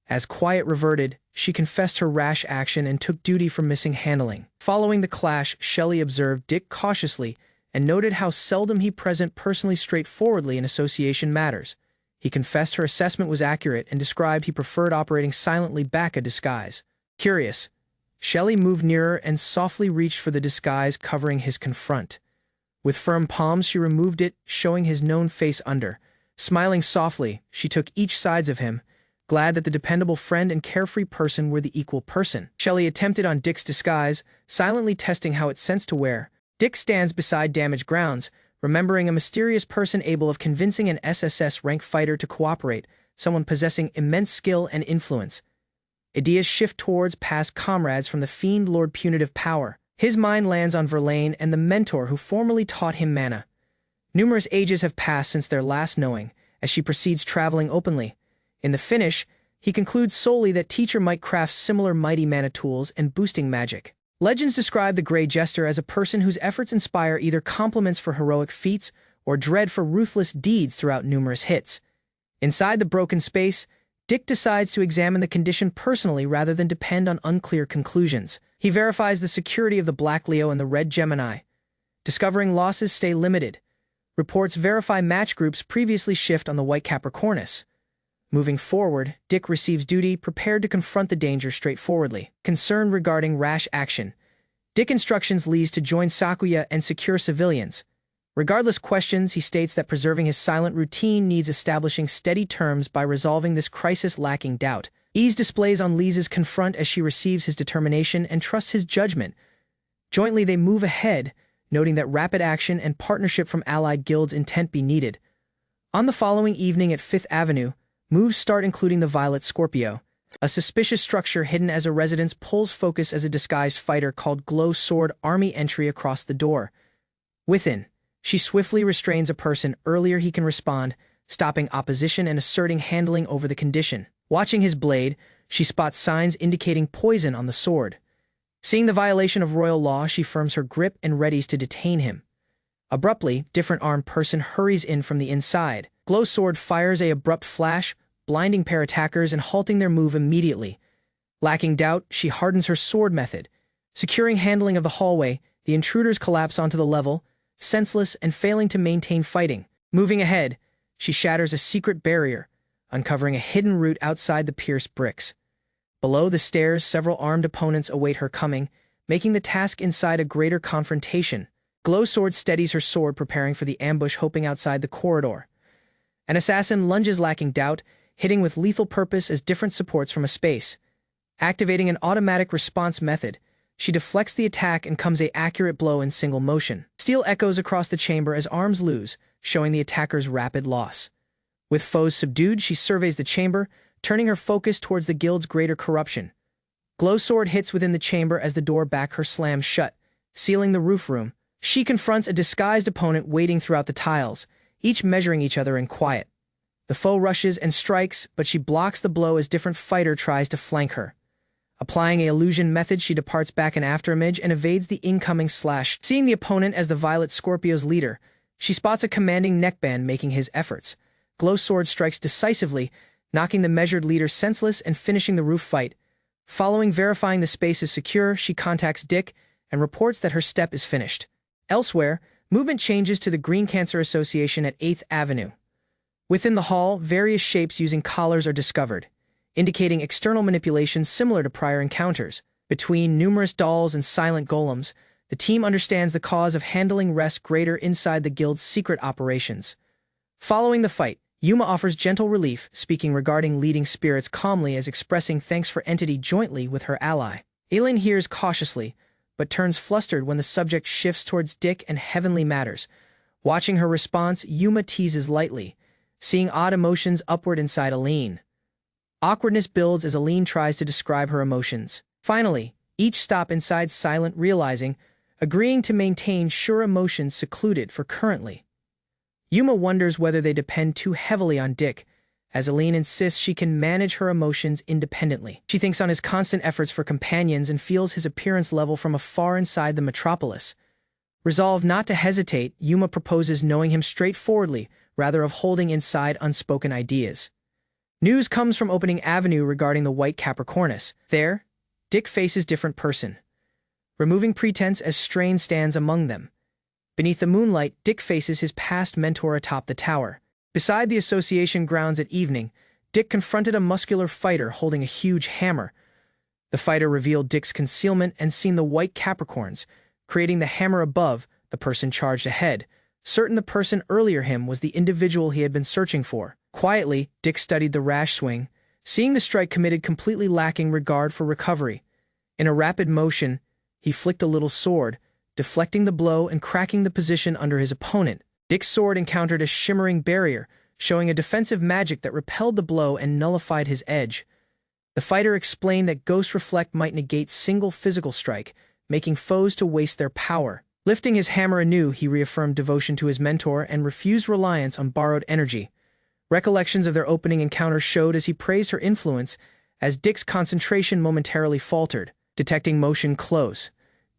As quiet reverted, she confessed her rash action and took duty for missing handling. Following the clash, Shelley observed Dick cautiously and noted how seldom he present personally straightforwardly in association matters. He confessed her assessment was accurate and described he preferred operating silently back a disguise. Curious, Shelley moved nearer and softly reached for the disguise covering his confront. With firm palms, she removed it, showing his known face under. Smiling softly, she took each sides of him, glad that the dependable friend and carefree person were the equal person. Shelley attempted on Dick's disguise, silently testing how it sensed to wear. Dick stands beside damaged grounds, remembering a mysterious person able of convincing an SSS-rank fighter to cooperate, someone possessing immense skill and influence. Ideas shift towards past comrades from the Fiend Lord Punitive Power. His mind lands on Verlaine and the mentor who formerly taught him mana. Numerous ages have passed since their last knowing, as she proceeds traveling openly. In the finish, he concludes solely that teacher might craft similar mighty mana tools and boosting magic. Legends describe the Grey Jester as a person whose efforts inspire either compliments for heroic feats or dread for ruthless deeds throughout numerous hits. Inside the broken space, Dick decides to examine the condition personally rather than depend on unclear conclusions. He verifies the security of the Black Leo and the Red Gemini. Discovering losses stay limited. Reports verify match groups previously shift on the White Capricornus. Moving forward, Dick receives duty, prepared to confront the danger straightforwardly. Concern regarding rash action, Dick instructions Lees to join Sakuya and secure civilians. Regardless questions, he states that preserving his silent routine needs establishing steady terms by resolving this crisis lacking doubt. Ease displays on Lees's confront as she receives his determination and trusts his judgment. Jointly they move ahead, noting that rapid action and partnership from allied guilds intent be needed. On the following evening at 5th Avenue, moves start including the Violet Scorpio. A suspicious structure hidden as a residence pulls focus as a disguised fighter called Glow Sword Army entry across the door. Within, she swiftly restrains a person earlier he can respond, stopping opposition and asserting handling over the condition. Watching his blade, she spots signs indicating poison on the sword. Seeing the violation of royal law, she firms her grip and readies to detain him. Abruptly, different armed person hurries in from the inside. Glow Sword fires a abrupt flash, blinding pair attackers and halting their move immediately. Lacking doubt, she hardens her sword method. Securing handling of the hallway, the intruders collapse onto the level, senseless and failing to maintain fighting. Moving ahead, she shatters a secret barrier, uncovering a hidden route outside the pierced bricks. Below the stairs, several armed opponents await her coming, making the task inside a greater confrontation. Glow Sword steadies her sword, preparing for the ambush hoping outside the corridor. An assassin lunges, lacking doubt, hitting with lethal purpose as different supports from a space. Activating an automatic response method, She deflects the attack and comes an accurate blow in single motion. Steel echoes across the chamber as arms lose, showing the attacker's rapid loss. With foes subdued, she surveys the chamber, turning her focus towards the guild's greater corruption. Glow sword hits within the chamber as the door back her slams shut, sealing the roof room. She confronts a disguised opponent waiting throughout the tiles, each measuring each other in quiet. The foe rushes and strikes, but she blocks the blow as different fighter tries to flank her. Applying a illusion method, she departs back an afterimage and evades the incoming slash. Seeing the opponent as the Violet Scorpio's leader, she spots a commanding neckband making his efforts. Glow sword strikes decisively, knocking the measured leader senseless and finishing the roof fight. Following verifying the space is secure, she contacts Dick and reports that her step is finished. Elsewhere, movement changes to the Green Cancer Association at 8th Avenue. Within the hall, various shapes using collars are discovered, indicating external manipulations similar to prior encounters. Between numerous dolls and silent golems, the team understands the cause of handling rest greater inside the guild's secret operations. Following the fight, Yuma offers gentle relief, speaking regarding leading spirits calmly as expressing thanks for entity jointly with her ally. Aileen hears cautiously, but turns flustered when the subject shifts towards Dick and heavenly matters. Watching her response, Yuma teases lightly, seeing odd emotions upward inside Aileen. Awkwardness builds as Aileen tries to describe her emotions. Finally, each stop inside silent, realizing, agreeing to maintain sure emotions secluded for currently. Yuma wonders whether they depend too heavily on Dick, as Aileen insists she can manage her emotions independently. She thinks on his constant efforts for companions and feels his appearance level from afar inside the metropolis. Resolved not to hesitate, Yuma proposes knowing him straightforwardly, rather of holding inside unspoken ideas. News comes from Opening Avenue regarding the White Capricornus. There, Dick faces different person, removing pretense as Strain stands among them. Beneath the moonlight, Dick faces his past mentor atop the tower. Beside the association grounds at evening, Dick confronted a muscular fighter holding a huge hammer. The fighter revealed Dick's concealment and seen the white Capricorns, creating the hammer above. The person charged ahead, certain the person earlier him was the individual he had been searching for. Quietly, Dick studied the rash swing, seeing the strike committed completely lacking regard for recovery. In a rapid motion, he flicked a little sword, deflecting the blow and cracking the position under his opponent. Dick's sword encountered a shimmering barrier, showing a defensive magic that repelled the blow and nullified his edge. The fighter explained that Ghost Reflect might negate single physical strike, making foes to waste their power. Lifting his hammer anew, he reaffirmed devotion to his mentor and refused reliance on borrowed energy. Recollections of their opening encounter showed as he praised her influence, as Dick's concentration momentarily faltered. Detecting motion close,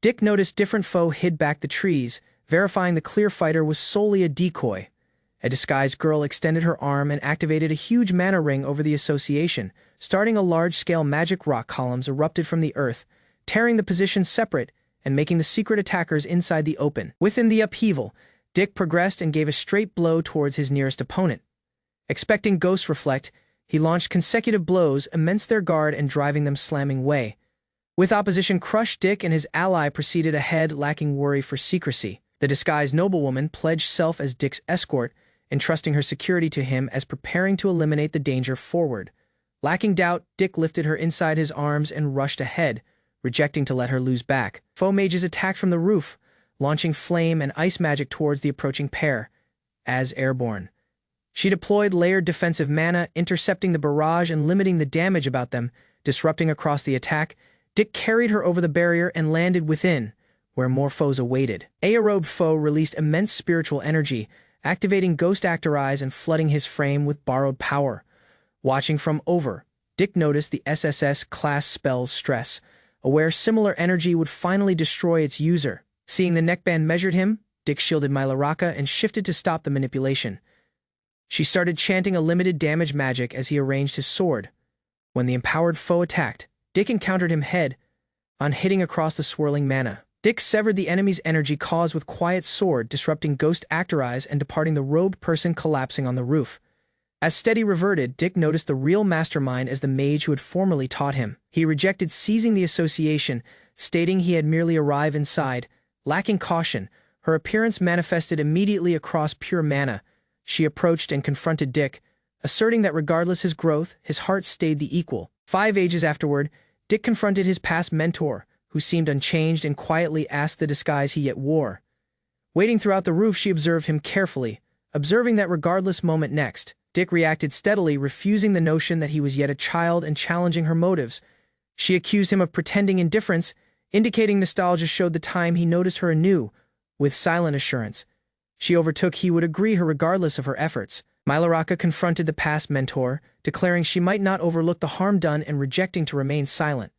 Dick noticed different foe hid back the trees, verifying the clear fighter was solely a decoy. A disguised girl extended her arm and activated a huge mana ring over the association, starting a large-scale magic rock columns erupted from the earth, tearing the position separate and making the secret attackers inside the open. Within the upheaval, Dick progressed and gave a straight blow towards his nearest opponent. Expecting Ghost Reflect, he launched consecutive blows, immense their guard and driving them slamming way. With opposition crushed, Dick and his ally proceeded ahead, lacking worry for secrecy. The disguised noblewoman pledged self as Dick's escort, entrusting her security to him as preparing to eliminate the danger forward. Lacking doubt, Dick lifted her inside his arms and rushed ahead, rejecting to let her lose back. Foe mages attacked from the roof, launching flame and ice magic towards the approaching pair. As airborne, she deployed layered defensive mana, intercepting the barrage and limiting the damage about them. Disrupting across the attack, Dick carried her over the barrier and landed within, where more foes awaited. A robed foe released immense spiritual energy, activating Ghost Actor Eyes and flooding his frame with borrowed power. Watching from over, Dick noticed the SSS-class spell's stress, aware similar energy would finally destroy its user. Seeing the neckband measured him, Dick shielded Mylaraka and shifted to stop the manipulation. She started chanting a limited damage magic as he arranged his sword. When the empowered foe attacked, Dick encountered him head-on, hitting across the swirling mana. Dick severed the enemy's energy caused with quiet sword, disrupting Ghost Actor Eyes and departing the robed person collapsing on the roof. As steady reverted, Dick noticed the real mastermind as the mage who had formerly taught him. He rejected seizing the association, stating he had merely arrived inside. Lacking caution, her appearance manifested immediately across pure mana. She approached and confronted Dick, asserting that regardless his growth, his heart stayed the equal. 5 ages afterward, Dick confronted his past mentor, who seemed unchanged and quietly asked the disguise he yet wore. Waiting throughout the roof, she observed him carefully, observing that regardless moment next, Dick reacted steadily, refusing the notion that he was yet a child and challenging her motives. She accused him of pretending indifference, indicating nostalgia showed the time he noticed her anew. With silent assurance, she overtook he would agree her regardless of her efforts. Milaraka confronted the past mentor, declaring she might not overlook the harm done and rejecting to remain silent.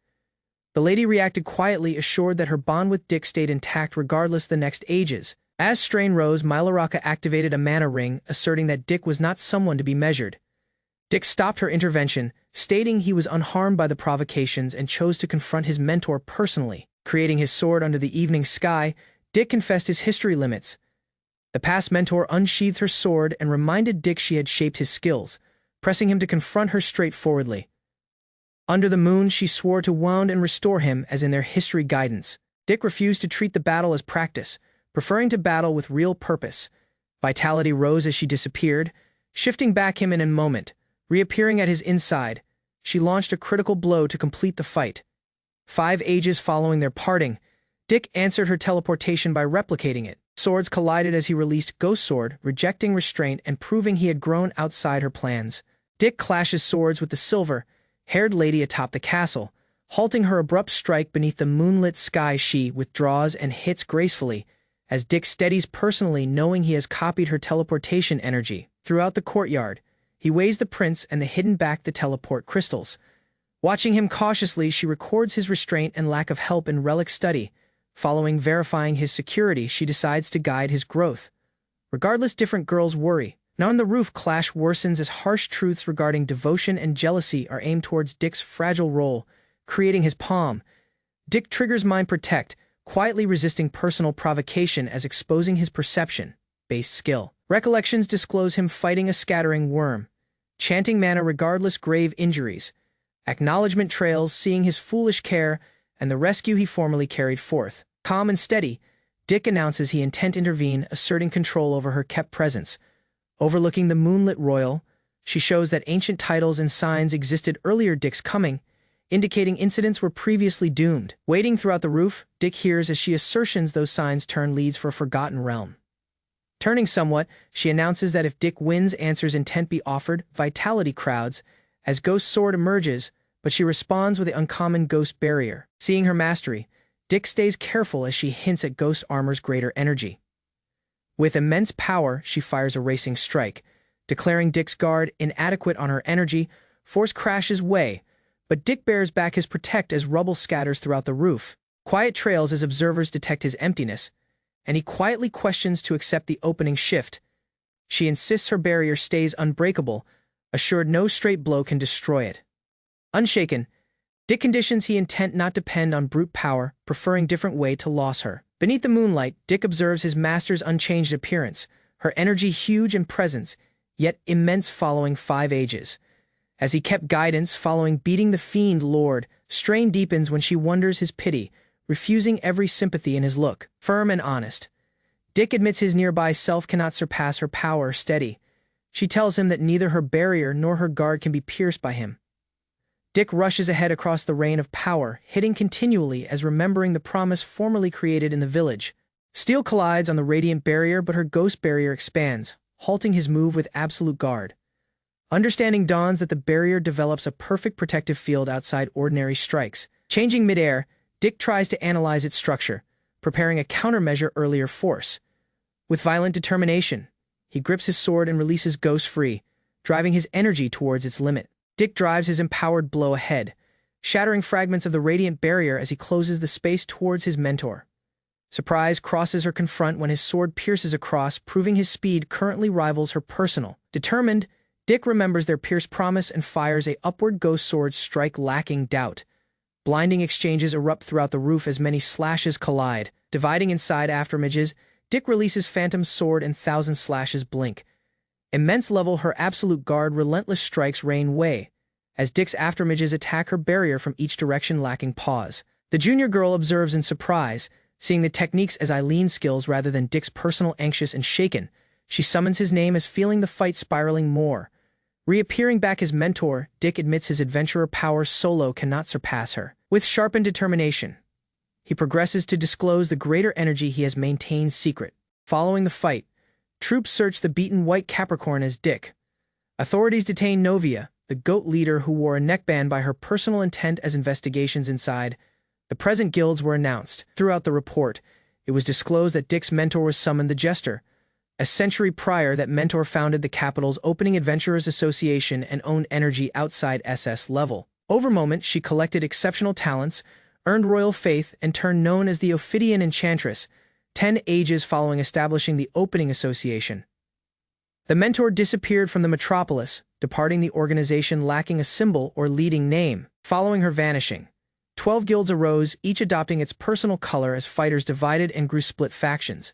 The lady reacted quietly, assured that her bond with Dick stayed intact regardless the next ages. As strain rose, Milaraka activated a mana ring, asserting that Dick was not someone to be measured. Dick stopped her intervention, stating he was unharmed by the provocations and chose to confront his mentor personally. Creating his sword under the evening sky, Dick confessed his history limits. The past mentor unsheathed her sword and reminded Dick she had shaped his skills, pressing him to confront her straightforwardly. Under the moon, she swore to wound and restore him as in their history guidance. Dick refused to treat the battle as practice, preferring to battle with real purpose. Vitality rose as she disappeared, shifting back him in a moment. Reappearing at his inside, she launched a critical blow to complete the fight. 5 ages following their parting, Dick answered her teleportation by replicating it. Swords collided as he released Ghost Sword, rejecting restraint and proving he had grown outside her plans. Dick clashes swords with the silver-haired lady atop the castle, halting her abrupt strike beneath the moonlit sky. She withdraws and hits gracefully, as Dick steadies personally, knowing he has copied her teleportation energy. Throughout the courtyard, he weighs the prince and the hidden back the teleport crystals. Watching him cautiously, she records his restraint and lack of help in relic study. Following verifying his security, she decides to guide his growth. Regardless, different girls worry. Now on the roof, clash worsens as harsh truths regarding devotion and jealousy are aimed towards Dick's fragile role, creating his palm. Dick triggers Mind Protect, quietly resisting personal provocation as exposing his perception-based skill. Recollections disclose him fighting a scattering worm, chanting mana regardless grave injuries. Acknowledgement trails, seeing his foolish care and the rescue he formerly carried forth. Calm and steady, Dick announces he intend to intervene, asserting control over her kept presence. Overlooking the moonlit royal, she shows that ancient titles and signs existed earlier Dick's coming, indicating incidents were previously doomed. Waiting throughout the roof, Dick hears as she assertions those signs turn leads for a forgotten realm. Turning somewhat, she announces that if Dick wins, answers intent be offered. Vitality crowds as Ghost Sword emerges, but she responds with the uncommon Ghost Barrier. Seeing her mastery, Dick stays careful as she hints at Ghost Armor's greater energy. With immense power, she fires a racing strike, declaring Dick's guard inadequate on her energy. Force crashes way, but Dick bears back his protect as rubble scatters throughout the roof. Quiet trails as observers detect his emptiness, and he quietly questions to accept the opening shift. She insists her barrier stays unbreakable, assured no straight blow can destroy it. Unshaken, Dick conditions he intent not depend on brute power, preferring different way to loss her. Beneath the moonlight, Dick observes his master's unchanged appearance, her energy huge and presence, yet immense following 5 ages. As he kept guidance following beating the fiend lord, strain deepens when she wonders his pity, refusing every sympathy in his look. Firm and honest, Dick admits his nearby self cannot surpass her power. Steady, she tells him that neither her barrier nor her guard can be pierced by him. Dick rushes ahead across the rain of power, hitting continually as remembering the promise formerly created in the village. Steel collides on the radiant barrier, but her ghost barrier expands, halting his move with absolute guard. Understanding dawns that the barrier develops a perfect protective field outside ordinary strikes. Changing midair, Dick tries to analyze its structure, preparing a countermeasure earlier force. With violent determination, he grips his sword and releases Ghost free, driving his energy towards its limit. Dick drives his empowered blow ahead, shattering fragments of the radiant barrier as he closes the space towards his mentor. Surprise crosses her confront when his sword pierces across, proving his speed currently rivals her personal. Determined, Dick remembers their pierced promise and fires a upward Ghost Sword strike, lacking doubt. Blinding exchanges erupt throughout the roof as many slashes collide. Dividing inside afterimages, Dick releases Phantom's sword and 1,000 slashes blink. Immense level her absolute guard, relentless strikes rain way, as Dick's afterimages attack her barrier from each direction, lacking pause. The junior girl observes in surprise, seeing the techniques as Eileen's skills rather than Dick's personal. Anxious and shaken, she summons his name as feeling the fight spiraling more. Reappearing back his mentor, Dick admits his adventurer power solo cannot surpass her. With sharpened determination, he progresses to disclose the greater energy he has maintained secret. Following the fight, troops search the beaten White Capricorn as Dick. Authorities detain Novia, the goat leader who wore a neckband by her personal intent as investigations inside. The present guilds were announced. Throughout the report, it was disclosed that Dick's mentor was summoned the Jester. A century prior, that mentor founded the capital's opening Adventurers Association and owned energy outside SS level. Over moment, she collected exceptional talents, earned royal faith, and turned known as the Ophidian Enchantress, 10 ages following establishing the opening association. The mentor disappeared from the metropolis, departing the organization lacking a symbol or leading name. Following her vanishing, 12 guilds arose, each adopting its personal color as fighters divided and grew split factions.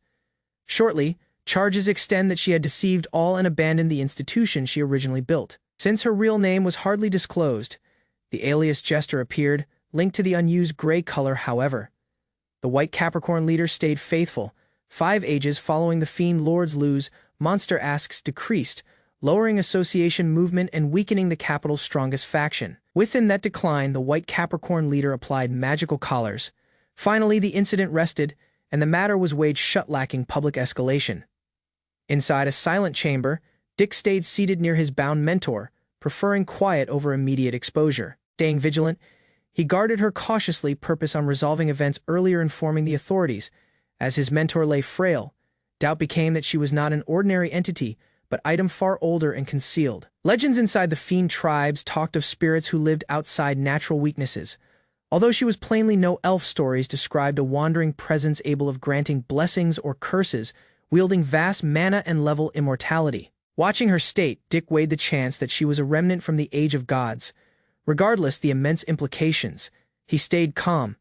Shortly, charges extend that she had deceived all and abandoned the institution she originally built. Since her real name was hardly disclosed, the alias Jester appeared, linked to the unused gray color. However, the White Capricorn leader stayed faithful. 5 ages following the Fiend Lord's lose, monster asks decreased, lowering association movement and weakening the capital's strongest faction. Within that decline, the White Capricorn leader applied magical collars. Finally, the incident rested, and the matter was weighed shut, lacking public escalation. Inside a silent chamber, Dick stayed seated near his bound mentor, preferring quiet over immediate exposure. Staying vigilant, he guarded her cautiously, purpose on resolving events earlier, informing the authorities. As his mentor lay frail, doubt became that she was not an ordinary entity, but item far older and concealed. Legends inside the Fiend tribes talked of spirits who lived outside natural weaknesses. Although she was plainly no elf, stories described a wandering presence able of granting blessings or curses, wielding vast mana and level immortality. Watching her state, Dick weighed the chance that she was a remnant from the Age of Gods. Regardless the immense implications, he stayed calm.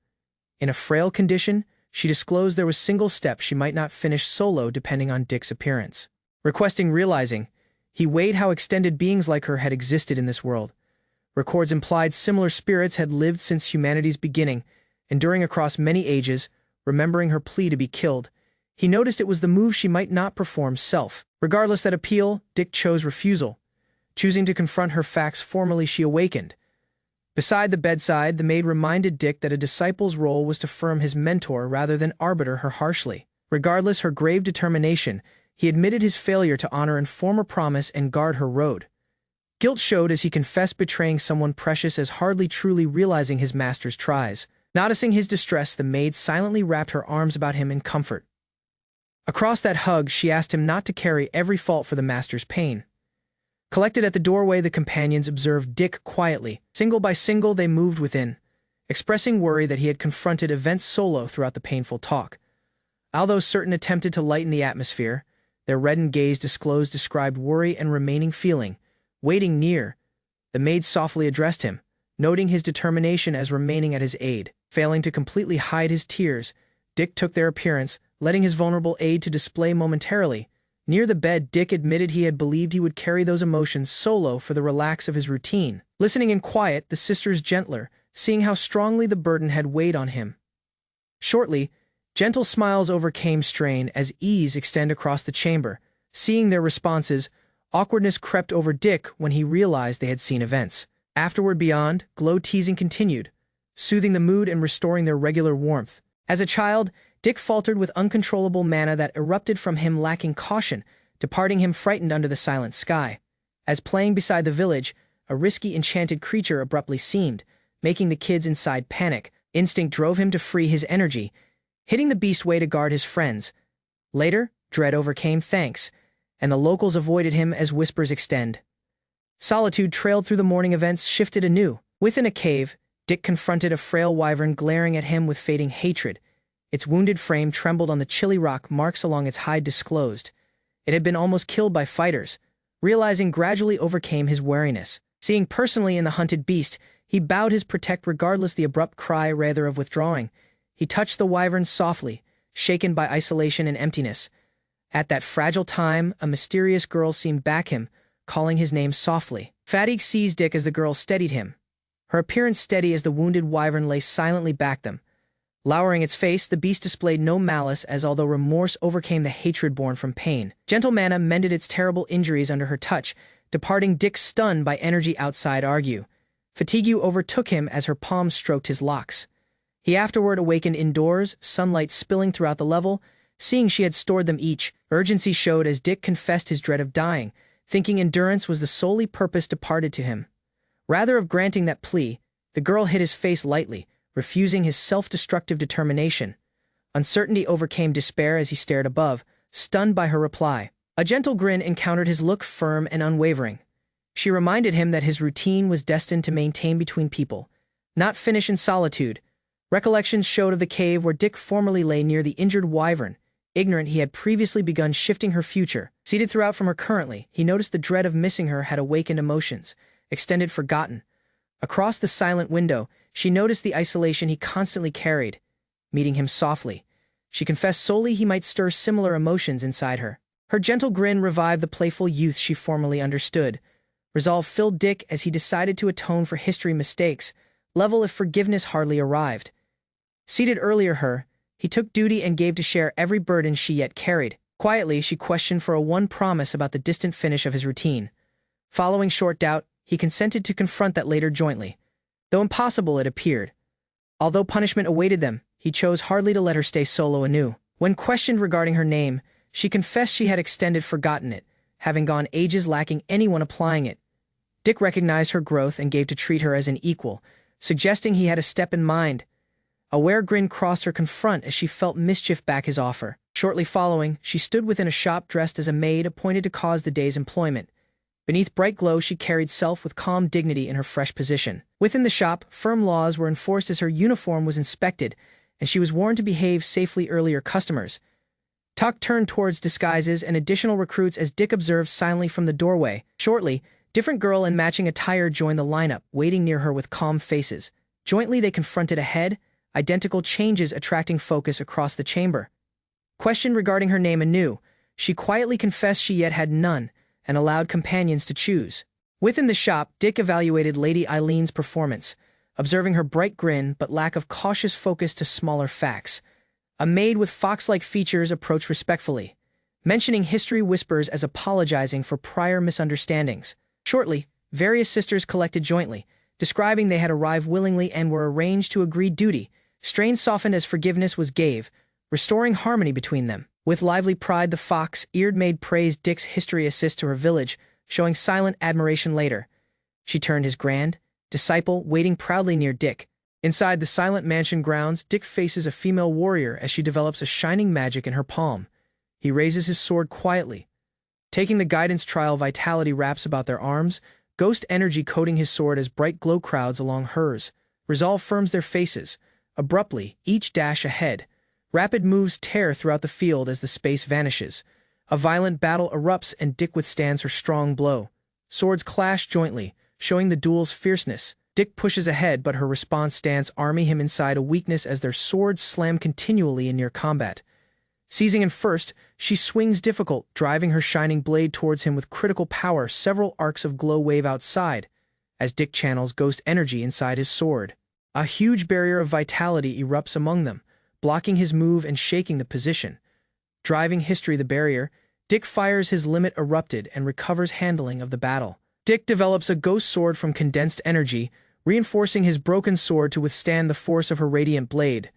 In a frail condition, she disclosed there was single step she might not finish solo depending on Dick's appearance. Realizing, he weighed how extended beings like her had existed in this world. Records implied similar spirits had lived since humanity's beginning, enduring across many ages. Remembering her plea to be killed, he noticed it was the move she might not perform self. Regardless that appeal, Dick chose refusal. Choosing to confront her facts formally, she awakened. Beside the bedside, the maid reminded Dick that a disciple's role was to firm his mentor rather than arbiter her harshly. Regardless her grave determination, he admitted his failure to honor and former promise and guard her road. Guilt showed as he confessed betraying someone precious, as hardly truly realizing his master's tries. Noticing his distress, the maid silently wrapped her arms about him in comfort. Across that hug, she asked him not to carry every fault for the master's pain. Collected at the doorway, the companions observed Dick quietly. Single by single, they moved within, expressing worry that he had confronted events solo throughout the painful talk. Although certain attempted to lighten the atmosphere, their reddened gaze described worry and remaining feeling. Waiting near, the maid softly addressed him, noting his determination as remaining at his aid. Failing to completely hide his tears, Dick took their appearance, letting his vulnerable aid to display momentarily. Near the bed, Dick admitted he had believed he would carry those emotions solo for the relax of his routine. Listening in quiet, the sisters gentler, seeing how strongly the burden had weighed on him. Shortly, gentle smiles overcame strain as ease extended across the chamber. Seeing their responses, awkwardness crept over Dick when he realized they had seen events. Afterward, beyond, glow teasing continued, soothing the mood and restoring their regular warmth. As a child, Dick faltered with uncontrollable mana that erupted from him, lacking caution, departing him frightened under the silent sky. As playing beside the village, a risky enchanted creature abruptly seemed, making the kids inside panic. Instinct drove him to free his energy, hitting the beast way to guard his friends. Later, dread overcame thanks, and the locals avoided him as whispers extend. Solitude trailed through the morning, events shifted anew. Within a cave, Dick confronted a frail wyvern glaring at him with fading hatred. Its wounded frame trembled on the chilly rock, marks along its hide disclosed. It had been almost killed by fighters. Realizing, gradually overcame his wariness. Seeing personally in the hunted beast, he bowed his protect regardless the abrupt cry rather of withdrawing. He touched the wyvern softly, shaken by isolation and emptiness. At that fragile time, a mysterious girl seemed back him, calling his name softly. Fatigue seized Dick as the girl steadied him. Her appearance steady as the wounded wyvern lay silently back them. Lowering its face, the beast displayed no malice, as although remorse overcame the hatred born from pain. Gentle mana mended its terrible injuries under her touch, departing Dick stunned by energy outside argue. Fatigue overtook him as her palm stroked his locks. He afterward awakened indoors, sunlight spilling throughout the level. Seeing she had stored them each, urgency showed as Dick confessed his dread of dying, thinking endurance was the solely purpose departed to him. Rather of granting that plea, the girl hit his face lightly, refusing his self-destructive determination. Uncertainty overcame despair as he stared above, stunned by her reply. A gentle grin encountered his look, firm and unwavering. She reminded him that his routine was destined to maintain between people, not finish in solitude. Recollections showed of the cave where Dick formerly lay near the injured wyvern, ignorant he had previously begun shifting her future. Seated throughout from her currently, he noticed the dread of missing her had awakened emotions, extended forgotten. Across the silent window, she noticed the isolation he constantly carried. Meeting him softly, she confessed solely he might stir similar emotions inside her. Her gentle grin revived the playful youth she formerly understood. Resolve filled Dick as he decided to atone for history mistakes, level if forgiveness hardly arrived. Seated earlier her, he took duty and gave to share every burden she yet carried. Quietly, she questioned for a one promise about the distant finish of his routine. Following short doubt, he consented to confront that later jointly. Though impossible it appeared. Although punishment awaited them, he chose hardly to let her stay solo anew. When questioned regarding her name, she confessed she had forgotten it, having gone ages lacking anyone applying it. Dick recognized her growth and gave to treat her as an equal, suggesting he had a step in mind. A ware grin crossed her confront as she felt mischief back his offer. Shortly following, she stood within a shop dressed as a maid appointed to cause the day's employment. Beneath bright glow she carried self with calm dignity in her fresh position. Within the shop, firm laws were enforced as her uniform was inspected, and she was warned to behave safely earlier customers. Tuck turned towards disguises and additional recruits as Dick observed silently from the doorway. Shortly, different girl in matching attire joined the lineup, waiting near her with calm faces. Jointly they confronted ahead, identical changes attracting focus across the chamber. Questioned regarding her name anew, she quietly confessed she yet had none, and allowed companions to choose. Within the shop, Dick evaluated Lady Eileen's performance, observing her bright grin but lack of cautious focus to smaller facts. A maid with fox-like features approached respectfully, mentioning history whispers as apologizing for prior misunderstandings. Shortly, various sisters collected jointly, describing they had arrived willingly and were arranged to agree duty. Strain softened as forgiveness was gave, restoring harmony between them. With lively pride the fox-eared maid praised Dick's history assist to her village, showing silent admiration later. She turned his grand disciple, waiting proudly near Dick. Inside the silent mansion grounds, Dick faces a female warrior as she develops a shining magic in her palm. He raises his sword quietly. Taking the guidance trial, vitality wraps about their arms, ghost energy coating his sword as bright glow crowds along hers. Resolve firms their faces. Abruptly, each dash ahead. Rapid moves tear throughout the field as the space vanishes. A violent battle erupts and Dick withstands her strong blow. Swords clash jointly, showing the duel's fierceness. Dick pushes ahead, but her response stands arming him inside a weakness as their swords slam continually in near combat. Seizing him first, she swings difficult, driving her shining blade towards him with critical power. Several arcs of glow wave outside, as Dick channels ghost energy inside his sword. A huge barrier of vitality erupts among them, blocking his move and shaking the position. Driving history the barrier, Dick fires his limit erupted and recovers handling of the battle. Dick develops a ghost sword from condensed energy, reinforcing his broken sword to withstand the force of her radiant blade.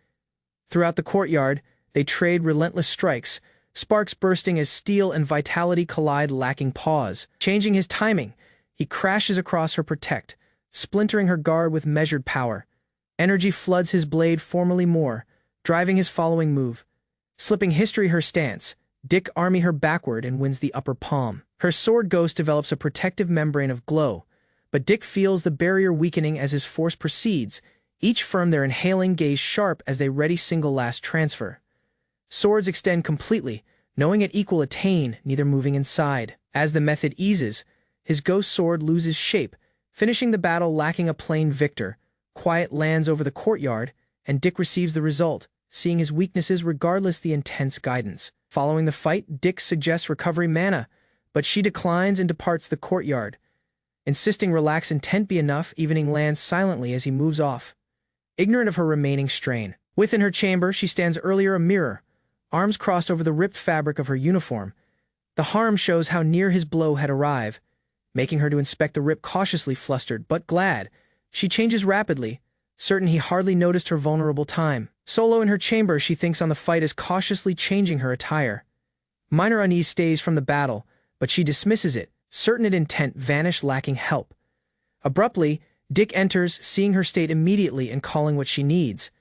Throughout the courtyard, they trade relentless strikes, sparks bursting as steel and vitality collide, lacking pause. Changing his timing, he crashes across her protect, splintering her guard with measured power. Energy floods his blade formally more, driving his following move. Slipping history her stance, Dick army her backward and wins the upper palm. Her sword ghost develops a protective membrane of glow, but Dick feels the barrier weakening as his force proceeds, each firm their inhaling gaze sharp as they ready single last transfer. Swords extend completely, knowing at equal attain, neither moving inside. As the method eases, his ghost sword loses shape, finishing the battle lacking a plain victor. Quiet lands over the courtyard, and Dick receives the result, seeing his weaknesses regardless the intense guidance. Following the fight, Dick suggests recovery mana, but she declines and departs the courtyard. Insisting relaxed intent be enough, evening lands silently as he moves off, ignorant of her remaining strain. Within her chamber, she stands earlier a mirror, arms crossed over the ripped fabric of her uniform. The harm shows how near his blow had arrived, making her to inspect the rip cautiously. Flustered but glad, she changes rapidly, certain he hardly noticed her vulnerable time. Solo in her chamber, she thinks on the fight as cautiously changing her attire. Minor unease stays from the battle, but she dismisses it, certain its intent vanish lacking help. Abruptly, Dick enters, seeing her state immediately and calling what she needs.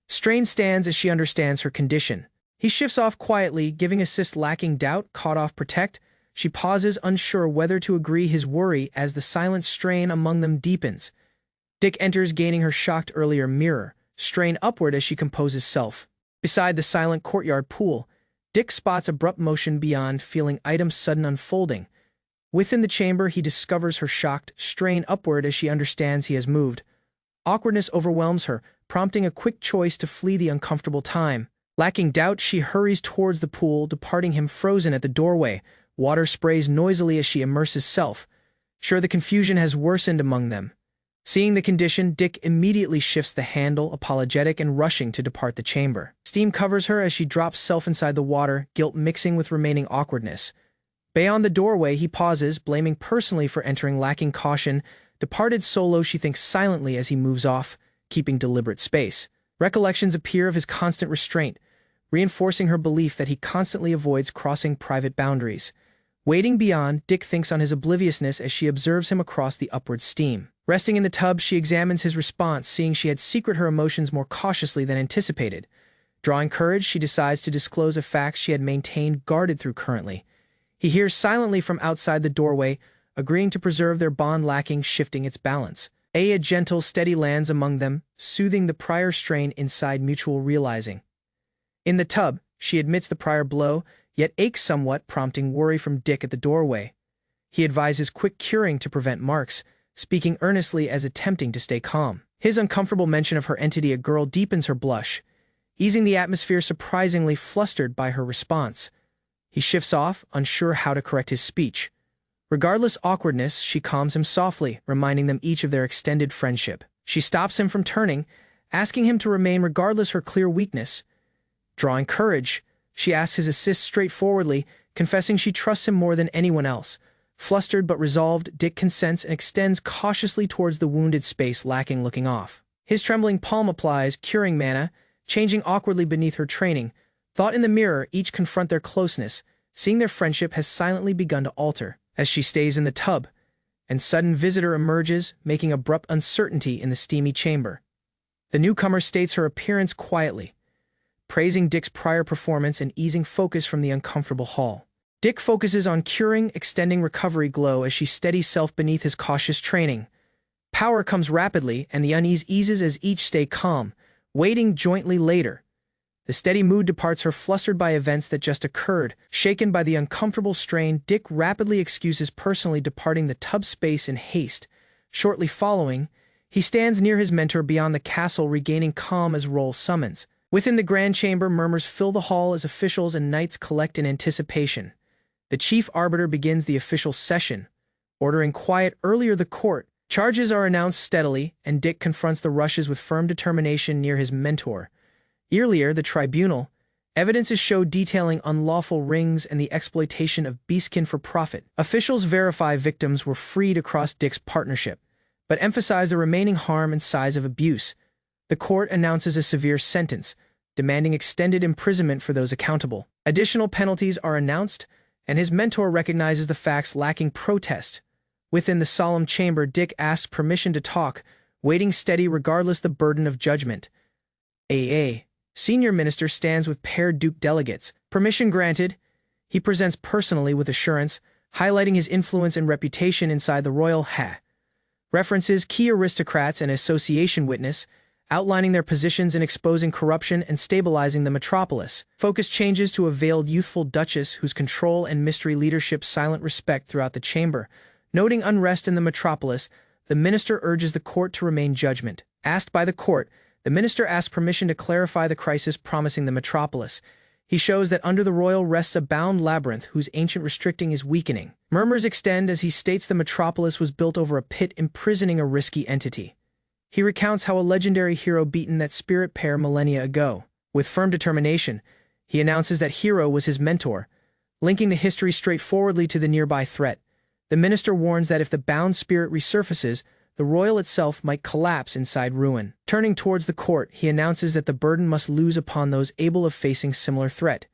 Strain stands as she understands her condition. He shifts off quietly, giving assist lacking doubt, caught off protect. She pauses, unsure whether to agree his worry as the silent strain among them deepens. Dick enters, gaining her shocked earlier mirror, strain upward as she composes self. Beside the silent courtyard pool, Dick spots abrupt motion beyond, feeling items sudden unfolding. Within the chamber, he discovers her shocked, strain upward as she understands he has moved. Awkwardness overwhelms her, prompting a quick choice to flee the uncomfortable time. Lacking doubt, she hurries towards the pool, departing him frozen at the doorway. Water sprays noisily as she immerses self. Sure, the confusion has worsened among them. Seeing the condition, Dick immediately shifts the handle, apologetic and rushing to depart the chamber. Steam covers her as she drops self inside the water, guilt mixing with remaining awkwardness. Beyond the doorway, he pauses, blaming personally for entering lacking caution. Departed solo, she thinks silently as he moves off, keeping deliberate space. Recollections appear of his constant restraint, reinforcing her belief that he constantly avoids crossing private boundaries. Waiting beyond, Dick thinks on his obliviousness as she observes him across the upward steam. Resting in the tub, she examines his response, seeing she had secreted her emotions more cautiously than anticipated. Drawing courage, she decides to disclose a fact she had maintained guarded through currently. He hears silently from outside the doorway, agreeing to preserve their bond lacking, shifting its balance. A gentle, steady lands among them, soothing the prior strain inside mutual realizing. In the tub, she admits the prior blow, yet aches somewhat, prompting worry from Dick at the doorway. He advises quick curing to prevent marks, speaking earnestly as attempting to stay calm. His uncomfortable mention of her entity a girl deepens her blush, easing the atmosphere, surprisingly flustered by her response. He shifts off, unsure how to correct his speech. Regardless awkwardness, she calms him softly, reminding them each of their extended friendship. She stops him from turning, asking him to remain regardless her clear weakness. Drawing courage, she asks his assist straightforwardly, confessing she trusts him more than anyone else. Flustered but resolved, Dick consents and extends cautiously towards the wounded space lacking looking off. His trembling palm applies curing mana, changing awkwardly beneath her training. Thought in the mirror, each confront their closeness, seeing their friendship has silently begun to alter. As she stays in the tub, and sudden visitor emerges, making abrupt uncertainty in the steamy chamber. The newcomer states her appearance quietly, praising Dick's prior performance and easing focus from the uncomfortable hall. Dick focuses on curing, extending recovery glow as she steadies self beneath his cautious training. Power comes rapidly, and the unease eases as each stay calm, waiting jointly later. The steady mood departs her, flustered by events that just occurred. Shaken by the uncomfortable strain, Dick rapidly excuses personally departing the tub space in haste. Shortly following, he stands near his mentor beyond the castle, regaining calm as roll summons. Within the grand chamber, murmurs fill the hall as officials and knights collect in anticipation. The chief arbiter begins the official session, ordering quiet. Earlier the court. Charges are announced steadily, and Dick confronts the rushes with firm determination near his mentor. Earlier, the tribunal. Evidences show detailing unlawful rings and the exploitation of beastkin for profit. Officials verify victims were freed across Dick's partnership, but emphasize the remaining harm and size of abuse. The court announces a severe sentence, demanding extended imprisonment for those accountable. Additional penalties are announced, and his mentor recognizes the facts lacking protest. Within the solemn chamber, Dick asks permission to talk, waiting steady regardless the burden of judgment. Senior Minister stands with paired Duke delegates. Permission granted. He presents personally with assurance, highlighting his influence and reputation inside the royal references key aristocrats and association witness, outlining their positions in exposing corruption and stabilizing the metropolis. Focus changes to a veiled youthful duchess whose control and mystery leadership silent respect throughout the chamber. Noting unrest in the metropolis, the minister urges the court to remain judgment. Asked by the court, the minister asks permission to clarify the crisis, promising the metropolis. He shows that under the royal rests a bound labyrinth whose ancient restricting is weakening. Murmurs extend as he states the metropolis was built over a pit imprisoning a risky entity. He recounts how a legendary hero beaten that spirit pair millennia ago. With firm determination, he announces that hero was his mentor, linking the history straightforwardly to the nearby threat. The minister warns that if the bound spirit resurfaces, the royal itself might collapse inside ruin. Turning towards the court, he announces that the burden must lose upon those able of facing similar threat.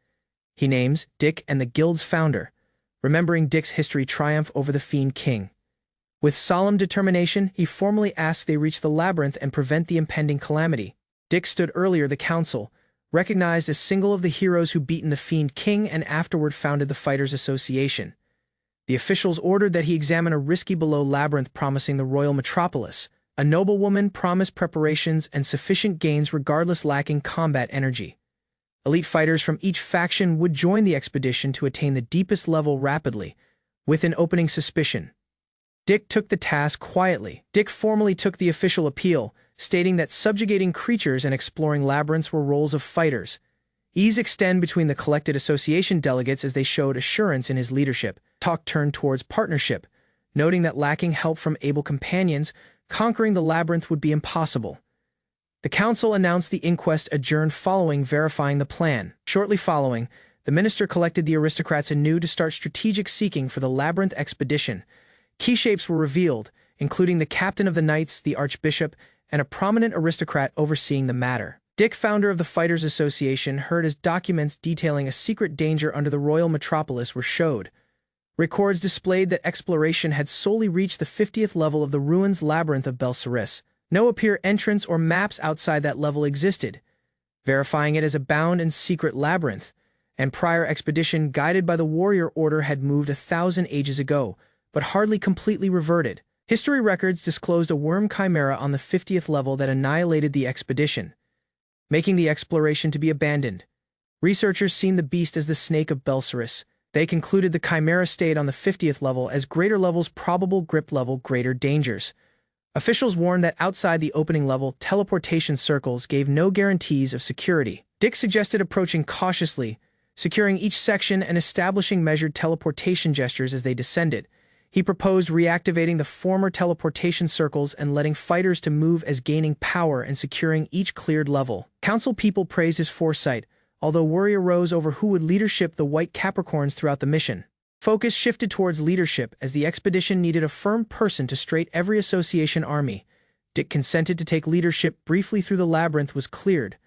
He names Dick and the guild's founder, remembering Dick's history triumph over the Fiend King. With solemn determination, he formally asks they reach the labyrinth and prevent the impending calamity. Dick stood earlier the council, recognized as single of the heroes who beaten the Fiend King and afterward founded the Fighters Association. The officials ordered that he examine a risky below labyrinth promising the royal metropolis. A noblewoman promised preparations and sufficient gains regardless lacking combat energy. Elite fighters from each faction would join the expedition to attain the deepest level rapidly, with an opening suspicion. Dick took the task quietly. Dick formally took the official appeal, stating that subjugating creatures and exploring labyrinths were roles of fighters. Ease extend between the collected association delegates as they showed assurance in his leadership. Talk turned towards partnership, noting that lacking help from able companions, conquering the labyrinth would be impossible. The council announced the inquest adjourned following verifying the plan. Shortly following, the minister collected the aristocrats anew to start strategic seeking for the labyrinth expedition. Key shapes were revealed, including the captain of the knights, the archbishop, and a prominent aristocrat overseeing the matter. Dick, founder of the Fighters Association, heard as documents detailing a secret danger under the royal metropolis were showed. Records displayed that exploration had solely reached the 50th level of the ruins labyrinth of Belsaris. No appear entrance or maps outside that level existed, verifying it as a bound and secret labyrinth, and prior expedition guided by the warrior order had moved 1,000 ages ago, but hardly completely reverted. History records disclosed a worm chimera on the 50th level that annihilated the expedition, making the exploration to be abandoned. Researchers seen the beast as the snake of Belsaris. They concluded the chimera stayed on the 50th level as greater levels probable grip level greater dangers. Officials warned that outside the opening level, teleportation circles gave no guarantees of security. Dick suggested approaching cautiously, securing each section and establishing measured teleportation gestures as they descended. He proposed reactivating the former teleportation circles and letting fighters to move as gaining power and securing each cleared level. Council people praised his foresight, although worry arose over who would leadership the White Capricorns throughout the mission. Focus shifted towards leadership as the expedition needed a firm person to straight every association army. Dick consented to take leadership briefly through the labyrinth was cleared.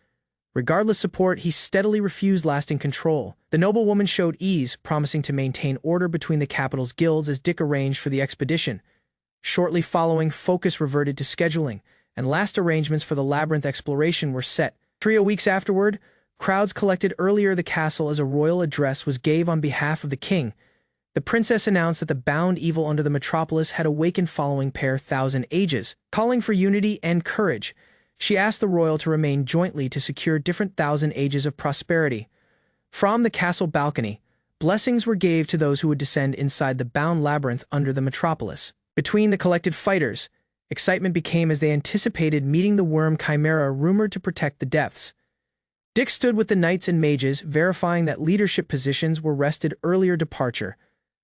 Regardless support, he steadily refused lasting control. The noblewoman showed ease, promising to maintain order between the capital's guilds as Dick arranged for the expedition. Shortly following, focus reverted to scheduling, and last arrangements for the labyrinth exploration were set. 3 weeks afterward, crowds collected earlier the castle as a royal address was gave on behalf of the king. The princess announced that the bound evil under the metropolis had awakened following pair 1,000 ages, calling for unity and courage. She asked the royal to remain jointly to secure different 1,000 ages of prosperity. From the castle balcony, blessings were gave to those who would descend inside the bound labyrinth under the metropolis. Between the collected fighters, excitement became as they anticipated meeting the worm chimera rumored to protect the depths. Dick stood with the knights and mages, verifying that leadership positions were rested earlier departure.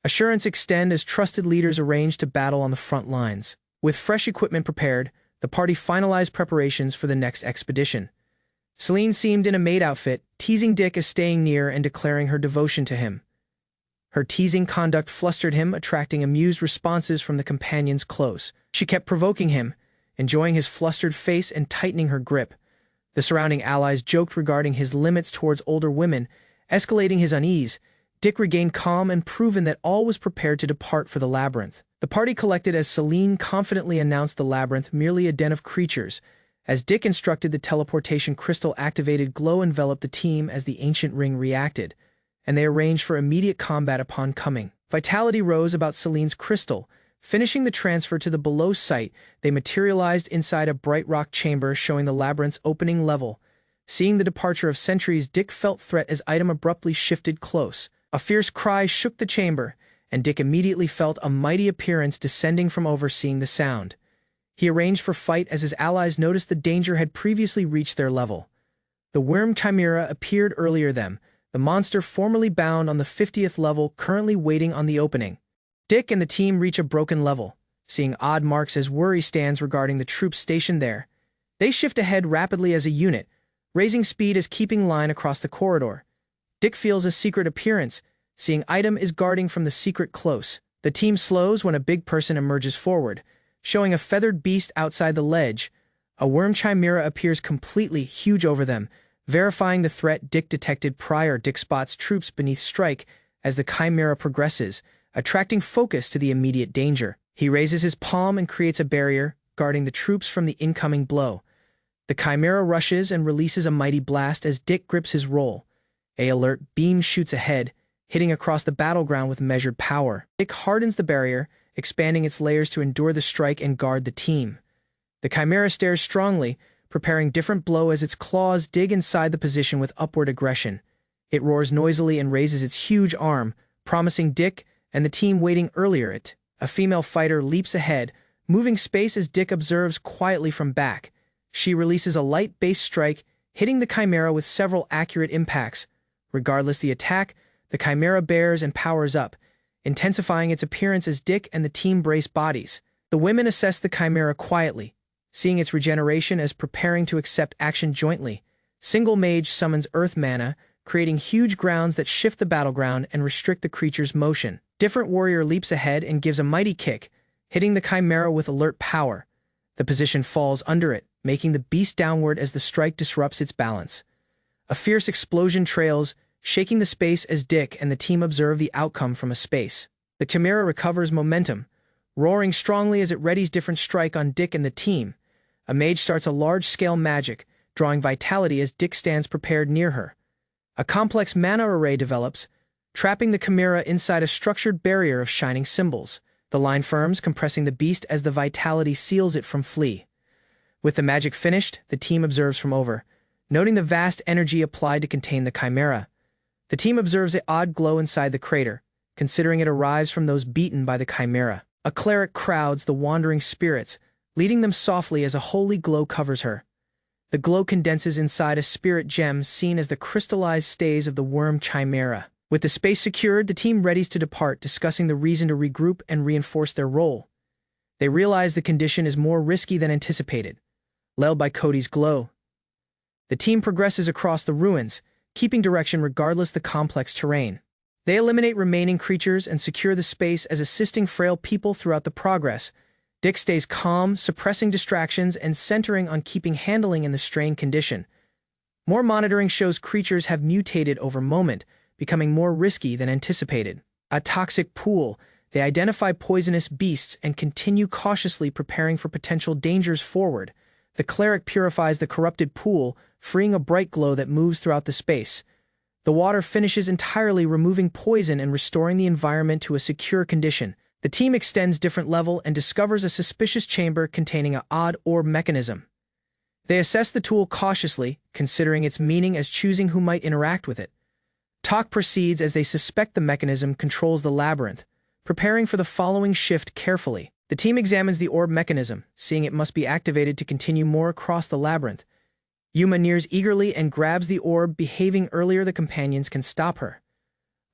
Assurance extend as trusted leaders arranged to battle on the front lines. With fresh equipment prepared, the party finalized preparations for the next expedition. Celine seemed in a maid outfit, teasing Dick as staying near and declaring her devotion to him. Her teasing conduct flustered him, attracting amused responses from the companions close. She kept provoking him, enjoying his flustered face and tightening her grip. The surrounding allies joked regarding his limits towards older women, escalating his unease. Dick regained calm and proven that all was prepared to depart for the labyrinth. The party collected as Celine confidently announced the labyrinth merely a den of creatures. As Dick instructed, the teleportation crystal-activated glow enveloped the team as the ancient ring reacted, and they arranged for immediate combat upon coming. Vitality rose about Celine's crystal. Finishing the transfer to the below site, they materialized inside a bright rock chamber showing the labyrinth's opening level. Seeing the departure of sentries, Dick felt threat as item abruptly shifted close. A fierce cry shook the chamber, and Dick immediately felt a mighty appearance descending from overseeing the sound. He arranged for fight as his allies noticed the danger had previously reached their level. The worm chimera appeared earlier them, the monster formerly bound on the 50th level currently waiting on the opening. Dick and the team reach a broken level, seeing odd marks as worry stands regarding the troops stationed there. They shift ahead rapidly as a unit, raising speed as keeping line across the corridor. Dick feels a secret appearance, seeing item is guarding from the secret close. The team slows when a big person emerges forward. showing a feathered beast outside the ledge. A worm chimera appears completely huge over them, verifying the threat Dick detected prior. Dick spots troops beneath strike as the chimera progresses, attracting focus to the immediate danger. He raises his palm and creates a barrier, guarding the troops from the incoming blow. The chimera rushes and releases a mighty blast as Dick grips his role. A alert beam shoots ahead, hitting across the battleground with measured power. Dick hardens the barrier, expanding its layers to endure the strike and guard the team. The chimera stares strongly, preparing different blow as its claws dig inside the position with upward aggression. It roars noisily and raises its huge arm, promising Dick and the team waiting earlier it. A female fighter leaps ahead, moving space as Dick observes quietly from back. She releases a light base strike, hitting the chimera with several accurate impacts. Regardless the attack, the chimera bears and powers up, intensifying its appearance as Dick and the team brace bodies. The women assess the chimera quietly, seeing its regeneration as preparing to accept action jointly. Single mage summons earth mana, creating huge grounds that shift the battleground and restrict the creature's motion. Different warrior leaps ahead and gives a mighty kick, hitting the chimera with alert power. The position falls under it, making the beast downward as the strike disrupts its balance. A fierce explosion trails, shaking the space as Dick and the team observe the outcome from a space. The chimera recovers momentum, roaring strongly as it readies different strike on Dick and the team. A mage starts a large-scale magic, drawing vitality as Dick stands prepared near her. A complex mana array develops, trapping the chimera inside a structured barrier of shining symbols. The line firms, compressing the beast as the vitality seals it from flee. With the magic finished, the team observes from over, noting the vast energy applied to contain the chimera. The team observes an odd glow inside the crater, considering it arrives from those beaten by the chimera. A cleric crowds the wandering spirits, leading them softly as a holy glow covers her. The glow condenses inside a spirit gem seen as the crystallized stays of the worm chimera. With the space secured, the team readies to depart, discussing the reason to regroup and reinforce their role. They realize the condition is more risky than anticipated. Led by Cody's glow, the team progresses across the ruins, keeping direction regardless the complex terrain. They eliminate remaining creatures and secure the space as assisting frail people throughout the progress. Dick stays calm, suppressing distractions and centering on keeping handling in the strained condition. More monitoring shows creatures have mutated over moment, becoming more risky than anticipated. A toxic pool, they identify poisonous beasts and continue cautiously preparing for potential dangers forward. The cleric purifies the corrupted pool, freeing a bright glow that moves throughout the space. The water finishes entirely, removing poison and restoring the environment to a secure condition. The team extends different level and discovers a suspicious chamber containing an odd orb mechanism. They assess the tool cautiously, considering its meaning as choosing who might interact with it. Talk proceeds as they suspect the mechanism controls the labyrinth, preparing for the following shift carefully. The team examines the orb mechanism, seeing it must be activated to continue more across the labyrinth. Yuma nears eagerly and grabs the orb, behaving earlier the companions can stop her.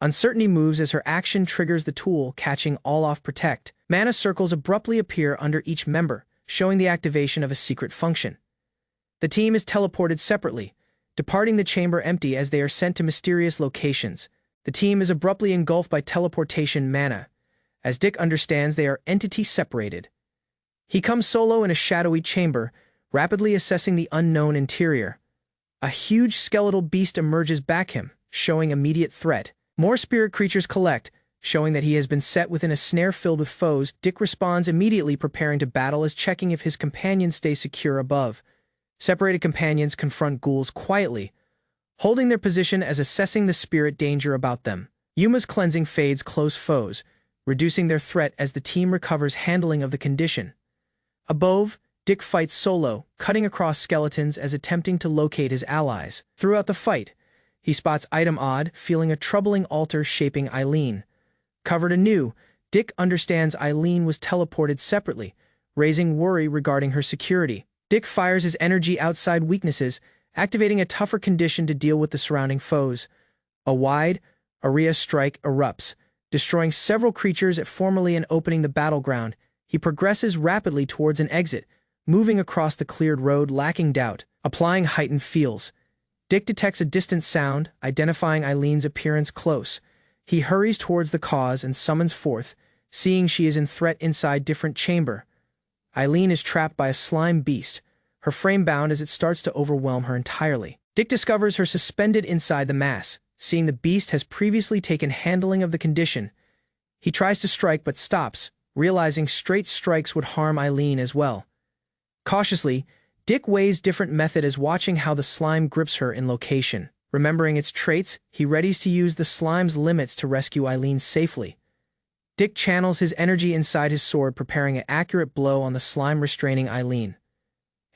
Uncertainty moves as her action triggers the tool, catching all off protect. Mana circles abruptly appear under each member, showing the activation of a secret function. The team is teleported separately, departing the chamber empty as they are sent to mysterious locations. The team is abruptly engulfed by teleportation mana, as Dick understands they are entity separated. He comes solo in a shadowy chamber, rapidly assessing the unknown interior. A huge skeletal beast emerges back him, showing immediate threat. More spirit creatures collect, showing that he has been set within a snare filled with foes. Dick responds immediately, preparing to battle as checking if his companions stay secure above. Separated companions confront ghouls quietly, holding their position as assessing the spirit danger about them. Yuma's cleansing fades close foes, reducing their threat as the team recovers handling of the condition. Above, Dick fights solo, cutting across skeletons as attempting to locate his allies. Throughout the fight, he spots item odd, feeling a troubling altar shaping Eileen. Covered anew, Dick understands Eileen was teleported separately, raising worry regarding her security. Dick fires his energy outside weaknesses, activating a tougher condition to deal with the surrounding foes. A wide area strike erupts, destroying several creatures at formally and opening the battleground. He progresses rapidly towards an exit, moving across the cleared road lacking doubt. Applying heightened feels, Dick detects a distant sound, identifying Eileen's appearance close. He hurries towards the cause and summons forth, seeing she is in threat inside different chamber. Eileen is trapped by a slime beast, her frame bound as it starts to overwhelm her entirely. Dick discovers her suspended inside the mass. Seeing the beast has previously taken handling of the condition, he tries to strike but stops, realizing straight strikes would harm Eileen as well. Cautiously, Dick weighs different method as watching how the slime grips her in location. Remembering its traits, he readies to use the slime's limits to rescue Eileen safely. Dick channels his energy inside his sword, preparing an accurate blow on the slime, restraining Eileen.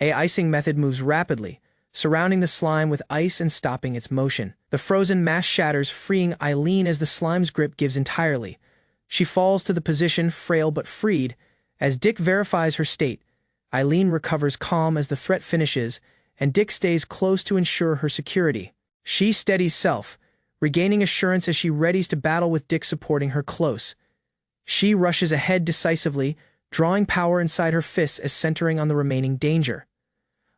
A icing method moves rapidly, surrounding the slime with ice and stopping its motion. The frozen mass shatters, freeing Eileen as the slime's grip gives entirely. She falls to the position, frail but freed. As Dick verifies her state, Eileen recovers calm as the threat finishes, and Dick stays close to ensure her security. She steadies self, regaining assurance as she readies to battle with Dick supporting her close. She rushes ahead decisively, drawing power inside her fists as centering on the remaining danger.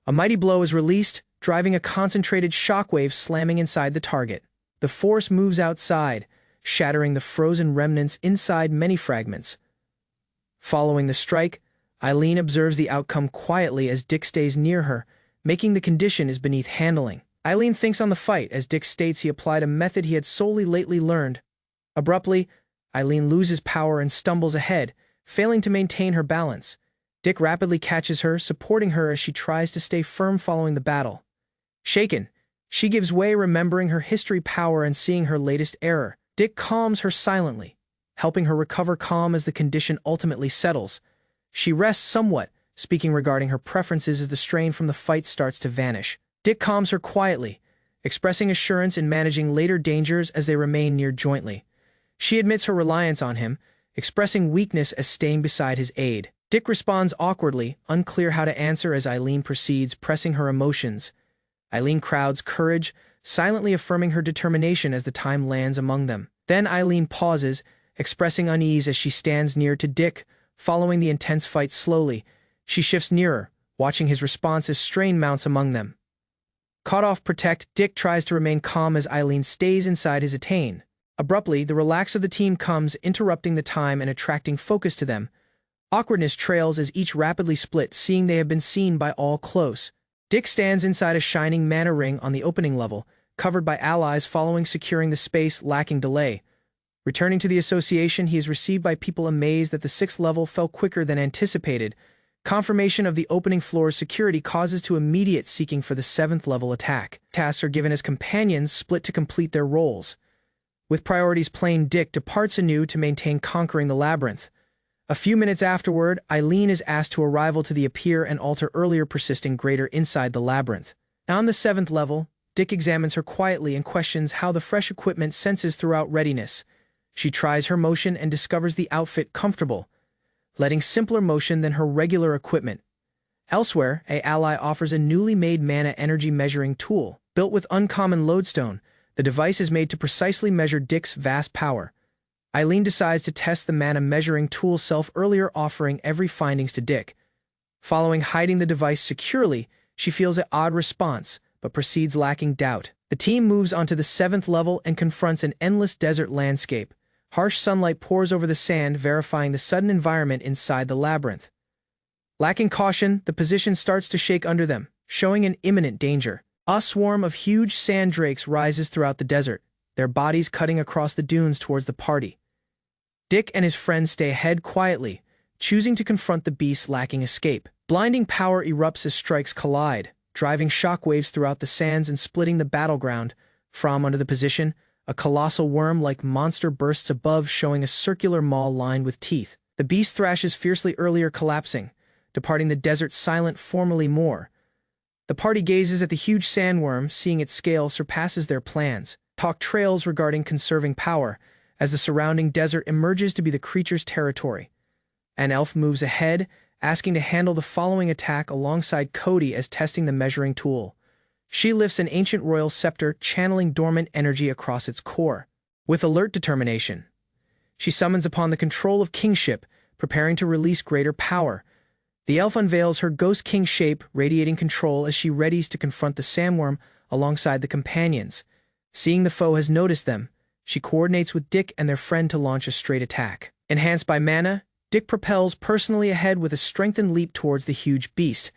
A mighty blow is released, driving a concentrated shockwave slamming inside the target. The force moves outside, shattering the frozen remnants inside many fragments. Following the strike, Eileen observes the outcome quietly as Dick stays near her, making the condition is beneath handling. Eileen thinks on the fight as Dick states he applied a method he had solely lately learned. Abruptly, Eileen loses power and stumbles ahead, failing to maintain her balance. Dick rapidly catches her, supporting her as she tries to stay firm following the battle. Shaken, she gives way, remembering her history power and seeing her latest error. Dick calms her silently, helping her recover calm as the condition ultimately settles. She rests somewhat, speaking regarding her preferences as the strain from the fight starts to vanish. Dick calms her quietly, expressing assurance in managing later dangers as they remain near jointly. She admits her reliance on him, expressing weakness as staying beside his aid. Dick responds awkwardly, unclear how to answer as Eileen proceeds, pressing her emotions. Eileen crowds courage, silently affirming her determination as the time lands among them. Then Eileen pauses, expressing unease as she stands near to Dick, following the intense fight slowly. She shifts nearer, watching his response as strain mounts among them. Caught off protect, Dick tries to remain calm as Eileen stays inside his attain. Abruptly, the relax of the team comes, interrupting the time and attracting focus to them. Awkwardness trails as each rapidly split, seeing they have been seen by all close. Dick stands inside a shining mana ring on the opening level, covered by allies following, securing the space, lacking delay. Returning to the association, he is received by people amazed that the 6th level fell quicker than anticipated. Confirmation of the opening floor's security causes to immediate seeking for the 7th level attack. Tasks are given as companions split to complete their roles. With priorities plain, Dick departs anew to maintain conquering the labyrinth. A few minutes afterward, Eileen is asked to arrival to the appear and alter earlier persisting greater inside the labyrinth. On the 7th level, Dick examines her quietly and questions how the fresh equipment senses throughout readiness. She tries her motion and discovers the outfit comfortable, letting simpler motion than her regular equipment. Elsewhere, an ally offers a newly made mana energy measuring tool. Built with uncommon lodestone, the device is made to precisely measure Dick's vast power. Eileen decides to test the mana measuring tool self, earlier offering every findings to Dick. Following hiding the device securely, she feels an odd response, but proceeds lacking doubt. The team moves onto the 7th level and confronts an endless desert landscape. Harsh sunlight pours over the sand, verifying the sudden environment inside the labyrinth. Lacking caution, the position starts to shake under them, showing an imminent danger. A swarm of huge sand drakes rises throughout the desert, their bodies cutting across the dunes towards the party. Dick and his friends stay ahead quietly, choosing to confront the beast, lacking escape. Blinding power erupts as strikes collide, driving shockwaves throughout the sands and splitting the battleground. From under the position, a colossal worm-like monster bursts above, showing a circular maw lined with teeth. The beast thrashes fiercely, earlier collapsing, departing the desert silent, formally more. The party gazes at the huge sandworm, seeing its scale surpasses their plans. Talk trails regarding conserving power, as the surrounding desert emerges to be the creature's territory. An elf moves ahead, asking to handle the following attack alongside Cody as testing the measuring tool. She lifts an ancient royal scepter, channeling dormant energy across its core. With alert determination, she summons upon the control of kingship, preparing to release greater power. The elf unveils her ghost king shape, radiating control as she readies to confront the sandworm alongside the companions. Seeing the foe has noticed them, she coordinates with Dick and their friend to launch a straight attack. Enhanced by mana, Dick propels personally ahead with a strengthened leap towards the huge beast.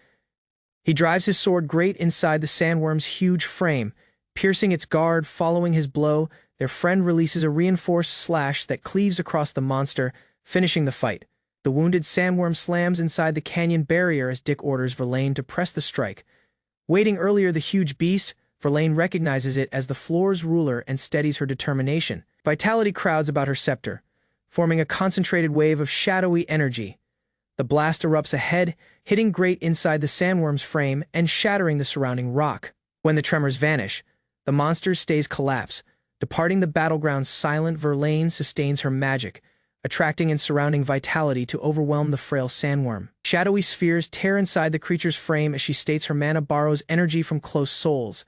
He drives his sword great inside the sandworm's huge frame, piercing its guard. Following his blow, their friend releases a reinforced slash that cleaves across the monster, finishing the fight. The wounded sandworm slams inside the canyon barrier as Dick orders Verlaine to press the strike. Waiting earlier the huge beast, Verlaine recognizes it as the floor's ruler and steadies her determination. Vitality crowds about her scepter, forming a concentrated wave of shadowy energy. The blast erupts ahead, hitting great inside the sandworm's frame and shattering the surrounding rock. When the tremors vanish, the monster stays collapsed, departing the battleground silent. Verlaine sustains her magic, attracting and surrounding vitality to overwhelm the frail sandworm. Shadowy spheres tear inside the creature's frame as she states her mana borrows energy from close souls.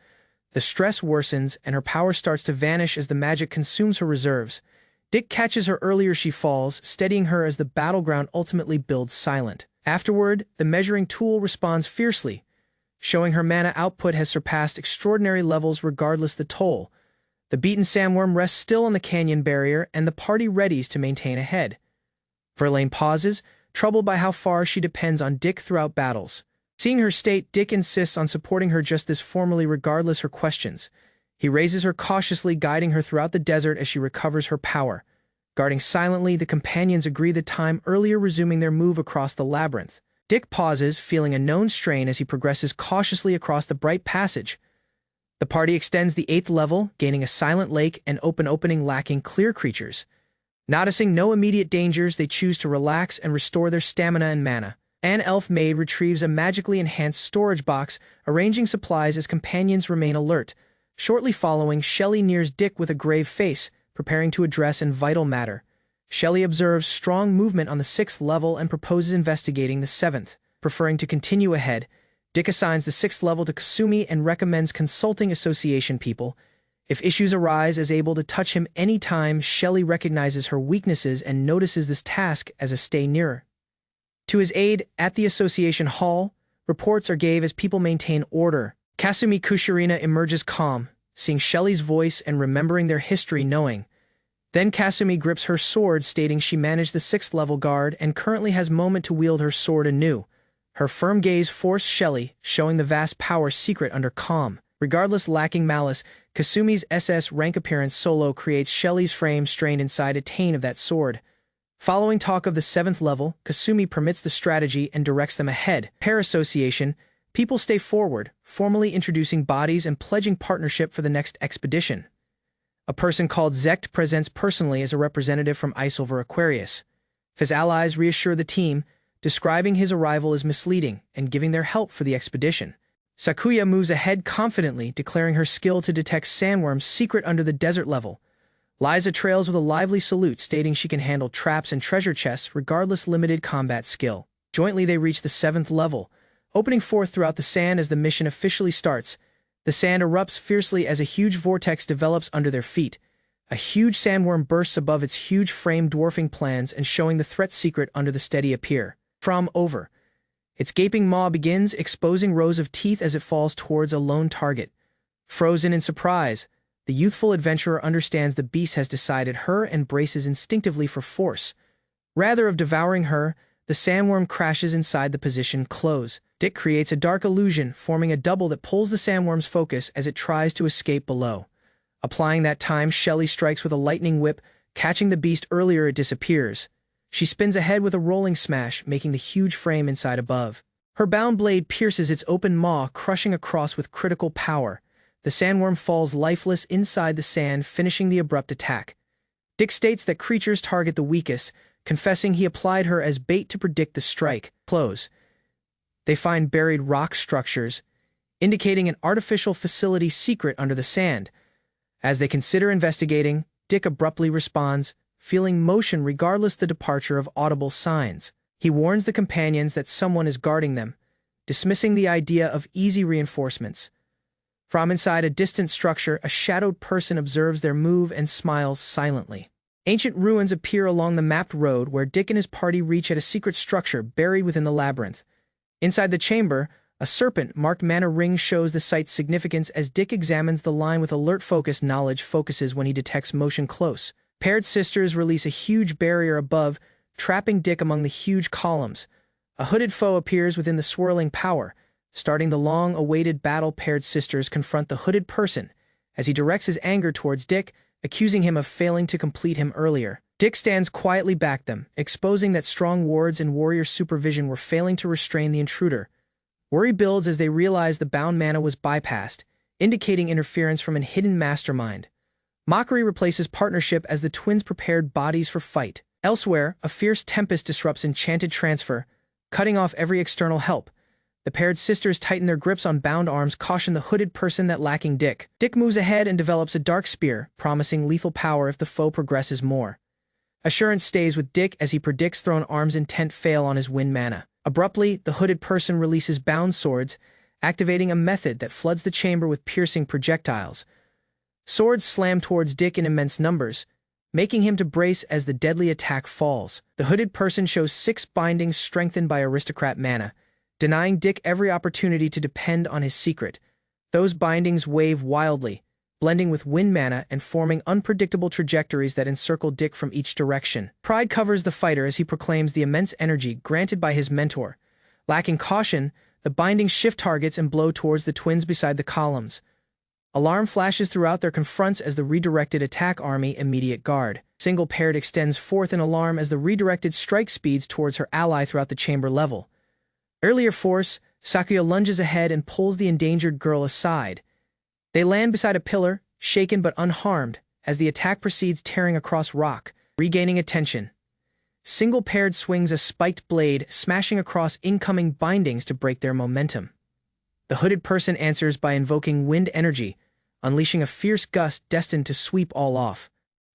The stress worsens and her power starts to vanish as the magic consumes her reserves. Dick catches her earlier she falls, steadying her as the battleground ultimately builds silent. Afterward, the measuring tool responds fiercely, showing her mana output has surpassed extraordinary levels regardless the toll. The beaten sandworm rests still on the canyon barrier, and the party readies to maintain ahead. Verlaine pauses, troubled by how far she depends on Dick throughout battles. Seeing her state, Dick insists on supporting her just as formally regardless her questions. He raises her cautiously, guiding her throughout the desert as she recovers her power. Guarding silently, the companions agree the time earlier, resuming their move across the labyrinth. Dick pauses, feeling a known strain as he progresses cautiously across the bright passage. The party extends the 8th level, gaining a silent lake and open opening lacking clear creatures. Noticing no immediate dangers, they choose to relax and restore their stamina and mana. An elf maid retrieves a magically enhanced storage box, arranging supplies as companions remain alert. Shortly following, Shelley nears Dick with a grave face, preparing to address an vital matter. Shelley observes strong movement on the 6th level and proposes investigating the 7th. Preferring to continue ahead, Dick assigns the 6th level to Kasumi and recommends consulting association people. If issues arise, is able to touch him anytime. Shelley recognizes her weaknesses and notices this task as a stay nearer. To his aid, at the association hall, reports are gave as people maintain order. Kasumi Kushirina emerges calm, seeing Shelley's voice and remembering their history knowing. Then Kasumi grips her sword, stating she managed the 6th level guard and currently has moment to wield her sword anew. Her firm gaze forced Shelley, showing the vast power secret under calm. Regardless lacking malice, Kasumi's SS rank appearance solo creates Shelley's frame strained inside a tane of that sword. Following talk of the 7th level, Kasumi permits the strategy and directs them ahead. Pair association, people stay forward, formally introducing bodies and pledging partnership for the next expedition. A person called Zect presents personally as a representative from Isilver Aquarius. His allies reassure the team, describing his arrival as misleading and giving their help for the expedition. Sakuya moves ahead confidently, declaring her skill to detect sandworms secret under the desert level. Liza trails with a lively salute, stating she can handle traps and treasure chests regardless limited combat skill. Jointly they reach the 7th level, opening forth throughout the sand as the mission officially starts. The sand erupts fiercely as a huge vortex develops under their feet. A huge sandworm bursts above its huge frame, dwarfing plans and showing the threat secret under the steady appear. From over, its gaping maw begins, exposing rows of teeth as it falls towards a lone target. Frozen in surprise, the youthful adventurer understands the beast has decided her and braces instinctively for force. Rather of devouring her, the sandworm crashes inside the position close. Dick creates a dark illusion, forming a double that pulls the sandworm's focus as it tries to escape below. Applying that time, Shelley strikes with a lightning whip, catching the beast earlier it disappears. She spins ahead with a rolling smash, making the huge frame inside above. Her bound blade pierces its open maw, crushing across with critical power. The sandworm falls lifeless inside the sand, finishing the abrupt attack. Dick states that creatures target the weakest, confessing he applied her as bait to predict the strike. Close. They find buried rock structures, indicating an artificial facility secret under the sand. As they consider investigating, Dick abruptly responds, feeling motion regardless the departure of audible signs. He warns the companions that someone is guarding them, dismissing the idea of easy reinforcements. From inside a distant structure, a shadowed person observes their move and smiles silently. Ancient ruins appear along the mapped road where Dick and his party reach at a secret structure buried within the labyrinth. Inside the chamber, a serpent-marked mana ring shows the site's significance as Dick examines the line with alert focus. Knowledge focuses when he detects motion close. Paired sisters release a huge barrier above, trapping Dick among the huge columns. A hooded foe appears within the swirling power. Starting the long-awaited battle, paired sisters confront the hooded person as he directs his anger towards Dick, accusing him of failing to complete him earlier. Dick stands quietly back them, exposing that strong wards and warrior supervision were failing to restrain the intruder. Worry builds as they realize the bound mana was bypassed, indicating interference from a hidden mastermind. Mockery replaces partnership as the twins prepared bodies for fight. Elsewhere, a fierce tempest disrupts enchanted transfer, cutting off every external help. The paired sisters tighten their grips on bound arms, caution the hooded person that lacking Dick. Dick moves ahead and develops a dark spear, promising lethal power if the foe progresses more. Assurance stays with Dick as he predicts thrown arms intent fail on his wind mana. Abruptly, the hooded person releases bound swords, activating a method that floods the chamber with piercing projectiles. Swords slam towards Dick in immense numbers, making him to brace as the deadly attack falls. The hooded person shows 6 bindings strengthened by aristocrat mana, denying Dick every opportunity to depend on his secret. Those bindings wave wildly, blending with wind mana and forming unpredictable trajectories that encircle Dick from each direction. Pride covers the fighter as he proclaims the immense energy granted by his mentor. Lacking caution, the bindings shift targets and blow towards the twins beside the columns. Alarm flashes throughout their confronts as the redirected attack army immediate guard. Single paired extends forth in alarm as the redirected strike speeds towards her ally throughout the chamber level. Earlier force, Sakuya lunges ahead and pulls the endangered girl aside. They land beside a pillar, shaken but unharmed, as the attack proceeds, tearing across rock. Regaining attention, Single paired swings a spiked blade, smashing across incoming bindings to break their momentum. The hooded person answers by invoking wind energy, unleashing a fierce gust destined to sweep all off.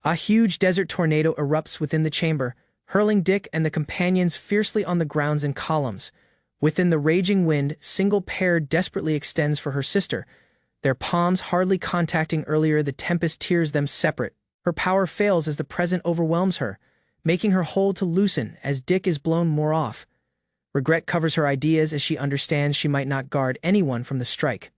A huge desert tornado erupts within the chamber, hurling Dick and the companions fiercely on the grounds and columns. Within the raging wind, single paired desperately extends for her sister. Their palms hardly contacting earlier, the tempest tears them separate. Her power fails as the present overwhelms her, making her hold to loosen as Dick is blown more off. Regret covers her ideas as she understands she might not guard anyone from the strike.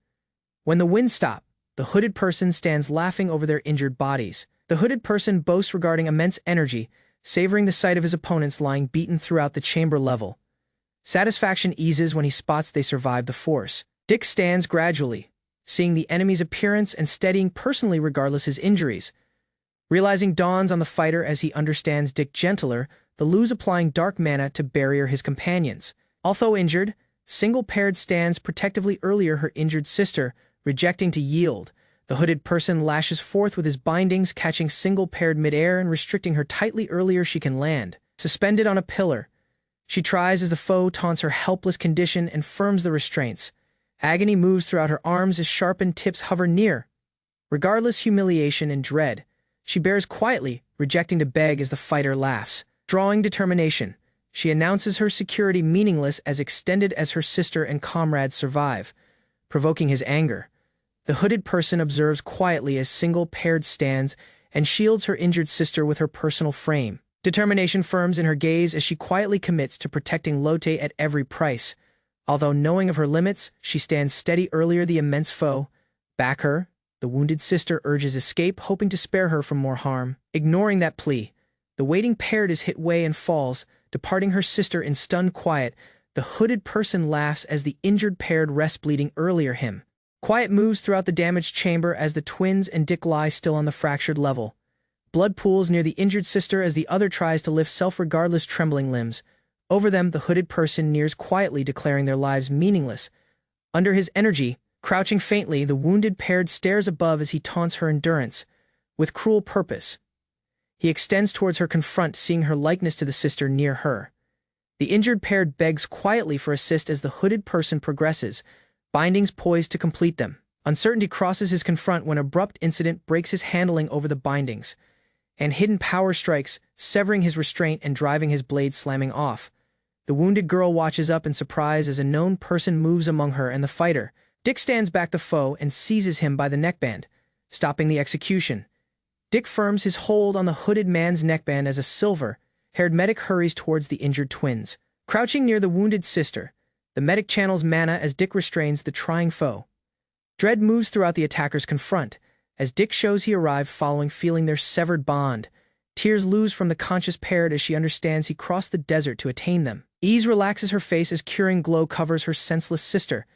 When the winds stop, the hooded person stands laughing over their injured bodies. The hooded person boasts regarding immense energy, savoring the sight of his opponents lying beaten throughout the chamber level. Satisfaction eases when he spots they survived the force. Dick stands gradually, seeing the enemy's appearance and steadying personally regardless his injuries. Realizing dawns on the fighter as he understands Dick gentler, the lose applying dark mana to barrier his companions. Although injured, single-paired stands protectively earlier her injured sister, rejecting to yield. The hooded person lashes forth with his bindings, catching single-paired mid-air and restricting her tightly earlier she can land. Suspended on a pillar, she tries as the foe taunts her helpless condition and firms the restraints. Agony moves throughout her arms as sharpened tips hover near. Regardless humiliation and dread, she bears quietly, rejecting to beg as the fighter laughs. Drawing determination, she announces her security meaningless as extended as her sister and comrades survive, provoking his anger. The hooded person observes quietly as single-paired stands and shields her injured sister with her personal frame. Determination firms in her gaze as she quietly commits to protecting Lotte at every price. Although knowing of her limits, she stands steady earlier the immense foe. Back her, the wounded sister urges escape, hoping to spare her from more harm. Ignoring that plea, the waiting paired is hit way and falls, departing her sister in stunned quiet. The hooded person laughs as the injured paired rests bleeding earlier him. Quiet moves throughout the damaged chamber as the twins and Dick lie still on the fractured level. Blood pools near the injured sister as the other tries to lift self-regardless trembling limbs. Over them, the hooded person nears quietly, declaring their lives meaningless. Under his energy, crouching faintly, the wounded paired stares above as he taunts her endurance. With cruel purpose, he extends towards her, confront, seeing her likeness to the sister near her. The injured paired begs quietly for assist as the hooded person progresses, bindings poised to complete them. Uncertainty crosses his confront when abrupt incident breaks his handling over the bindings, and hidden power strikes, severing his restraint and driving his blade slamming off. The wounded girl watches up in surprise as a known person moves among her and the fighter. Dick stands back the foe and seizes him by the neckband, stopping the execution. Dick firms his hold on the hooded man's neckband as a silver-haired medic hurries towards the injured twins. Crouching near the wounded sister, the medic channels mana as Dick restrains the trying foe. Dread moves throughout the attacker's confront, as Dick shows he arrived following, feeling their severed bond. Tears ooze from the conscious parrot as she understands he crossed the desert to attain them. Ease relaxes her face as curing glow covers her senseless sister.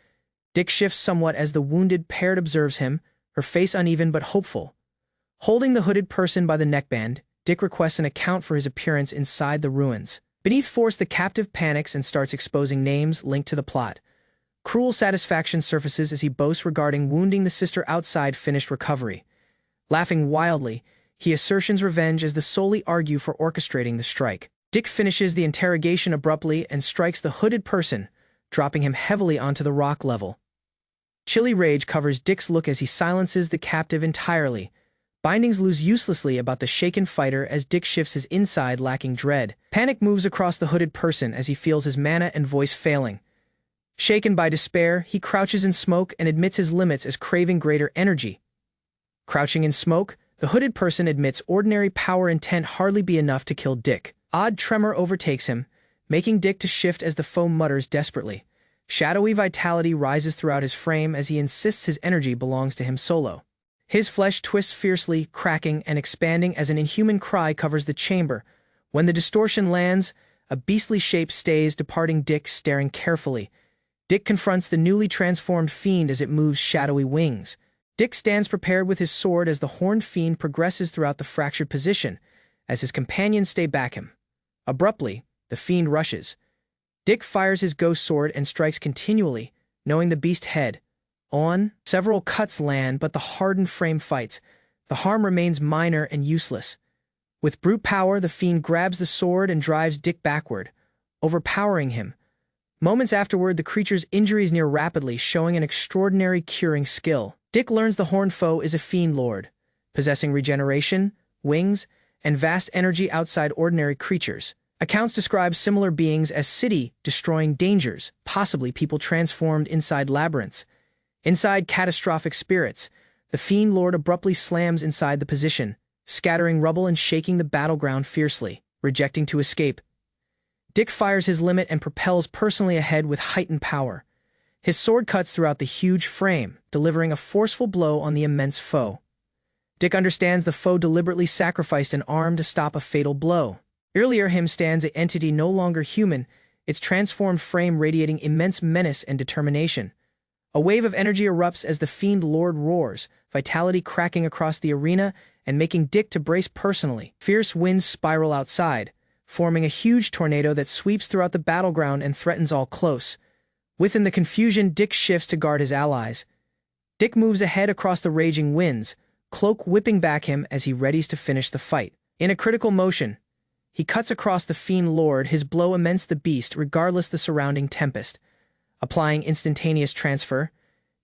Dick shifts somewhat as the wounded parrot observes him, her face uneven but hopeful. Holding the hooded person by the neckband, Dick requests an account for his appearance inside the ruins. Beneath force, the captive panics and starts exposing names linked to the plot. Cruel satisfaction surfaces as he boasts regarding wounding the sister outside finished recovery. Laughing wildly, he assertions revenge as the solely argue for orchestrating the strike. Dick finishes the interrogation abruptly and strikes the hooded person, dropping him heavily onto the rock level. Chilly rage covers Dick's look as he silences the captive entirely. Bindings lose uselessly about the shaken fighter as Dick shifts his inside, lacking dread. Panic moves across the hooded person as he feels his mana and voice failing. Shaken by despair, he crouches in smoke and admits his limits as craving greater energy. Crouching in smoke, the hooded person admits ordinary power intent hardly be enough to kill Dick. Odd tremor overtakes him, making Dick to shift as the foe mutters desperately. Shadowy vitality rises throughout his frame as he insists his energy belongs to him solo. His flesh twists fiercely, cracking and expanding as an inhuman cry covers the chamber. When the distortion lands, a beastly shape stays, departing Dick staring carefully. Dick confronts the newly transformed fiend as it moves shadowy wings. Dick stands prepared with his sword as the horned fiend progresses throughout the fractured position, as his companions stay back him. Abruptly, the fiend rushes. Dick fires his ghost sword and strikes continually, knowing the beast's head. Several cuts land, but the hardened frame fights. The harm remains minor and useless. With brute power, the fiend grabs the sword and drives Dick backward, overpowering him. Moments afterward, the creature's injuries near rapidly, showing an extraordinary curing skill. Dick learns the horned foe is a fiend lord, possessing regeneration, wings, and vast energy outside ordinary creatures. Accounts describe similar beings as city-destroying dangers, possibly people transformed inside labyrinths. Inside catastrophic spirits, the Fiend Lord abruptly slams inside the position, scattering rubble and shaking the battleground fiercely. Rejecting to escape, Dick fires his limit and propels personally ahead with heightened power. His sword cuts throughout the huge frame, delivering a forceful blow on the immense foe. Dick understands the foe deliberately sacrificed an arm to stop a fatal blow. Earlier him stands an entity no longer human, its transformed frame radiating immense menace and determination. A wave of energy erupts as the Fiend Lord roars, vitality cracking across the arena and making Dick to brace personally. Fierce winds spiral outside, forming a huge tornado that sweeps throughout the battleground and threatens all close. Within the confusion, Dick shifts to guard his allies. Dick moves ahead across the raging winds, cloak whipping back him as he readies to finish the fight. In a critical motion, he cuts across the Fiend Lord, his blow immense the beast regardless the surrounding tempest. Applying instantaneous transfer,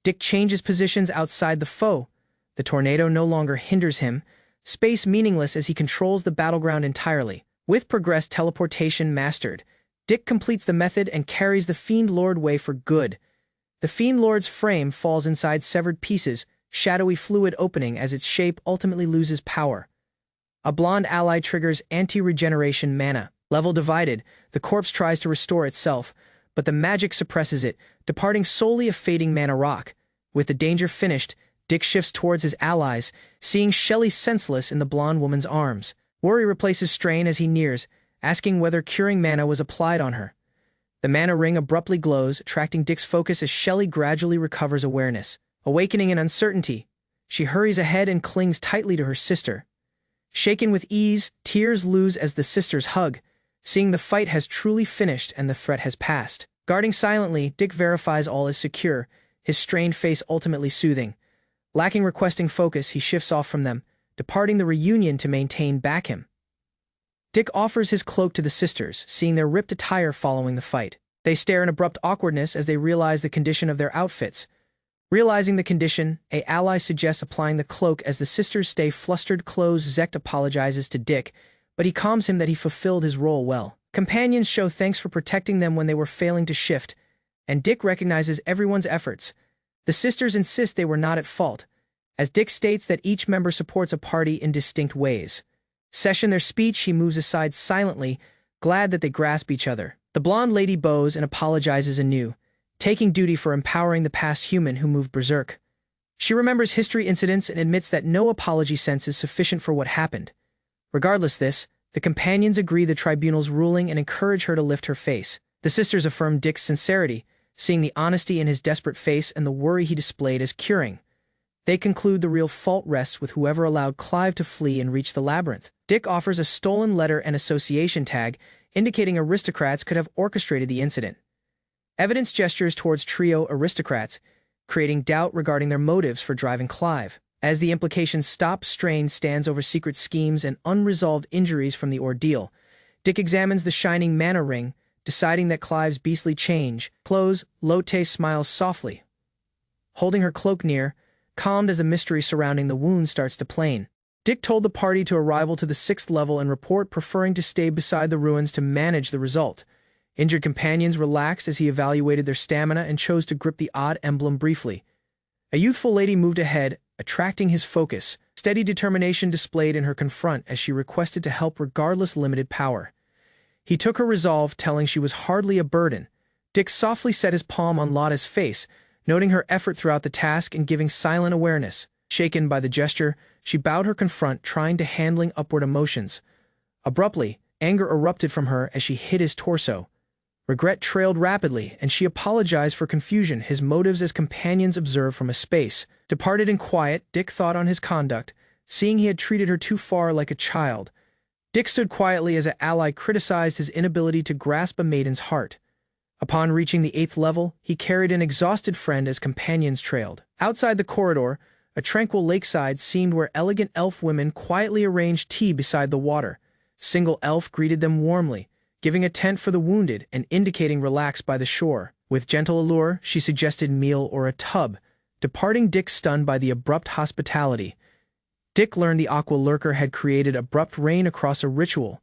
Dick changes positions outside the foe. The tornado no longer hinders him, space meaningless as he controls the battleground entirely. With progressed teleportation mastered, Dick completes the method and carries the Fiend Lord away for good. The Fiend Lord's frame falls inside severed pieces, shadowy fluid opening as its shape ultimately loses power. A blonde ally triggers anti-regeneration mana. Level divided, the corpse tries to restore itself, but the magic suppresses it, departing solely a fading mana rock. With the danger finished, Dick shifts towards his allies, seeing Shelley senseless in the blonde woman's arms. Worry replaces strain as he nears, asking whether curing mana was applied on her. The mana ring abruptly glows, attracting Dick's focus as Shelley gradually recovers awareness. Awakening in uncertainty, she hurries ahead and clings tightly to her sister. Shaken with ease, tears ooze as the sisters hug, seeing the fight has truly finished and the threat has passed. Guarding silently, Dick verifies all is secure, his strained face ultimately soothing. Lacking requesting focus, he shifts off from them, departing the reunion to maintain back him. Dick offers his cloak to the sisters, seeing their ripped attire following the fight. They stare in abrupt awkwardness as they realize the condition of their outfits. Realizing the condition, a ally suggests applying the cloak as the sisters stay flustered clothes. Zect apologizes to Dick, but he calms him that he fulfilled his role well. Companions show thanks for protecting them when they were failing to shift, and Dick recognizes everyone's efforts. The sisters insist they were not at fault, as Dick states that each member supports a party in distinct ways. Session their speech, he moves aside silently, glad that they grasp each other. The blonde lady bows and apologizes anew, taking duty for empowering the past human who moved berserk. She remembers history incidents and admits that no apology sense is sufficient for what happened. Regardless this, the companions agree the tribunal's ruling and encourage her to lift her face. The sisters affirm Dick's sincerity, seeing the honesty in his desperate face and the worry he displayed as curing. They conclude the real fault rests with whoever allowed Clive to flee and reach the labyrinth. Dick offers a stolen letter and association tag, indicating aristocrats could have orchestrated the incident. Evidence gestures towards trio aristocrats, creating doubt regarding their motives for driving Clive. As the implications stop, strain stands over secret schemes and unresolved injuries from the ordeal. Dick examines the shining mana ring, deciding that Clive's beastly change. Close, Lotte smiles softly, holding her cloak near, calmed as the mystery surrounding the wound starts to plane. Dick told the party to arrival to the 6th level and report, preferring to stay beside the ruins to manage the result. Injured companions relaxed as he evaluated their stamina and chose to grip the odd emblem briefly. A youthful lady moved ahead, attracting his focus, steady determination displayed in her confront as she requested to help regardless limited power. He took her resolve, telling she was hardly a burden. Dick softly set his palm on Lotta's face, noting her effort throughout the task and giving silent awareness. Shaken by the gesture, she bowed her confront, trying to handling upward emotions. Abruptly, anger erupted from her as she hit his torso. Regret trailed rapidly, and she apologized for confusion, his motives as companions observed from a space. Departed in quiet, Dick thought on his conduct, seeing he had treated her too far like a child. Dick stood quietly as an ally criticized his inability to grasp a maiden's heart. Upon reaching the 8th level, he carried an exhausted friend as companions trailed. Outside the corridor, a tranquil lakeside seemed where elegant elf women quietly arranged tea beside the water. Single elf greeted them warmly, giving a tent for the wounded and indicating relax by the shore. With gentle allure, she suggested meal or a tub, departing Dick stunned by the abrupt hospitality. Dick learned the aqua lurker had created abrupt rain across a ritual,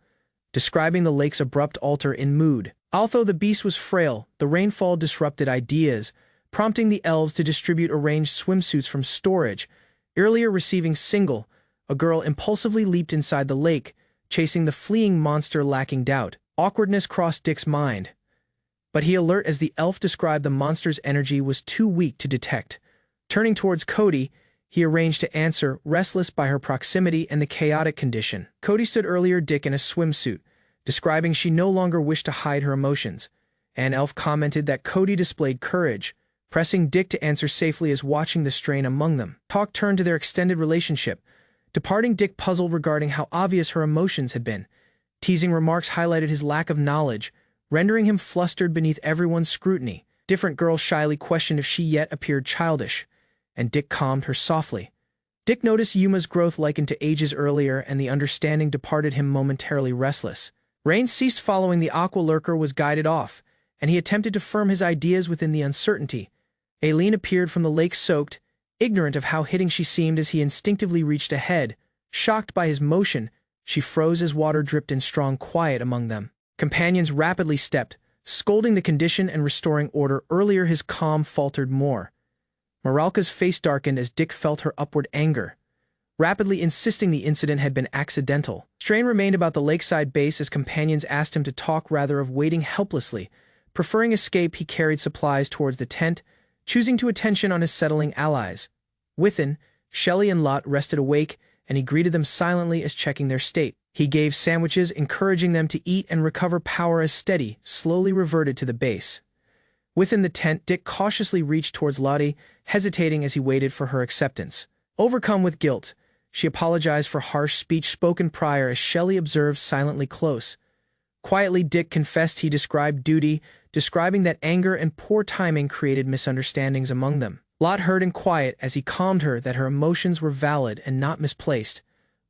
describing the lake's abrupt alter in mood. Although the beast was frail, the rainfall disrupted ideas, prompting the elves to distribute arranged swimsuits from storage. Earlier receiving single, a girl impulsively leaped inside the lake, chasing the fleeing monster lacking doubt. Awkwardness crossed Dick's mind, but he alert as the elf described the monster's energy was too weak to detect. Turning towards Cody, he arranged to answer, restless by her proximity and the chaotic condition. Cody stood earlier Dick in a swimsuit, describing she no longer wished to hide her emotions. An elf commented that Cody displayed courage, pressing Dick to answer safely as watching the strain among them. Talk turned to their extended relationship, departing Dick puzzled regarding how obvious her emotions had been. Teasing remarks highlighted his lack of knowledge, rendering him flustered beneath everyone's scrutiny. Different girls shyly questioned if she yet appeared childish, and Dick calmed her softly. Dick noticed Yuma's growth likened to ages earlier, and the understanding departed him momentarily restless. Rain ceased following the aqua lurker was guided off, and he attempted to firm his ideas within the uncertainty. Aileen appeared from the lake soaked, ignorant of how hitting she seemed as he instinctively reached ahead. Shocked by his motion, she froze as water dripped in strong quiet among them. Companions rapidly stepped, scolding the condition and restoring order. Earlier his calm faltered more. Maralka's face darkened as Dick felt her upward anger, rapidly insisting the incident had been accidental. Strain remained about the lakeside base as companions asked him to talk rather of waiting helplessly. Preferring escape, he carried supplies towards the tent, choosing to attention on his settling allies. Within, Shelley and Lot rested awake, and he greeted them silently as checking their state. He gave sandwiches, encouraging them to eat and recover power as steady slowly reverted to the base. Within the tent, Dick cautiously reached towards Lottie, hesitating as he waited for her acceptance. Overcome with guilt, she apologized for harsh speech spoken prior as Shelley observed silently close. Quietly, Dick confessed he described duty, describing that anger and poor timing created misunderstandings among them. Lot heard in quiet as he calmed her that her emotions were valid and not misplaced.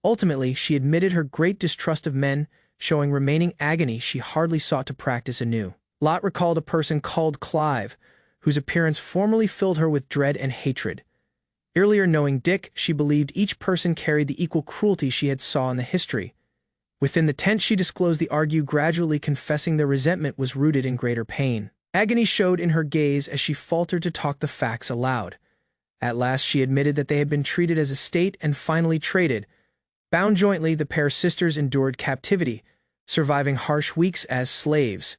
Ultimately, she admitted her great distrust of men, showing remaining agony she hardly sought to practice anew. Lot recalled a person called Clive, whose appearance formerly filled her with dread and hatred. Earlier knowing Dick, she believed each person carried the equal cruelty she had saw in the history. Within the tent she disclosed the argue, gradually confessing their resentment was rooted in greater pain. Agony showed in her gaze as she faltered to talk the facts aloud. At last she admitted that they had been treated as a state and finally traded. Bound jointly, the pair sisters endured captivity, surviving harsh weeks as slaves.